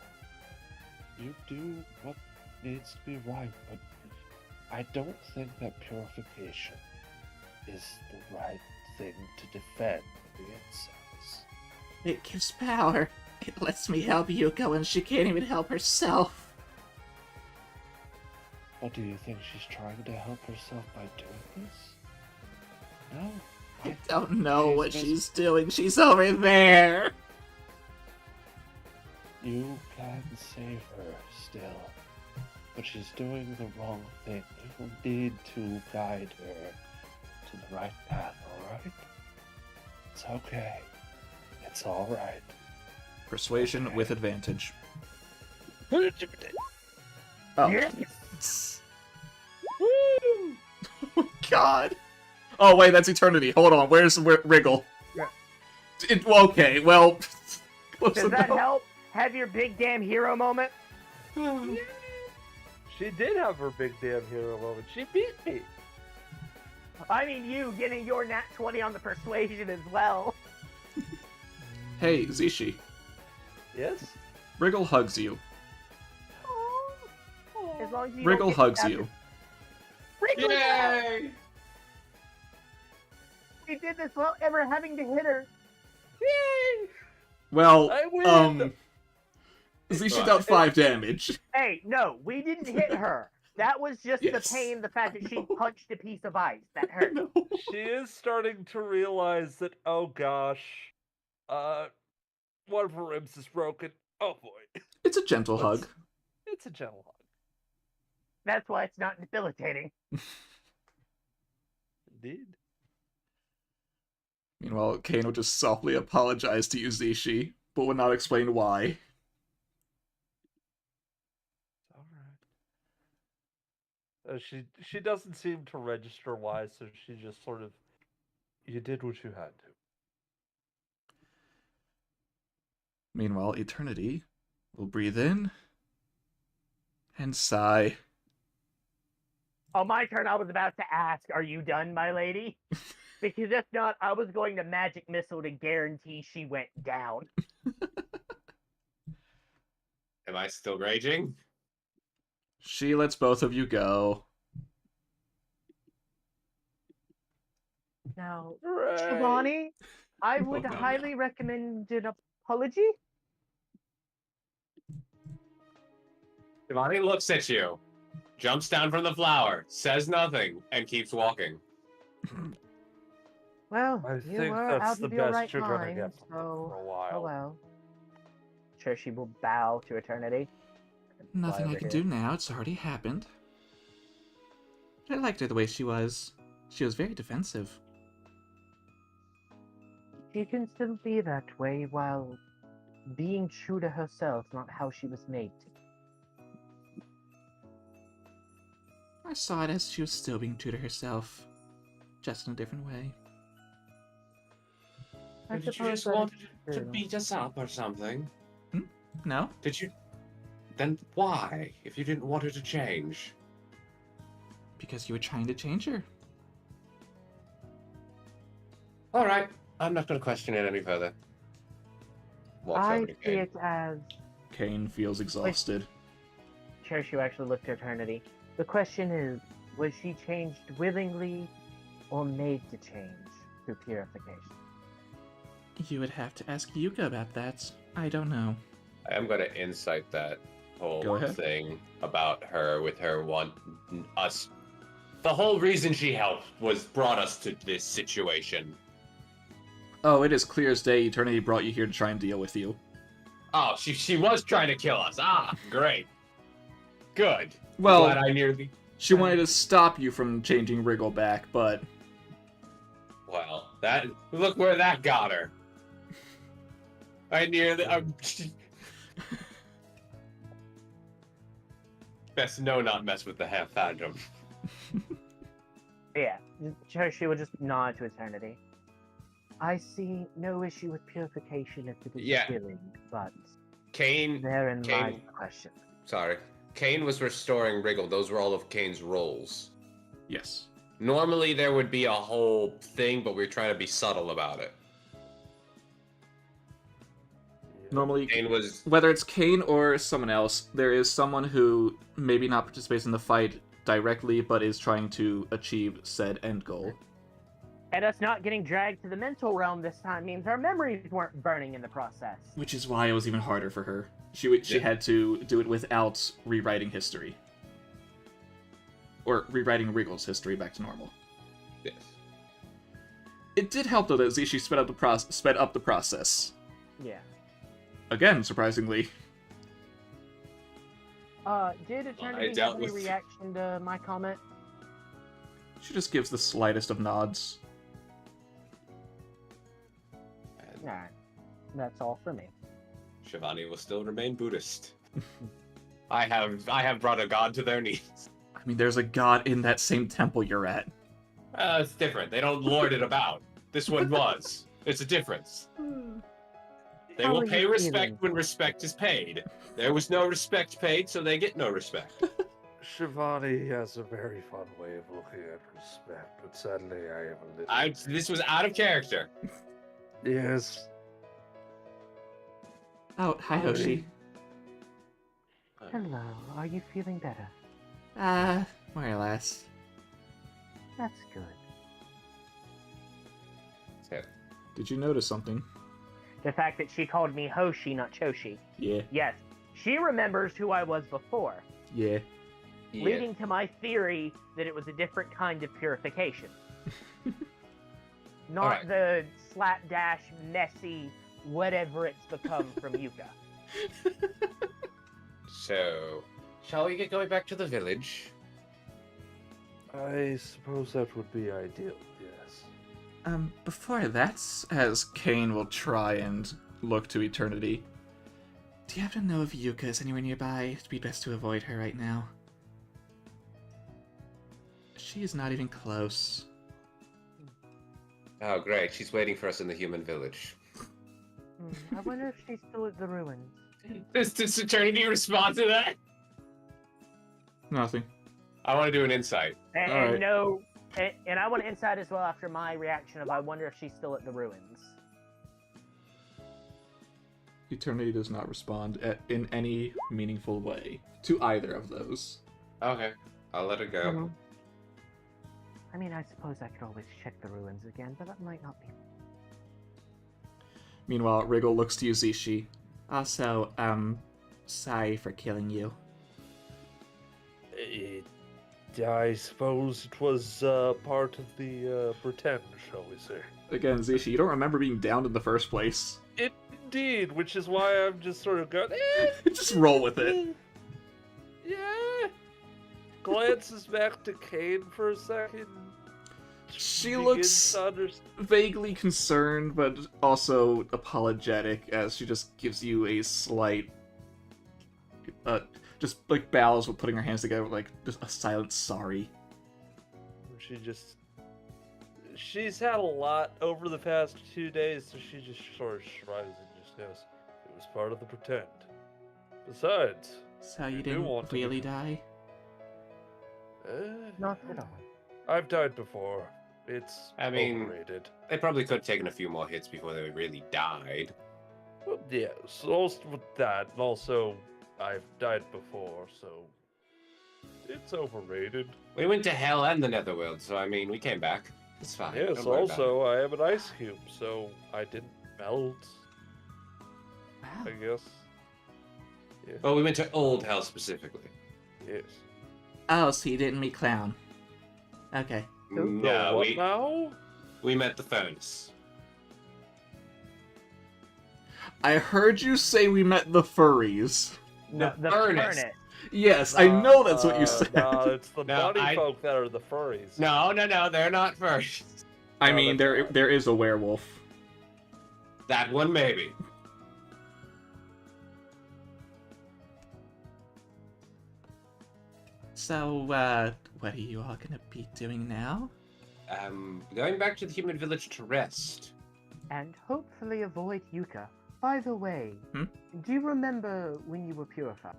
You do what needs to be right, but I don't think that purification is the right thing to defend the incense. It gives power. It lets me help Yuko when she can't even help herself. But do you think she's trying to help herself by doing this? No. I don't know what She's she's doing. She's over there. You can save her still, but she's doing the wrong thing. You need to guide her to the right path, alright? It's okay. It's alright. Persuasion with advantage. Oh. Yes! Oh, God. Oh, wait, that's eternity. Hold on. Where's Wriggle? Yeah. Okay, well... close Does that enough. help? Have your big damn hero moment? She did have her big damn hero moment. She beat me. I mean, you getting your nat 20 on the persuasion as well. Hey, Zishi. Yes? Wriggle hugs you. As long as you Wriggle don't get hugs stabbed. you. Wriggle, Yay! we did this without ever having to hit her. Well, I win! Zishi dealt 5 damage. Hey, no, we didn't hit her. That was just Yes. the pain, the fact that she know. punched a piece of ice. That hurt. No. She is starting to realize that, oh gosh, one of her ribs is broken. Oh boy. It's a gentle Let's- hug. It's a gentle hug. That's why it's not debilitating. Indeed. Meanwhile, Kane would just softly apologize to you, Zishi, but would not explain why. All right. She doesn't seem to register why, so she just sort of, you did what you had to. Meanwhile, Eternity will breathe in and sigh. On my turn, I was about to ask, are you done, my lady? Because if not, I was going to magic missile to guarantee she went down. Am I still raging? She lets both of you go. Now, Hooray! Shivani, I would no. highly recommend an apology. Shivani looks at you, jumps down from the flower, says nothing, and keeps walking. Well, I you think were that's out the of your best right you're gonna mind, get from her so for a while. oh well. Sure, she will bow to Eternity. and fly Nothing I over can here. do now, it's already happened. I liked her the way she was. She was very defensive. She can still be that way while being true to herself, not how she was made to. I saw it as she was still being true to herself, just in a different way. I Did you suppose just that want is to true. beat us up or something? No? Did you? Then why, if you didn't want her to change? Because you were trying to change her. All right, I'm not going to question it any further. Walks I over to see Kane. it as Kane feels exhausted. Cherishu actually looked to Eternity. The question is, was she changed willingly or made to change through purification? You would have to ask Yuka about that. I don't know. I am going to insight that Go whole ahead. thing about her with her want us. The whole reason she helped was brought us to this situation. Oh, it is clear as day Eternity brought you here to try and deal with you. Oh, she was trying to kill us. Ah, great. Good. Well, Glad I nearly. she wanted to stop you from changing Wriggle back, but Well, that look where that got her. I nearly. Best no, not mess with the half phantom. Yeah, Cherishu would just nod to Eternity. I see no issue with purification if it is Yeah. willing, but Kane. therein lies Kane- the question. Sorry, Kane was restoring Wriggle. Those were all of Kane's roles. yes. Normally there would be a whole thing, but we're trying to be subtle about it. Normally, Kane was. whether it's Kane or someone else, there is someone who maybe not participates in the fight directly, but is trying to achieve said end goal. And us not getting dragged to the mental realm this time means our memories weren't burning in the process. Which is why it was even harder for her. She Yeah. had to do it without rewriting history. Or rewriting Wriggle's history back to normal. Yes. It did help, though, that Zishi sped up the process. Yeah. Again, surprisingly. Did Eternity dealt have any with- reaction to my comment? She just gives the slightest of nods. And Nah, that's all for me. Shivani will still remain Buddhist. I have brought a god to their knees. I mean, there's a god in that same temple you're at. It's different. They don't lord it about. This one was. It's a difference. They How will are pay you respect feeling? when respect is paid. There was no respect paid, so they get no respect. Shivani has a very fun way of looking at respect, but sadly I am a little... This was out of character. Yes. Oh, hi, Hoshi. Hello, are you feeling better? More or less. That's good. So, Did you notice something? The fact that she called me Hoshi, not Choshi. Yeah. Yes, she remembers who I was before, Yeah. yeah. leading to my theory that it was a different kind of purification. Not Alright. the slapdash, messy, whatever it's become from Yuka. So, shall we get going back to the village? I suppose that would be ideal, yes. Before that, as Kane will try and look to eternity, do you happen to know if Yuka is anywhere nearby? It'd be best to avoid her right now. She is not even close. Oh, great. She's waiting for us in the human village. I wonder if she's still at the ruins. Does Eternity respond to that? Nothing. I want to do an insight. And, All right. and no, and I want to insight as well after my reaction of I wonder if she's still at the ruins. Eternity does not respond in any meaningful way to either of those. Okay. I'll let it go. Mhm. I mean, I suppose I could always check the ruins again, but that might not be. Meanwhile, Wriggle looks to Yuzishi. Also, sorry for killing you. I suppose it was part of the pretend, shall we say. Again, Zishi, you don't remember being downed in the first place. Indeed, which is why I'm just sort of going, Just roll with it. yeah. Glances back to Kane for a second. She begins looks to understand. vaguely concerned, but also apologetic, as she just gives you a slight, just like bows with putting her hands together, like just a silent sorry. She's had a lot over the past 2 days, so she just sort of shrugs and just goes, it was part of the pretend. Besides, So you do didn't want to really die? Not at all. I've died before. It's I mean- overrated. They probably could have taken a few more hits before they really died. Well, yes, also with that, and also I've died before, so it's overrated. We went to hell and the netherworld, so I mean, we came back. It's fine. Yes, Don't worry about also I have an ice cube, so I didn't melt, Wow. I guess. it. Well, we went to old hell specifically. Yes. Oh, so you didn't meet Clown. Okay. No, What now? we met the furnace. I heard you say we met the furries. The The furnace. Yes, I know that's what you said. No, it's the No, bunny folk that are the furries. No, they're not first. I No, mean, that's not. there is a werewolf. That one, maybe. So, what are you all gonna be doing now? Going back to the human village to rest. And hopefully avoid Yuka. By the way, Hmm? do you remember when you were purified?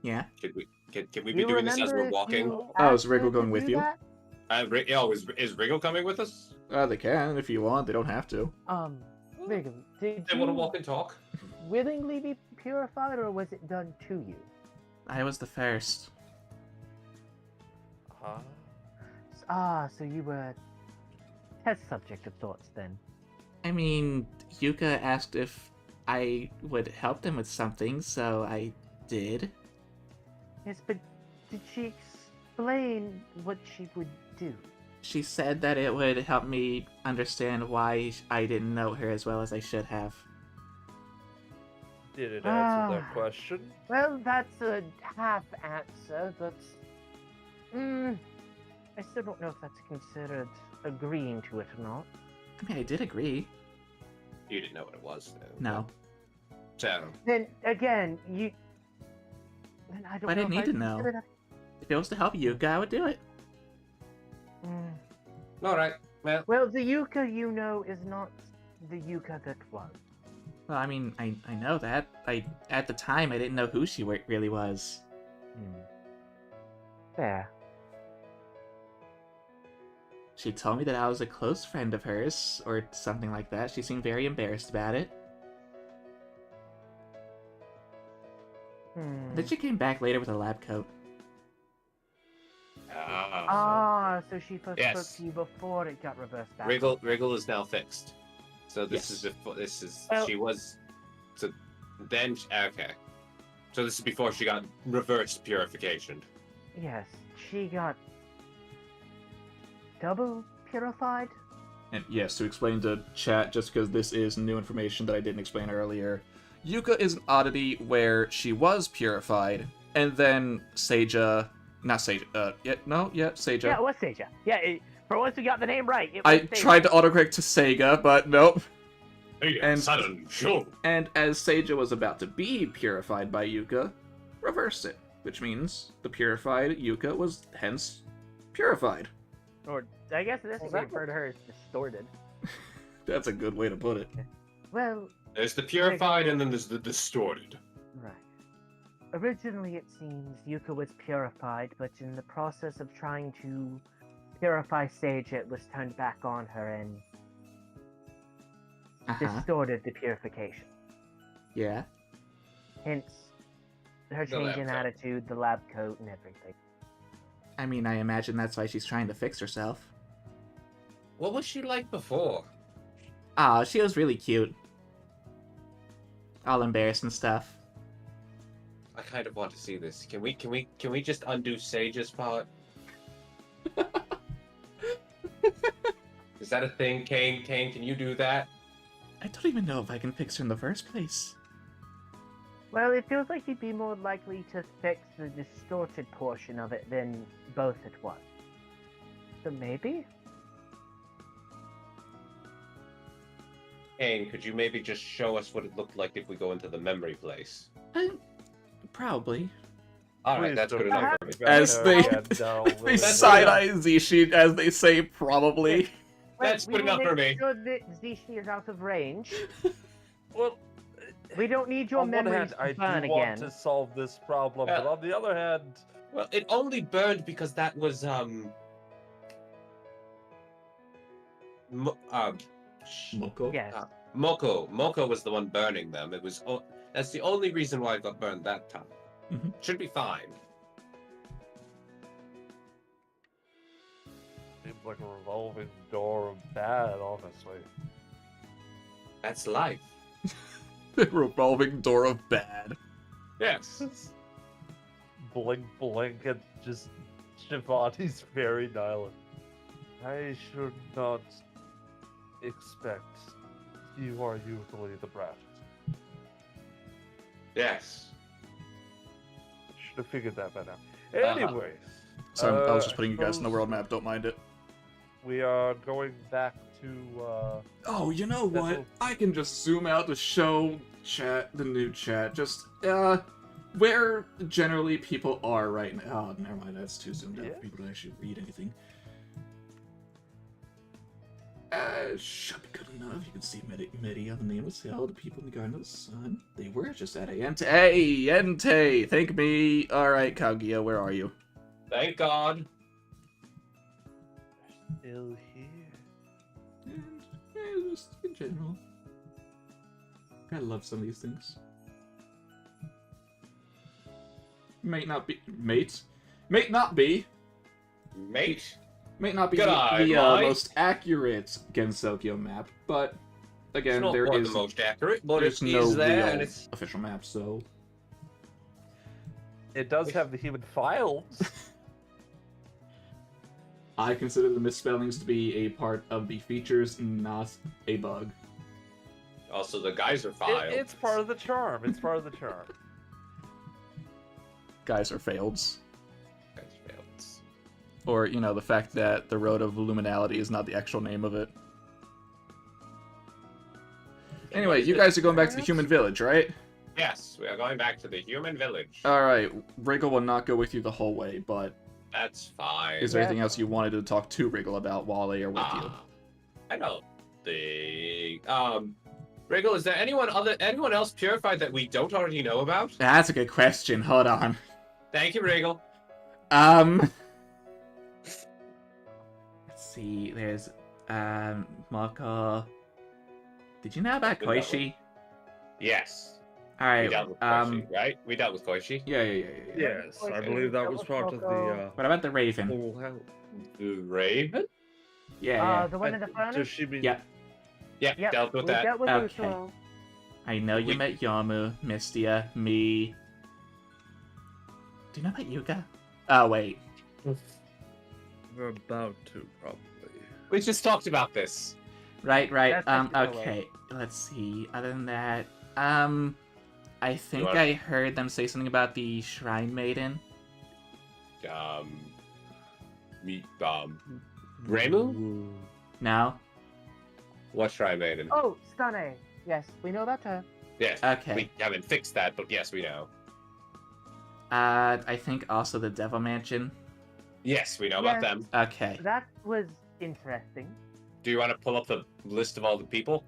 Yeah? Can we Do be you doing this as remember we're if walking? you Oh, is asked Wriggle her to going with do you? that? Is Wriggle coming with us? They can, if you want. They don't have to. Wriggle, did They want to you walk and talk? willingly be purified, or was it done to you? I was the first. Huh? So you were test subject of sorts then. I mean, Yuka asked if I would help them with something, so I did. Yes, but did she explain what she would do? She said that it would help me understand why I didn't know her as well as I should have. Did it answer that Ah. question? Well, that's a half answer, but I still don't know if that's considered agreeing to it or not. I mean, I did agree. You didn't know what it was, though. No. So, Then again, then I don't. I didn't know need if to know. consider If it was to help Yuka, I would do it. that- alright. Well, Well, the Yuka you know is not the Yuka that was. Well, I mean, I know that. At the time, I didn't know who she really was. Fair. She told me that I was a close friend of hers, or something like that. She seemed very embarrassed about it. Then she came back later with a lab coat. So she first Yes. spoke to you before it got reversed back. Wriggle is now fixed. So this Yes. Well- she was. So then okay. So this is before she got reverse purification. Yes, she got double purified. And yes, to explain to chat, just because this is new information that I didn't explain earlier, Yuka is an oddity where she was purified, and then Seija... Not Seija, Seija. Yeah, it was Seija. Yeah, for once we got the name right. It was I Seija. tried to autocorrect to Sega, but nope. And- sudden show. And as Seija was about to be purified by Yuka, reverse it, which means the purified Yuka was hence purified. Or I guess this Well, is that referred to her as distorted. That's a good way to put it. Well, There's the purified and then there's the distorted. right. Originally, it seems Yuka was purified, but in the process of trying to purify Sage, it was turned back on her and distorted the purification. Yeah. Hence, her The change lab in coat. attitude, the lab coat, and everything. I mean, I imagine that's why she's trying to fix herself. What was she like before? Aw, she was really cute. All embarrassed and stuff. I kind of want to see this. Can we just undo Sage's part? Is that a thing, Kane? Kane, can you do that? I don't even know if I can fix her in the first place. Well, it feels like you'd be more likely to fix the distorted portion of it than both at once. So maybe? Kane, could you maybe just show us what it looked like if we go into the memory place? Probably. Alright, Please that's don't good enough bring for it me. back As there they- again, no, They really. side-eye Zishi as they say probably. That's we good will enough for make me. sure that Zishi is out of range. Well, We don't need your on one memories hand, I to burn do again. want to solve this problem, but on the other hand, Well, it only burned because that was Moko? Yes. Moko was the one burning them. It was that's the only reason why it got burned that time. Mhm. Should be fine. seems like a revolving door of bad, honestly. That's life. The revolving door of bad. Yes. Blink, blink, and just Shivani's very nihilist. I should not expect you are usually the brat. Yes. Should have figured that by now. Uh-huh. Anyways, So I was just I putting you guys in the suppose world map, don't mind it. We are going back to, Oh, you know That's what? all. I can just zoom out to show chat, the new chat, just, where generally people are right now. Oh, never mind, that's too zoomed out Yeah. for people to actually read anything. Should be good enough. You can see Media, the name was held, the people in the Garden of the Sun. They were just at Eientei. Eientei! Thank me! Alright, Kaguya, where are you? Thank God. still here. And, just in general. I love some of these things. May not be... May not be Good eye, the Mike. most accurate Gensokyo map, but again, It's not there quite is the most accurate, but there's it no is there, real and it's official map, so It does have the human files. I consider the misspellings to be a part of the features, not a bug. also the geyser file. It's part of the charm. It's part of the charm. Guys are failed. Geyser files. Or, you know, the fact that the Road of Luminality is not the actual name of it. Anyway, you guys are going back to the human village, right? Yes, we are going back to the human village. Alright, Wriggle will not go with you the whole way, but That's fine. is there Yeah. anything else you wanted to talk to Wriggle about while they are with you? I don't think. Wriggle, is there anyone else purified that we don't already know about? That's a good question. Hold on. Thank you, Wriggle. Let's see. There's Mako. Did you know about Good that Koishi? Yes. All We right. dealt with Koichi, right? We dealt with Koichi. Yeah. Yes, I believe that was part of the What about the Raven? whole house. The Raven? Yeah. The one in the furnace? Does she mean? Yep. Yeah, Yep, dealt with we that. dealt with Okay. Usuo. I know you We- met Yamu, Mistia, me. Do you know about Yuka? Oh wait. We're about to, probably. We just talked about this. Right. That's actually no way. Okay. Let's see. Other than that, I think wanna- I heard them say something about the Shrine Maiden. Reimu? No. What Shrine Maiden? Oh, Stane. Yes, we know about her. Yes. Okay. We haven't fixed that, but yes, we know. I think also the Devil Mansion. Yes, we know about Yes. them. Okay. That was interesting. Do you want to pull up the list of all the people?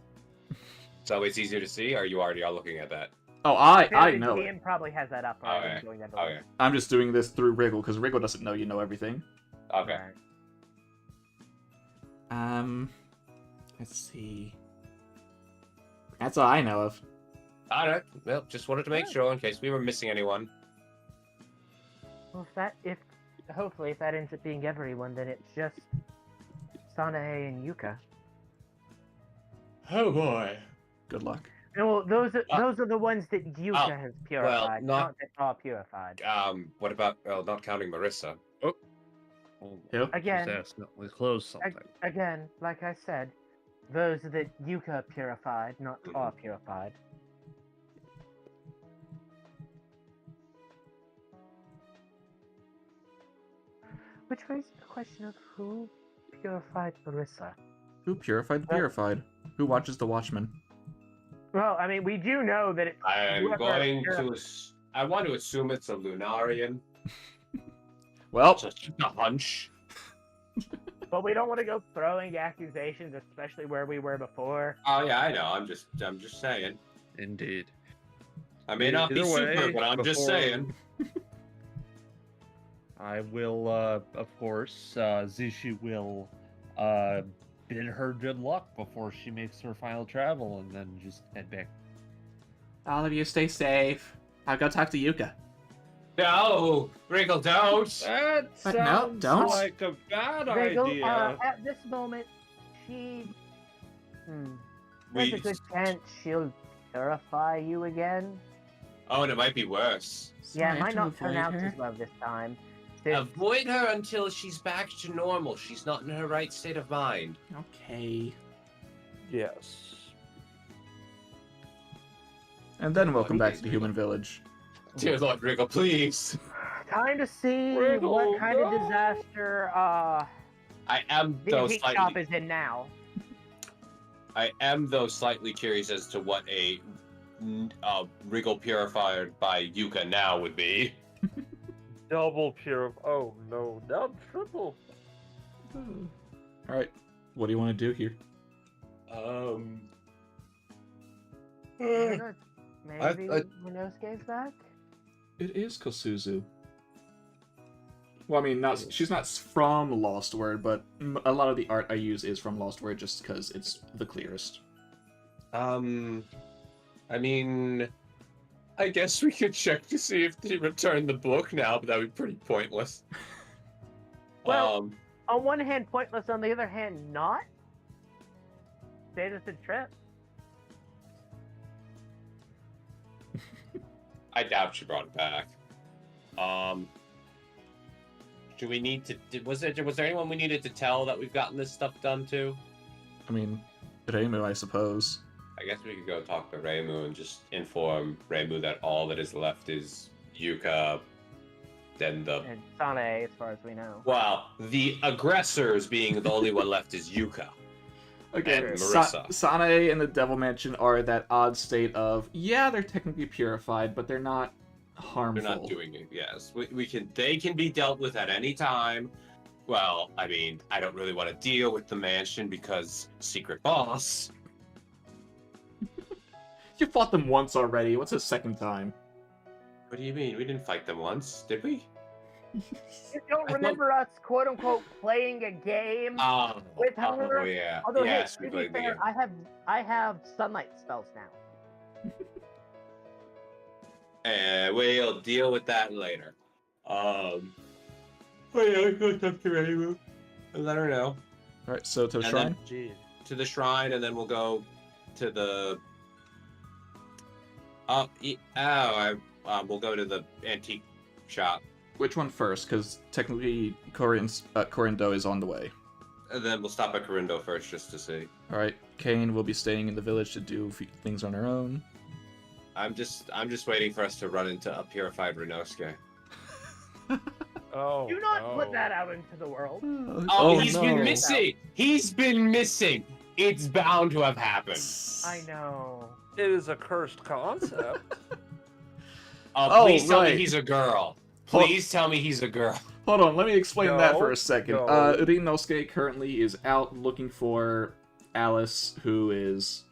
So it's easier to see, or you already are looking at that? Oh, I Fantasy know DM it. probably has that up already. Okay. Doing that Okay. I'm just doing this through Wriggle because Wriggle doesn't know you know everything. Okay. Alright. Let's see. That's all I know of. Alright. Well, just wanted to make sure in case we were missing anyone. Well, hopefully if that ends up being everyone, then it's just Sanae and Yuka. Oh boy. Good luck. No, those are the ones that Yuka has purified, not- not that are purified. What about, well, not counting Marissa? Oh, Who? Again. Just accidentally closed something. Again, like I said, those that Yuka purified, not are purified. Which raises the question of who purified Marissa. Who purified the purified? Who watches the Watchmen? Well, I mean, we do know that it's I'm whoever going pur- to... I want to assume it's a Lunarian. Well, Just a hunch. But we don't want to go throwing accusations, especially where we were before. Oh yeah, I know. I'm just saying. Indeed. I may not be Either way, super, but I'm just before- saying. I will, of course, Zishi will bid her good luck before she makes her final travel and then just head back. all of you stay safe. I'll go talk to Yuka. No, Wriggle, don't. That But no, sounds don't. like a bad Vigil, idea. at this moment, she... We- There's a good chance she'll purify you again. Oh, and it might be worse. Yeah, I it have might to not turn avoid out her? as well this time. Since- Avoid her until she's back to normal. She's not in her right state of mind. Okay. Yes. And then welcome back to the human village. Dear Lord Wriggle, please. Time to see Wriggle, what kind of no! disaster I am though Vintage Shop slightly. is in now. I am though slightly curious as to what a Wriggle purified by Yuka now would be. Double pure. Oh no, not triple. Alright, what do you want to do here? Maybe Inosuke's back? It is Kosuzu. Well, I mean, she's not from Lost Word, but a lot of the art I use is from Lost Word just because it's the clearest. I mean, I guess we could check to see if they return the book now, but that would be pretty pointless. Well- On one hand, pointless. On the other hand, not. Stay the trip. I doubt she brought it back. Do we need to? Was there anyone we needed to tell that we've gotten this stuff done to? I mean, Reimu, I suppose. I guess we could go talk to Reimu and just inform Reimu that all that is left is Yuka. Then And Sane, as far as we know. the aggressors being the only one left is Yuka. Again, And Marissa. Sanae and the Devil Mansion are that odd state of, yeah, they're technically purified, but they're not harmful. They're not doing it. Yes, they can be dealt with at any time. Well, I mean, I don't really want to deal with the mansion because secret boss. You fought them once already. What's the second time? What do you mean? We didn't fight them once, did we? You don't remember us, quote unquote, playing a game Oh, with her? yeah. Although, Yes, hey, we to be played the fair, game. I have sunlight spells now. and we'll deal with that later. But yeah, we can talk to Raimu and let her know. All right, so to the And shrine. Gee. To the shrine, and then we'll go to the. We'll go to the antique shop, Which one first? Because technically, Corindo is on the way. and then we'll stop at Corindo first just to see. All right, Kane will be staying in the village to do things on her own. I'm just waiting for us to run into a purified Rinosuke. Oh, Do not no. put that out into the world. Oh, he's no. been missing. He's been missing. It's bound to have happened. I know. It is a cursed concept. Please tell right. me he's a girl. Hold- Please tell me he's a girl. Hold on, let me explain that for a second. No. Rinosuke currently is out looking for Alice, who is,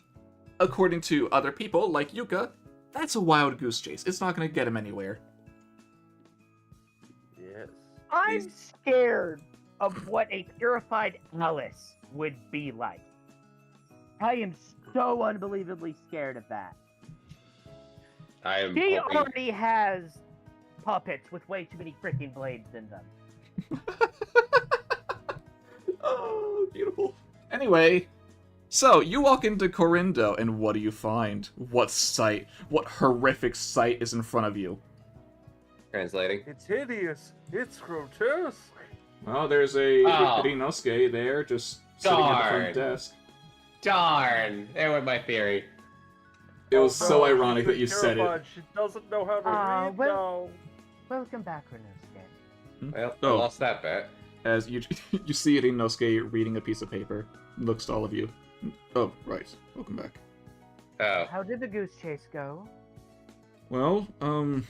according to other people, like Yuka, that's a wild goose chase. It's not going to get him anywhere. Yes. I'm scared of what a purified Alice would be like. I am so unbelievably scared of that. I am He hoping. already has puppets with way too many freaking blades in them. Oh, beautiful. Anyway, so you walk into Corindo, and what do you find? What horrific sight is in front of you? Translating. It's hideous. It's grotesque. Well, there's a Oh. Rinosuke there, just sitting at the Darn. front desk. Darn! There went my theory. It was Oh, so no, ironic she's that you said it. terrified. She doesn't know how to read well- now. Welcome back, Rinosuke. Well, I Oh. lost that bet. As you you see Rinosuke reading a piece of paper, looks to all of you. Oh, right. Welcome back. Oh, How did the goose chase go? Well, had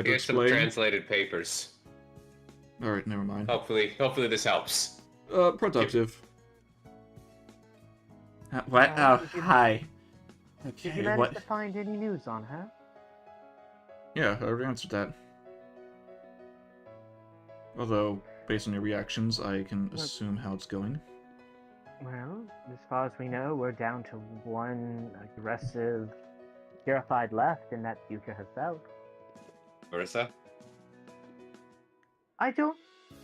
to here's some explain. translated papers. All right, never mind. Hopefully this helps. Productive. What? Uh, Oh, did you- hi. Did you Okay, manage what? to find any news on her? Yeah, I already answered that. Although, based on your reactions, I can assume how it's going. Well, as far as we know, we're down to one aggressive purified left, and that's Yuka herself. Marissa? I don't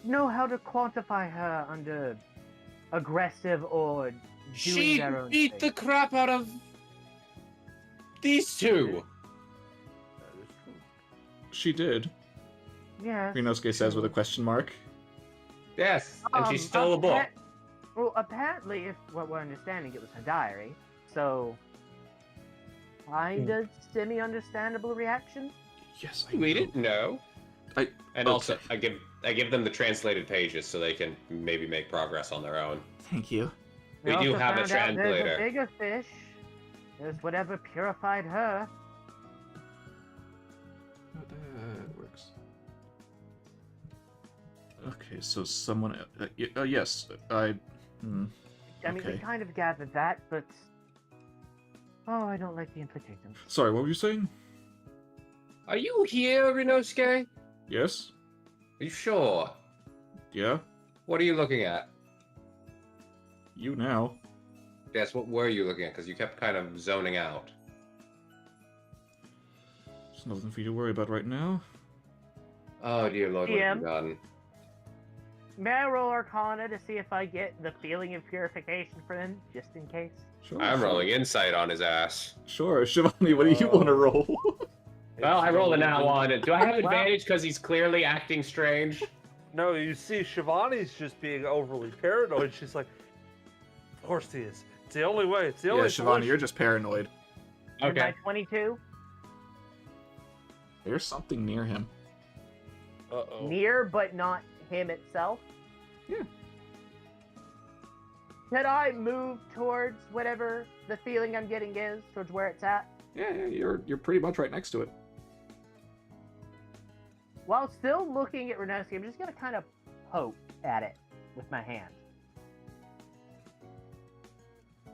know how to quantify her under aggressive or doing She their own beat the thing. crap out of these two. That is true. She did. Yes. Rinosuke says with a question mark. Yes, and she stole a book. Well, apparently, if what we're understanding, it was her diary. So, kind of semi-understandable reaction. Yes, I We know. didn't know. I- And also, okay. I give them the translated pages so they can maybe make progress on their own. Thank you. We also do have a found out translator. There's a bigger fish. There's whatever purified her. That works. Okay, so someone. Yes, I. Hmm. I mean, we Okay. kind of gathered that, but oh, I don't like the implications. Sorry, what were you saying? Are you here, Rinosuke? Yes. Are you sure? Yeah. What are you looking at? You now. Yes, what were you looking at? Because you kept kind of zoning out. There's nothing for you to worry about right now. Oh, dear Lord, what have you done? May I roll Arcana to see if I get the feeling of purification for them, just in case? Sure. I'm sure. rolling insight on his ass. Sure, Shivani, what do you want to roll? Well, I rolled a It's nat so- one. Do I have Wow. advantage because he's clearly acting strange? No, you see, Shivani's just being overly paranoid. She's like, of course he is. It's the only way. It's the Yeah, only Shivani, solution." you're just paranoid. And my Okay. 22? There's something near him. Uh-oh. Near, but not him itself? Yeah. Could I move towards whatever the feeling I'm getting is, towards where it's at? Yeah, you're pretty much right next to it. While still looking at Renoski, I'm just gonna kind of poke at it with my hand.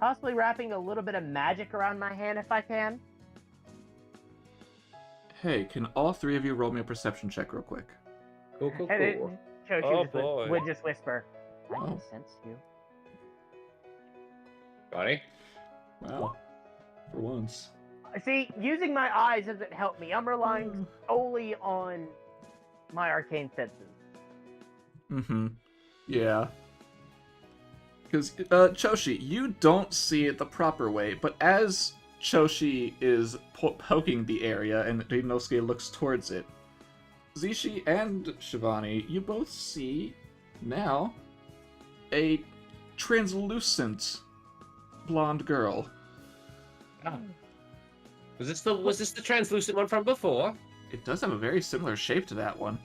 Possibly wrapping a little bit of magic around my hand if I can. Hey, can all three of you roll me a perception check real quick? Cool, cool, And it, cool. Choshi Oh, just boy. would just whisper, I Oh. can sense you. Johnny? Wow. For once. See, using my eyes doesn't help me. I'm relying solely on my arcane senses. Mm-hmm. Yeah. Because, Choshi, you don't see it the proper way, but as Choshi is poking the area and Inosuke looks towards it, Zishi and Shivani, you both see now a translucent blonde girl. Ah. Was this the translucent one from before? It does have a very similar shape to that one.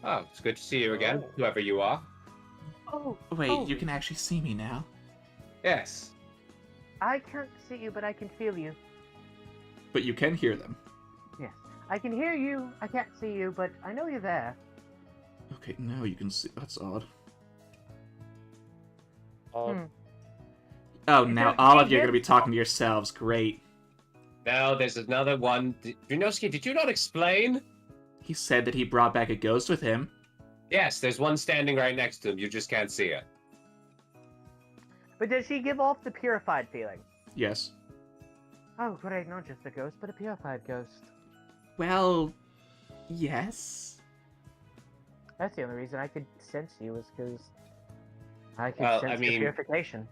Oh, it's good to see you again, whoever you are. Oh, Wait, you can actually see me now? Yes. I can't see you, but I can feel you. But you can hear them. Yes. I can hear you. I can't see you, but I know you're there. Okay, now you can see. That's odd. Um, Oh, Is now that all of you are David? going to be talking to yourselves. Great. Now there's another one. Inosuke, did you not explain? He said that he brought back a ghost with him. Yes, there's one standing right next to him. You just can't see it. But does she give off the purified feeling? Yes. Oh, great. Not just a ghost, but a purified ghost. Well, yes. That's the only reason I could sense you, was because I could Well, sense I your mean- purification.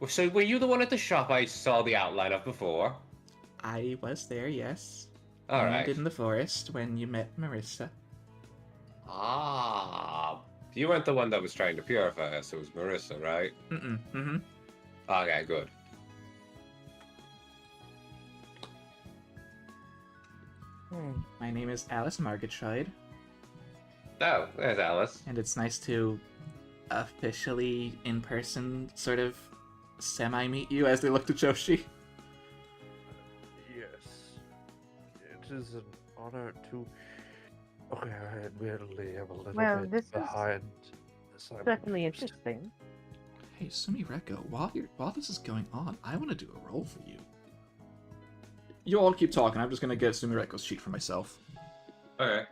So were you the one at the shop I saw the outline of before? I was there, yes. All and right. in the forest when you met Marissa. Ah, you weren't the one that was trying to purify us. It was Marissa, right? Mm-hmm. Okay, good. My name is Alice Margatroyd, Oh, there's Alice. and it's nice to officially, in person, sort of semi-meet you as they look to Joshi. yes. It is an honor to. Okay, I admittedly am a little Well, bit this is behind. This I'm Certainly used to. interesting. Hey, Sumireko, while this is going on, I want to do a roll for you. You all keep talking. I'm just going to get Sumireko's sheet for myself. Okay.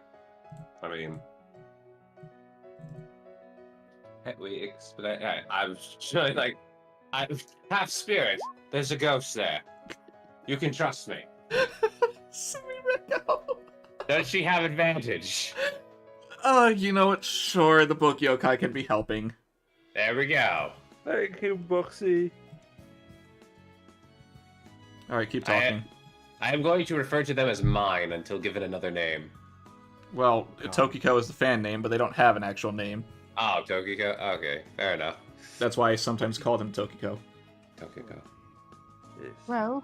I mean, we explain. I was trying, like, I half spirit. There's a ghost there. You can trust me. Sumireko! Does she have advantage? Oh, you know what? Sure, the book yokai can be helping. There we go. Thank you, Booksy. Alright, keep talking. I am going to refer to them as mine until given another name. Well, Tokiko is the fan name, but they don't have an actual name. Oh, Tokiko? Okay, fair enough. That's why I sometimes call them Tokiko. Tokiko. Yes. Well,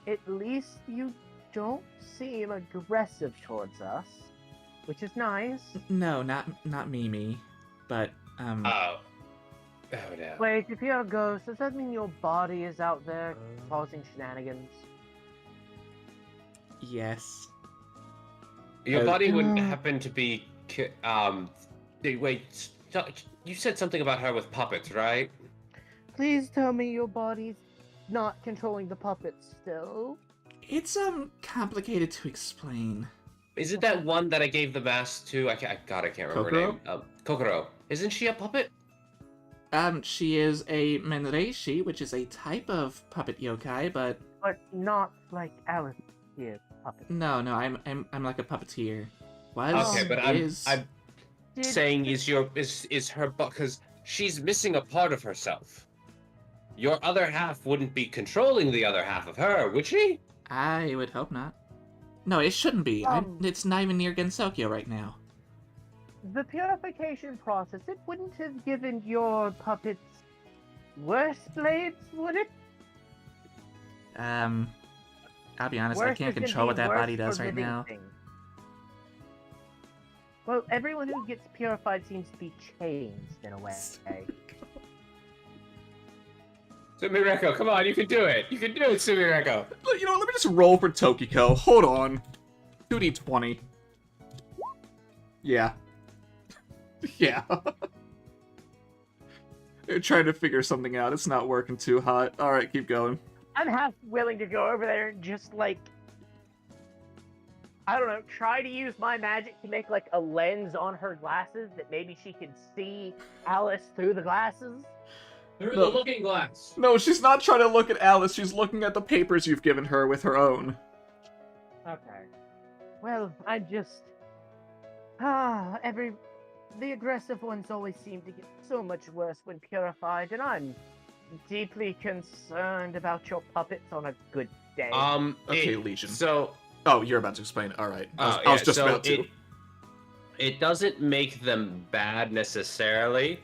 at least you don't seem aggressive towards us, which is nice. No, not Mimi, but Oh. Oh no. Wait, if you're a ghost, does that mean your body is out there causing shenanigans? yes. Your Uh, body wouldn't happen to be. Wait. You said something about her with puppets, right? Please tell me your body's not controlling the puppets still. It's complicated to explain. Is it that one that I gave the mask to? I can't remember her name. Kokoro. Isn't she a puppet? She is a menreishi, which is a type of puppet yokai, but But not like Alice here, puppet. no, I'm like a puppeteer. Okay, but I'm Did- saying is her because she's missing a part of herself. Your other half wouldn't be controlling the other half of her, would she? I would hope not. No, it shouldn't be. Um, It's not even near Gensokyo right now. The purification process, it wouldn't have given your puppets worse blades, would it? I'll be honest, I Worse can't as in control what being that worse body does for right living now. things. Well, everyone who gets purified seems to be changed in a way. Sumireko, come on, you can do it. You can do it, Sumireko. You know, let me just roll for Tokiko. Hold on. 2d20. Yeah. Yeah. They're trying to figure something out. It's not working too hot. Alright, keep going. I'm half willing to go over there and just like, I don't know, try to use my magic to make like a lens on her glasses that maybe she can see Alice through the glasses. Through No. the looking glass. No, she's not trying to look at Alice. She's looking at the papers you've given her with her own. Okay. Well, I just the aggressive ones always seem to get so much worse when purified, and I'm deeply concerned about your puppets on a good day. Okay, Legion. So, Oh, you're about to explain. All right. I was yeah, just so about to. It doesn't make them bad necessarily.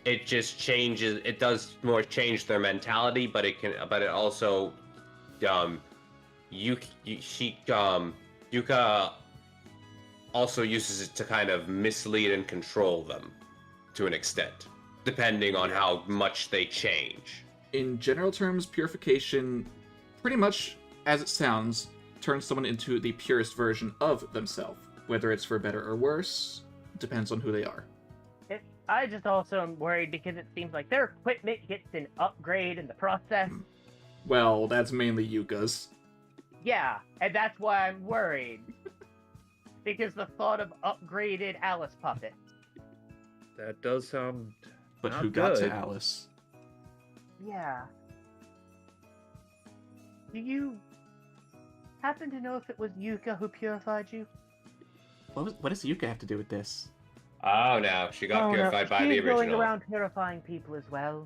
It just changes. It does more change their mentality, but it also, Yuka also uses it to kind of mislead and control them to an extent, depending on how much they change. In general terms, purification, pretty much as it sounds, turns someone into the purest version of themselves. Whether it's for better or worse, depends on who they are. I just also am worried because it seems like their equipment gets an upgrade in the process. Well, that's mainly Yuka's. Yeah, and that's why I'm worried. Because the thought of upgraded Alice puppets. That does sound. But not who got to good. Alice? Yeah. Do you happen to know if it was Yuka who purified you? What does Yuka have to do with this? Oh no, she got purified by the She's going original. around purifying people as well.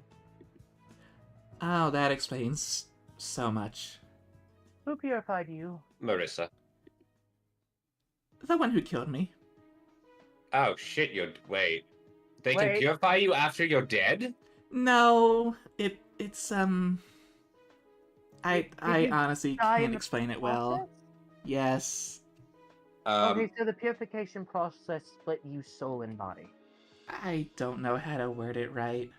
Oh, that explains so much. Who purified you? Marissa. The one who killed me. Oh shit! Wait. They Wait. can purify you after you're dead? No, it's I you honestly die in can't the explain it well. process? Yes. Okay, so the purification process split you soul and body. I don't know how to word it right.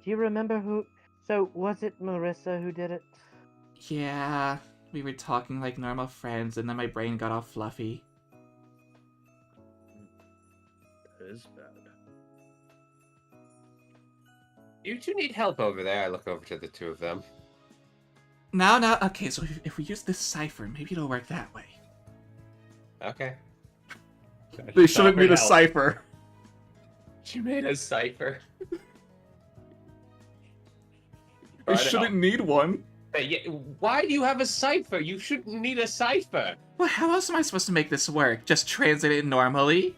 Do you remember who? So was it Marissa who did it? Yeah, we were talking like normal friends, and then my brain got all fluffy. That is bad. You two need help over there. I look over to the two of them. No, okay, so if we use this cipher, maybe it'll work that way. Okay. They shouldn't need a help. cipher. She made a cipher. They shouldn't need one. Hey, why do you have a cipher? You shouldn't need a cipher. Well, how else am I supposed to make this work? Just translate it normally?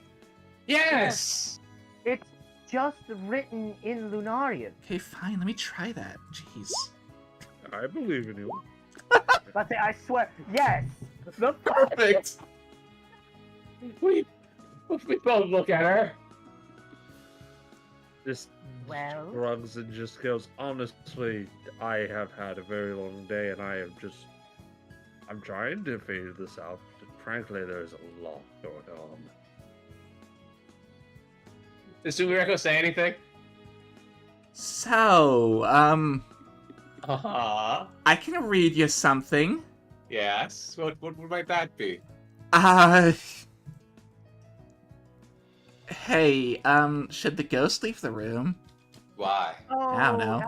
Yes. It's just written in Lunarian. Okay, fine, let me try that. Jeez. I believe in you. But I swear, yes. The Perfect! We both look at her. Just Well? shrugs and just goes, honestly, I have had a very long day and I'm trying to figure this out. Frankly, there's a lot going on. Did Sumireko say anything? So, Uh-huh. I can read you something. Yes. What might that be? Hey, should the ghost leave the room? Why? Oh, I don't know.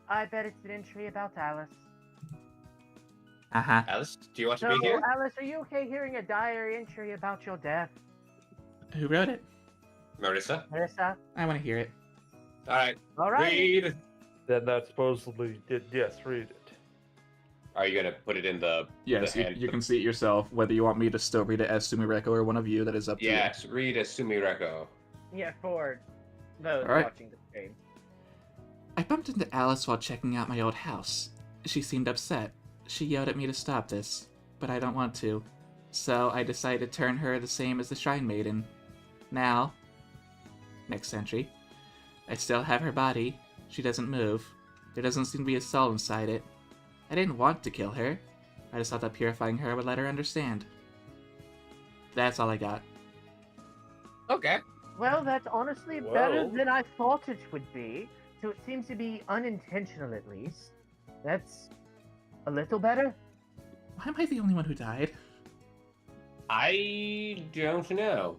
I bet it's an entry about Alice. Uh-huh. Alice, do you want So, to be here? Alice, are you okay hearing a diary entry about your death? Who wrote it? Marissa? Marissa? I want to hear it. All right. All right. Read. Then that supposedly did, yes, read it. Are you gonna put it in the? Yes, the you can see it yourself. Whether you want me to still read it as Sumireko or one of you, that is up to you. Yes. Read as Sumireko. Yeah, for those All right. watching the stream. I bumped into Alice while checking out my old house. She seemed upset. She yelled at me to stop this, but I don't want to. So I decided to turn her the same as the Shrine Maiden. Now, next entry, I still have her body. She doesn't move. There doesn't seem to be a soul inside it. I didn't want to kill her. I just thought that purifying her would let her understand. That's all I got. Okay. Well, that's honestly better Well. than I thought it would be. So it seems to be unintentional, at least. That's a little better. Why am I the only one who died? I don't know.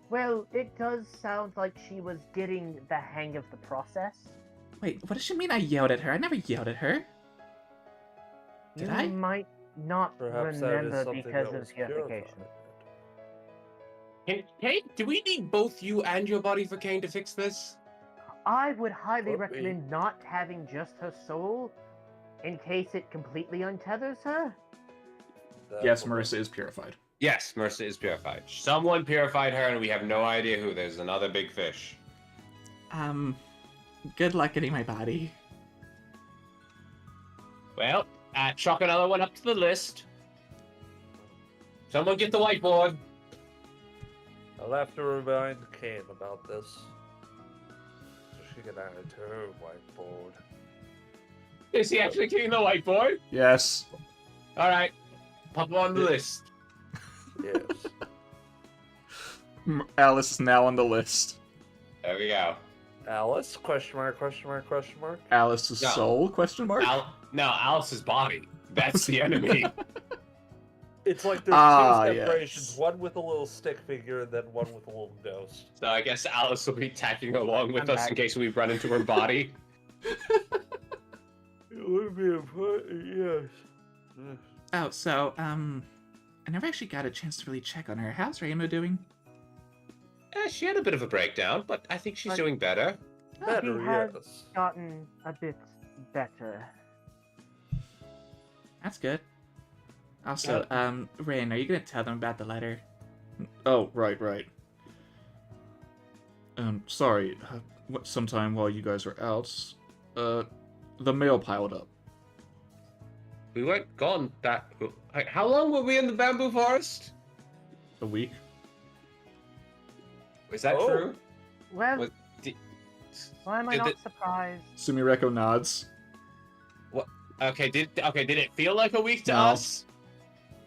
Well, it does sound like she was getting the hang of the process. Wait, what does she mean I yelled at her? I never yelled at her. Did you I? might not Perhaps that is remember something because that of was purification. purified. Kane, do we need both you and your body for Kane to fix this? I would highly Could be. recommend not having just her soul, in case it completely untethers her. Yes, Definitely. Marissa is purified. Yes, Mercer is purified. Someone purified her, and we have no idea who. There's another big fish. Good luck getting my body. Well, chalk another one up to the list. Someone get the whiteboard. I'll have to remind Kane about this. So she can add it to her whiteboard. Is he actually getting the whiteboard? Yes. All right, pop him on the list. Yes. Alice is now on the list. There we go. Alice? Question mark, question mark, question mark? Alice's No. soul? Question mark? No, Alice's body. That's the enemy. It's like there's two separations, yes. one with a little stick figure and then one with a little ghost. So I guess Alice will be tagging along with I'm us back. in case we run into her body. It would be important, yes. Oh, so, I never actually got a chance to really check on her. How's Rainbow doing? She had a bit of a breakdown, but I think she's doing better. Better, She has yes. gotten a bit better. That's good. Also, Rain, are you gonna tell them about the letter? Oh, right. Sorry. Sometime while you guys were out, the mail piled up. We weren't gone that... How long were we in the bamboo forest? A week? Is that Oh. true? Well, Was- di- why am I did not it- surprised? Sumireko nods. Okay, did it feel like a week to No. us?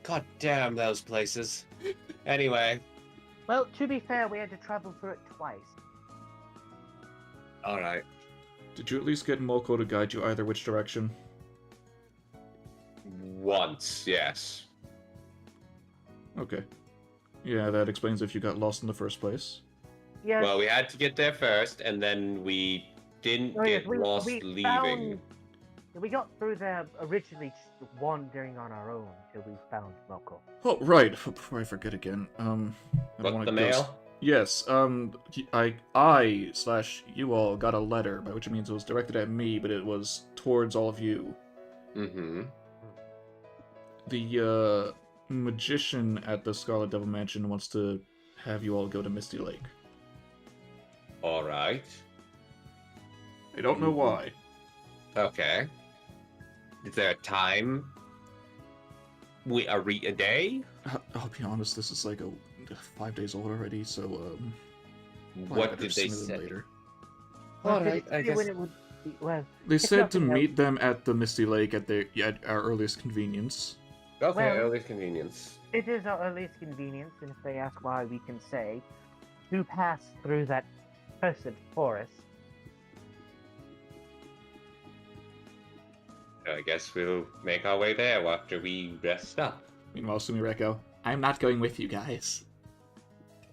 God damn those places. Anyway, Well, to be fair, we had to travel through it twice. alright. Did you at least get Moko to guide you either which direction? Once, yes. Okay. Yeah, that explains if you got lost in the first place. Yes. Well, we had to get there first, and then we didn't Oh, yes, get lost leaving. We got through there originally just wandering on our own till we found Moko. Oh, right. Before I forget again, I don't What, wanna the go mail? Yes, I/you all got a letter, by which it means it was directed at me, but it was towards all of you. Mm-hmm. The, magician at the Scarlet Devil Mansion wants to have you all go to Misty Lake. Alright. I don't know why. Okay. Is there a time? A day? I'll be honest, this is like 5 days old already, so, probably What better did they sooner than say? later. Well, Alright, did it I say guess... when it would be, well, They It's said to nothing meet them at the Misty Lake at our earliest convenience. Okay, Well- early convenience. it is our earliest convenience, and if they ask why, we can say to pass through that cursed forest. I guess we'll make our way there after we rest up. Meanwhile, Sumireko, I'm not going with you guys.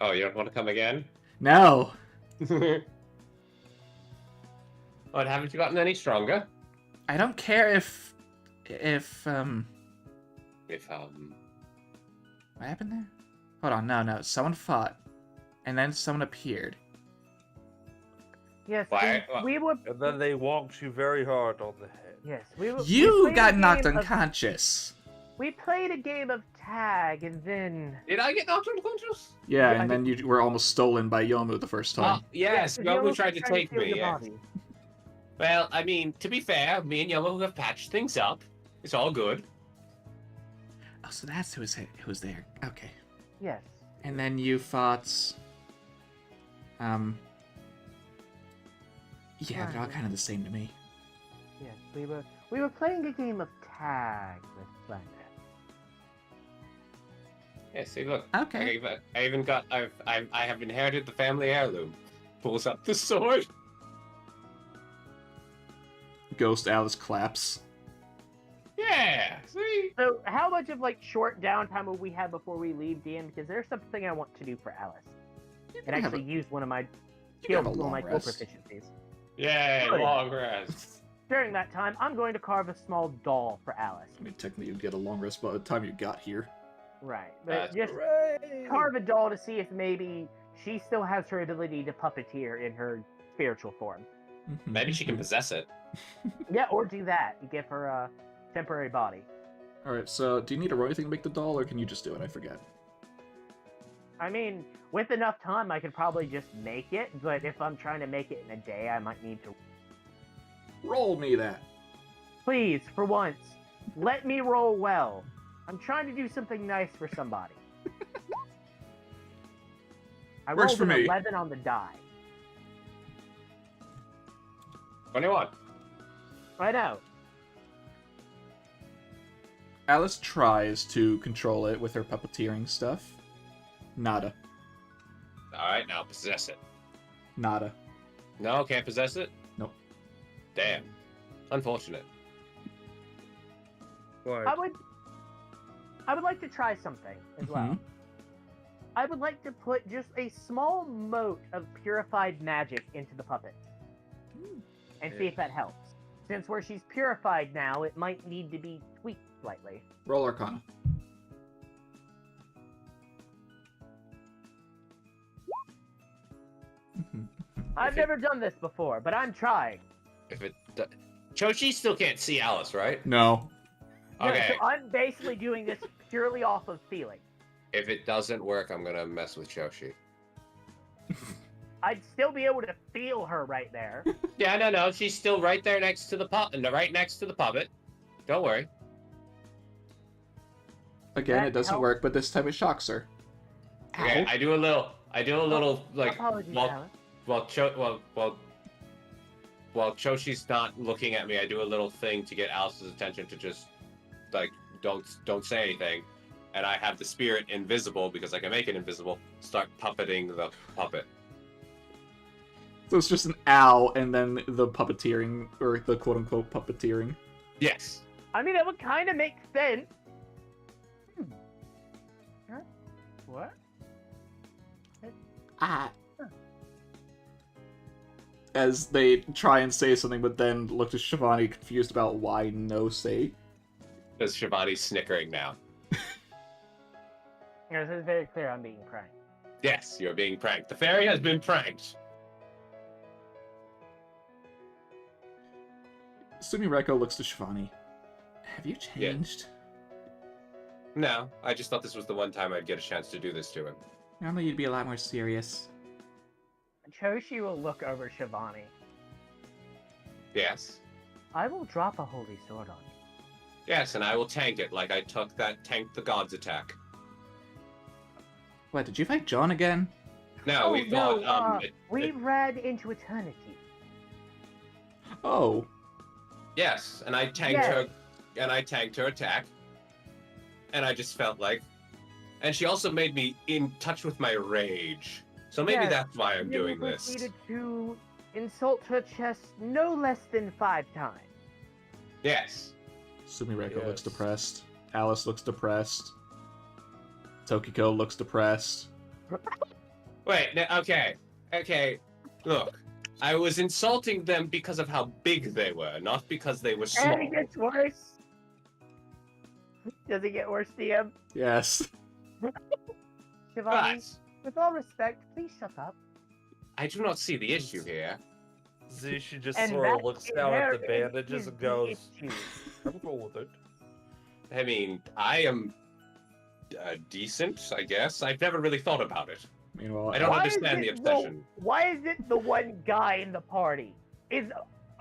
Oh, you don't want to come again? No! What, haven't you gotten any stronger? I don't care if, If, what happened there? Hold on, no, someone fought, and then someone appeared. Yes, Why- we were. And then they wonked you very hard on the head. Yes, we were. we You played a got knocked game of- unconscious! We played a game of tag, and then. Did I get knocked unconscious? Yeah, Yeah, and then you were almost stolen by Yomu the first time. Yes, Yomu Yomu tried to take steal me, your yes. body. Well, I mean, to be fair, me and Yomu have patched things up. It's all good. Oh, so that's who was there. Okay. Yes. And then you fought... Yeah, they're all kind of the same to me. Yes, we were playing a game of tag with Slender. Yeah, see, look. Okay. I even got. I have inherited the family heirloom. Pulls up the sword. Ghost Alice claps. Yeah. See. So, how much of like short downtime will we have before we leave, DM? Because there's something I want to do for Alice, You and can have actually use one of my you can have a one of long my skill rest. proficiencies. Yay! Good. Long rest. During that time, I'm going to carve a small doll for Alice. I mean, technically you'd get a long rest by the time you got here. Right. But just Hooray! carve a doll to see if maybe she still has her ability to puppeteer in her spiritual form. Maybe she can possess it. Yeah, or do that. You give her a temporary body. Alright, so do you need to roll anything to make the doll, or can you just do it? I forget. I mean, with enough time, I could probably just make it, but if I'm trying to make it in a day, I might need to... Roll me that. Please, for once, let me roll well. I'm trying to do something nice for somebody. I Works rolled for an me. 11 on the die. 21. I know. Alice tries to control it with her puppeteering stuff. Nada. Alright, now possess it. Nada. No, can't possess it? Nope. Damn. Unfortunate. What? I would like to try something as well. Mhm. I would like to put just a small mote of purified magic into the puppet. And see if that helps. Since where she's purified now, it might need to be tweaked slightly. Roll Arcana. I've Okay. never done this before, but I'm trying. If it... Choshi still can't see Alice, right? No. No, Okay. so I'm basically doing this purely off of feeling. If it doesn't work, I'm gonna mess with Choshi. I'd still be able to feel her right there. Yeah, no, she's still right there next to the right next to the puppet. Don't worry. Again, That it doesn't help? work, but this time it shocks her. Okay, Ow. I do a little like Apologies, while Alice. while Choshi's not looking at me, I do a little thing to get Alice's attention to just like don't say anything, and I have the spirit invisible because I can make it invisible. Start puppeting the puppet. So it's just an ow, and then the puppeteering, or the quote-unquote puppeteering. Yes. I mean, that would kind of make sense. Huh? What? Ah. As they try and say something, but then look to Shivani confused about why no say. Because Shivani's snickering now. Yeah, this is very clear I'm being pranked. Yes, you're being pranked. The fairy has been pranked. Sumireko looks to Shivani. Have you Yeah. changed? No, I just thought this was the one time I'd get a chance to do this to him. Normally you'd be a lot more serious. Choshi will look over Shivani. Yes. I will drop a holy sword on you. Yes, and I will tank it like I tanked the god's attack. What, did you fight John again? No, we thought, we read into eternity. Oh. yes, and I tanked her attack. And I just felt like, and she also made me in touch with my rage. So maybe Yes, that's why I'm You doing this. proceeded to insult her chest no less than 5 times. Yes. Sumireko looks Yes. depressed. Alice looks depressed. Tokiko looks depressed. Wait, okay. Look, I was insulting them because of how big they were, not because they were small. And it gets worse. Does it get worse, DM? Yes. Shivani, But with all respect, please shut up. I do not see the issue here. Zushi just And sort of that looks down at the therein bandages is and the goes, issue. I'm cool with it. I mean, I am decent, I guess. I've never really thought about it. Meanwhile, I don't Why is understand the it obsession. Why is it the one guy in the party is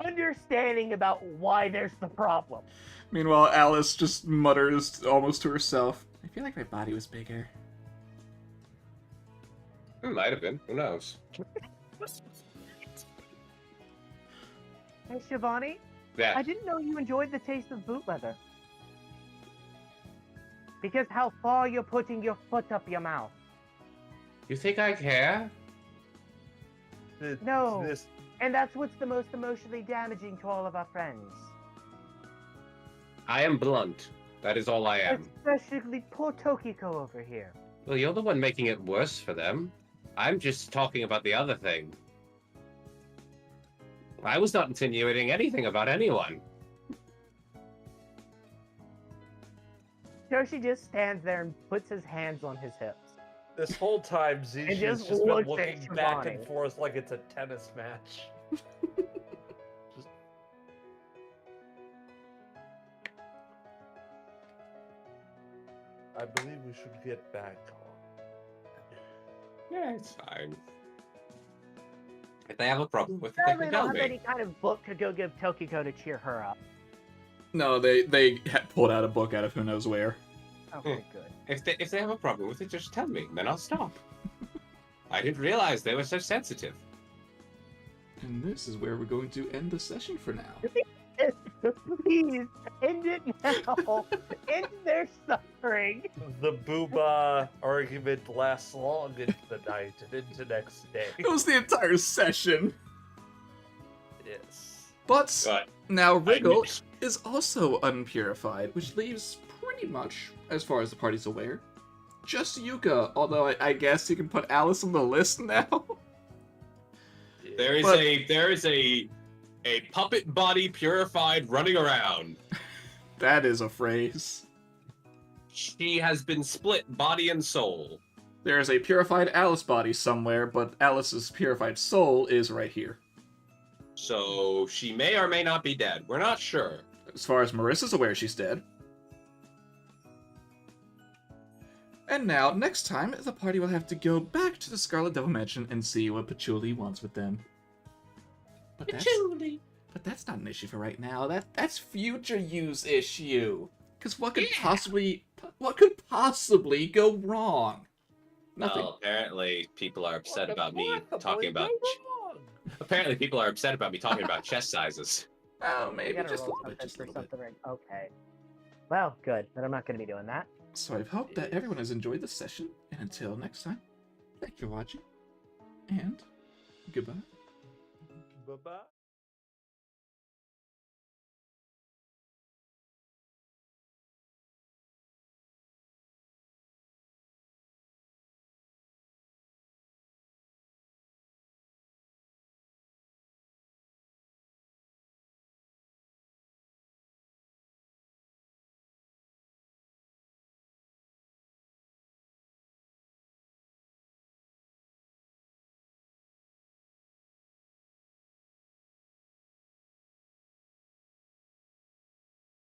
understanding about why there's the problem? Meanwhile, Alice just mutters almost to herself, I feel like my body was bigger. It might have been. Who knows? Hey, Shivani, Yeah. I didn't know you enjoyed the taste of boot leather. Because how far you're putting your foot up your mouth. You think I care? No. This, And that's what's the most emotionally damaging to all of our friends. I am blunt. That is all I am. Especially poor Tokiko over here. Well, you're the one making it worse for them. I'm just talking about the other thing. I was not insinuating anything about anyone. Toshi just stands there and puts his hands on his hips. This whole time, Zishi's just just been looks at looking back Shivani. and forth like it's a tennis match. Just... I believe we should get back on. Yeah, it's fine. If they have a problem with it, they Apparently can they tell don't have me. any kind of book to go give Tokiko to cheer her up. No, they had pulled out a book out of who knows where. Okay, good. If they have a problem with it, just tell me, then I'll stop. I didn't realize they were so sensitive. And this is where we're going to end the session for now. Please, end it now. End their suffering. The booba argument lasts long into the night and into next day. It was the entire session. Yes. But But now Wriggle miss- is also unpurified, which leaves pretty much, as far as the party's aware, just Yuka. Although I guess you can put Alice on the list now. there is a puppet body purified running around. That is a phrase. She has been split body and soul. There is a purified Alice body somewhere, but Alice's purified soul is right here. So she may or may not be dead. We're not sure. As far as Marissa's aware, she's dead. And now, next time, the party will have to go back to the Scarlet Devil Mansion and see what Patchouli wants with them. But that's not an issue for right now. That's future use issue. Because what could possibly go wrong? Nothing. Well, apparently people are upset about me What talking the about. boy go wrong? Apparently people are upset about me talking about chest sizes. Oh, I maybe gotta just a roll little bit, something just a for little bit. something right. Okay. Well, good. Then I'm not going to be doing that. So I hope that everyone has enjoyed the session, and until next time, thank you for watching, and goodbye. Bye-bye.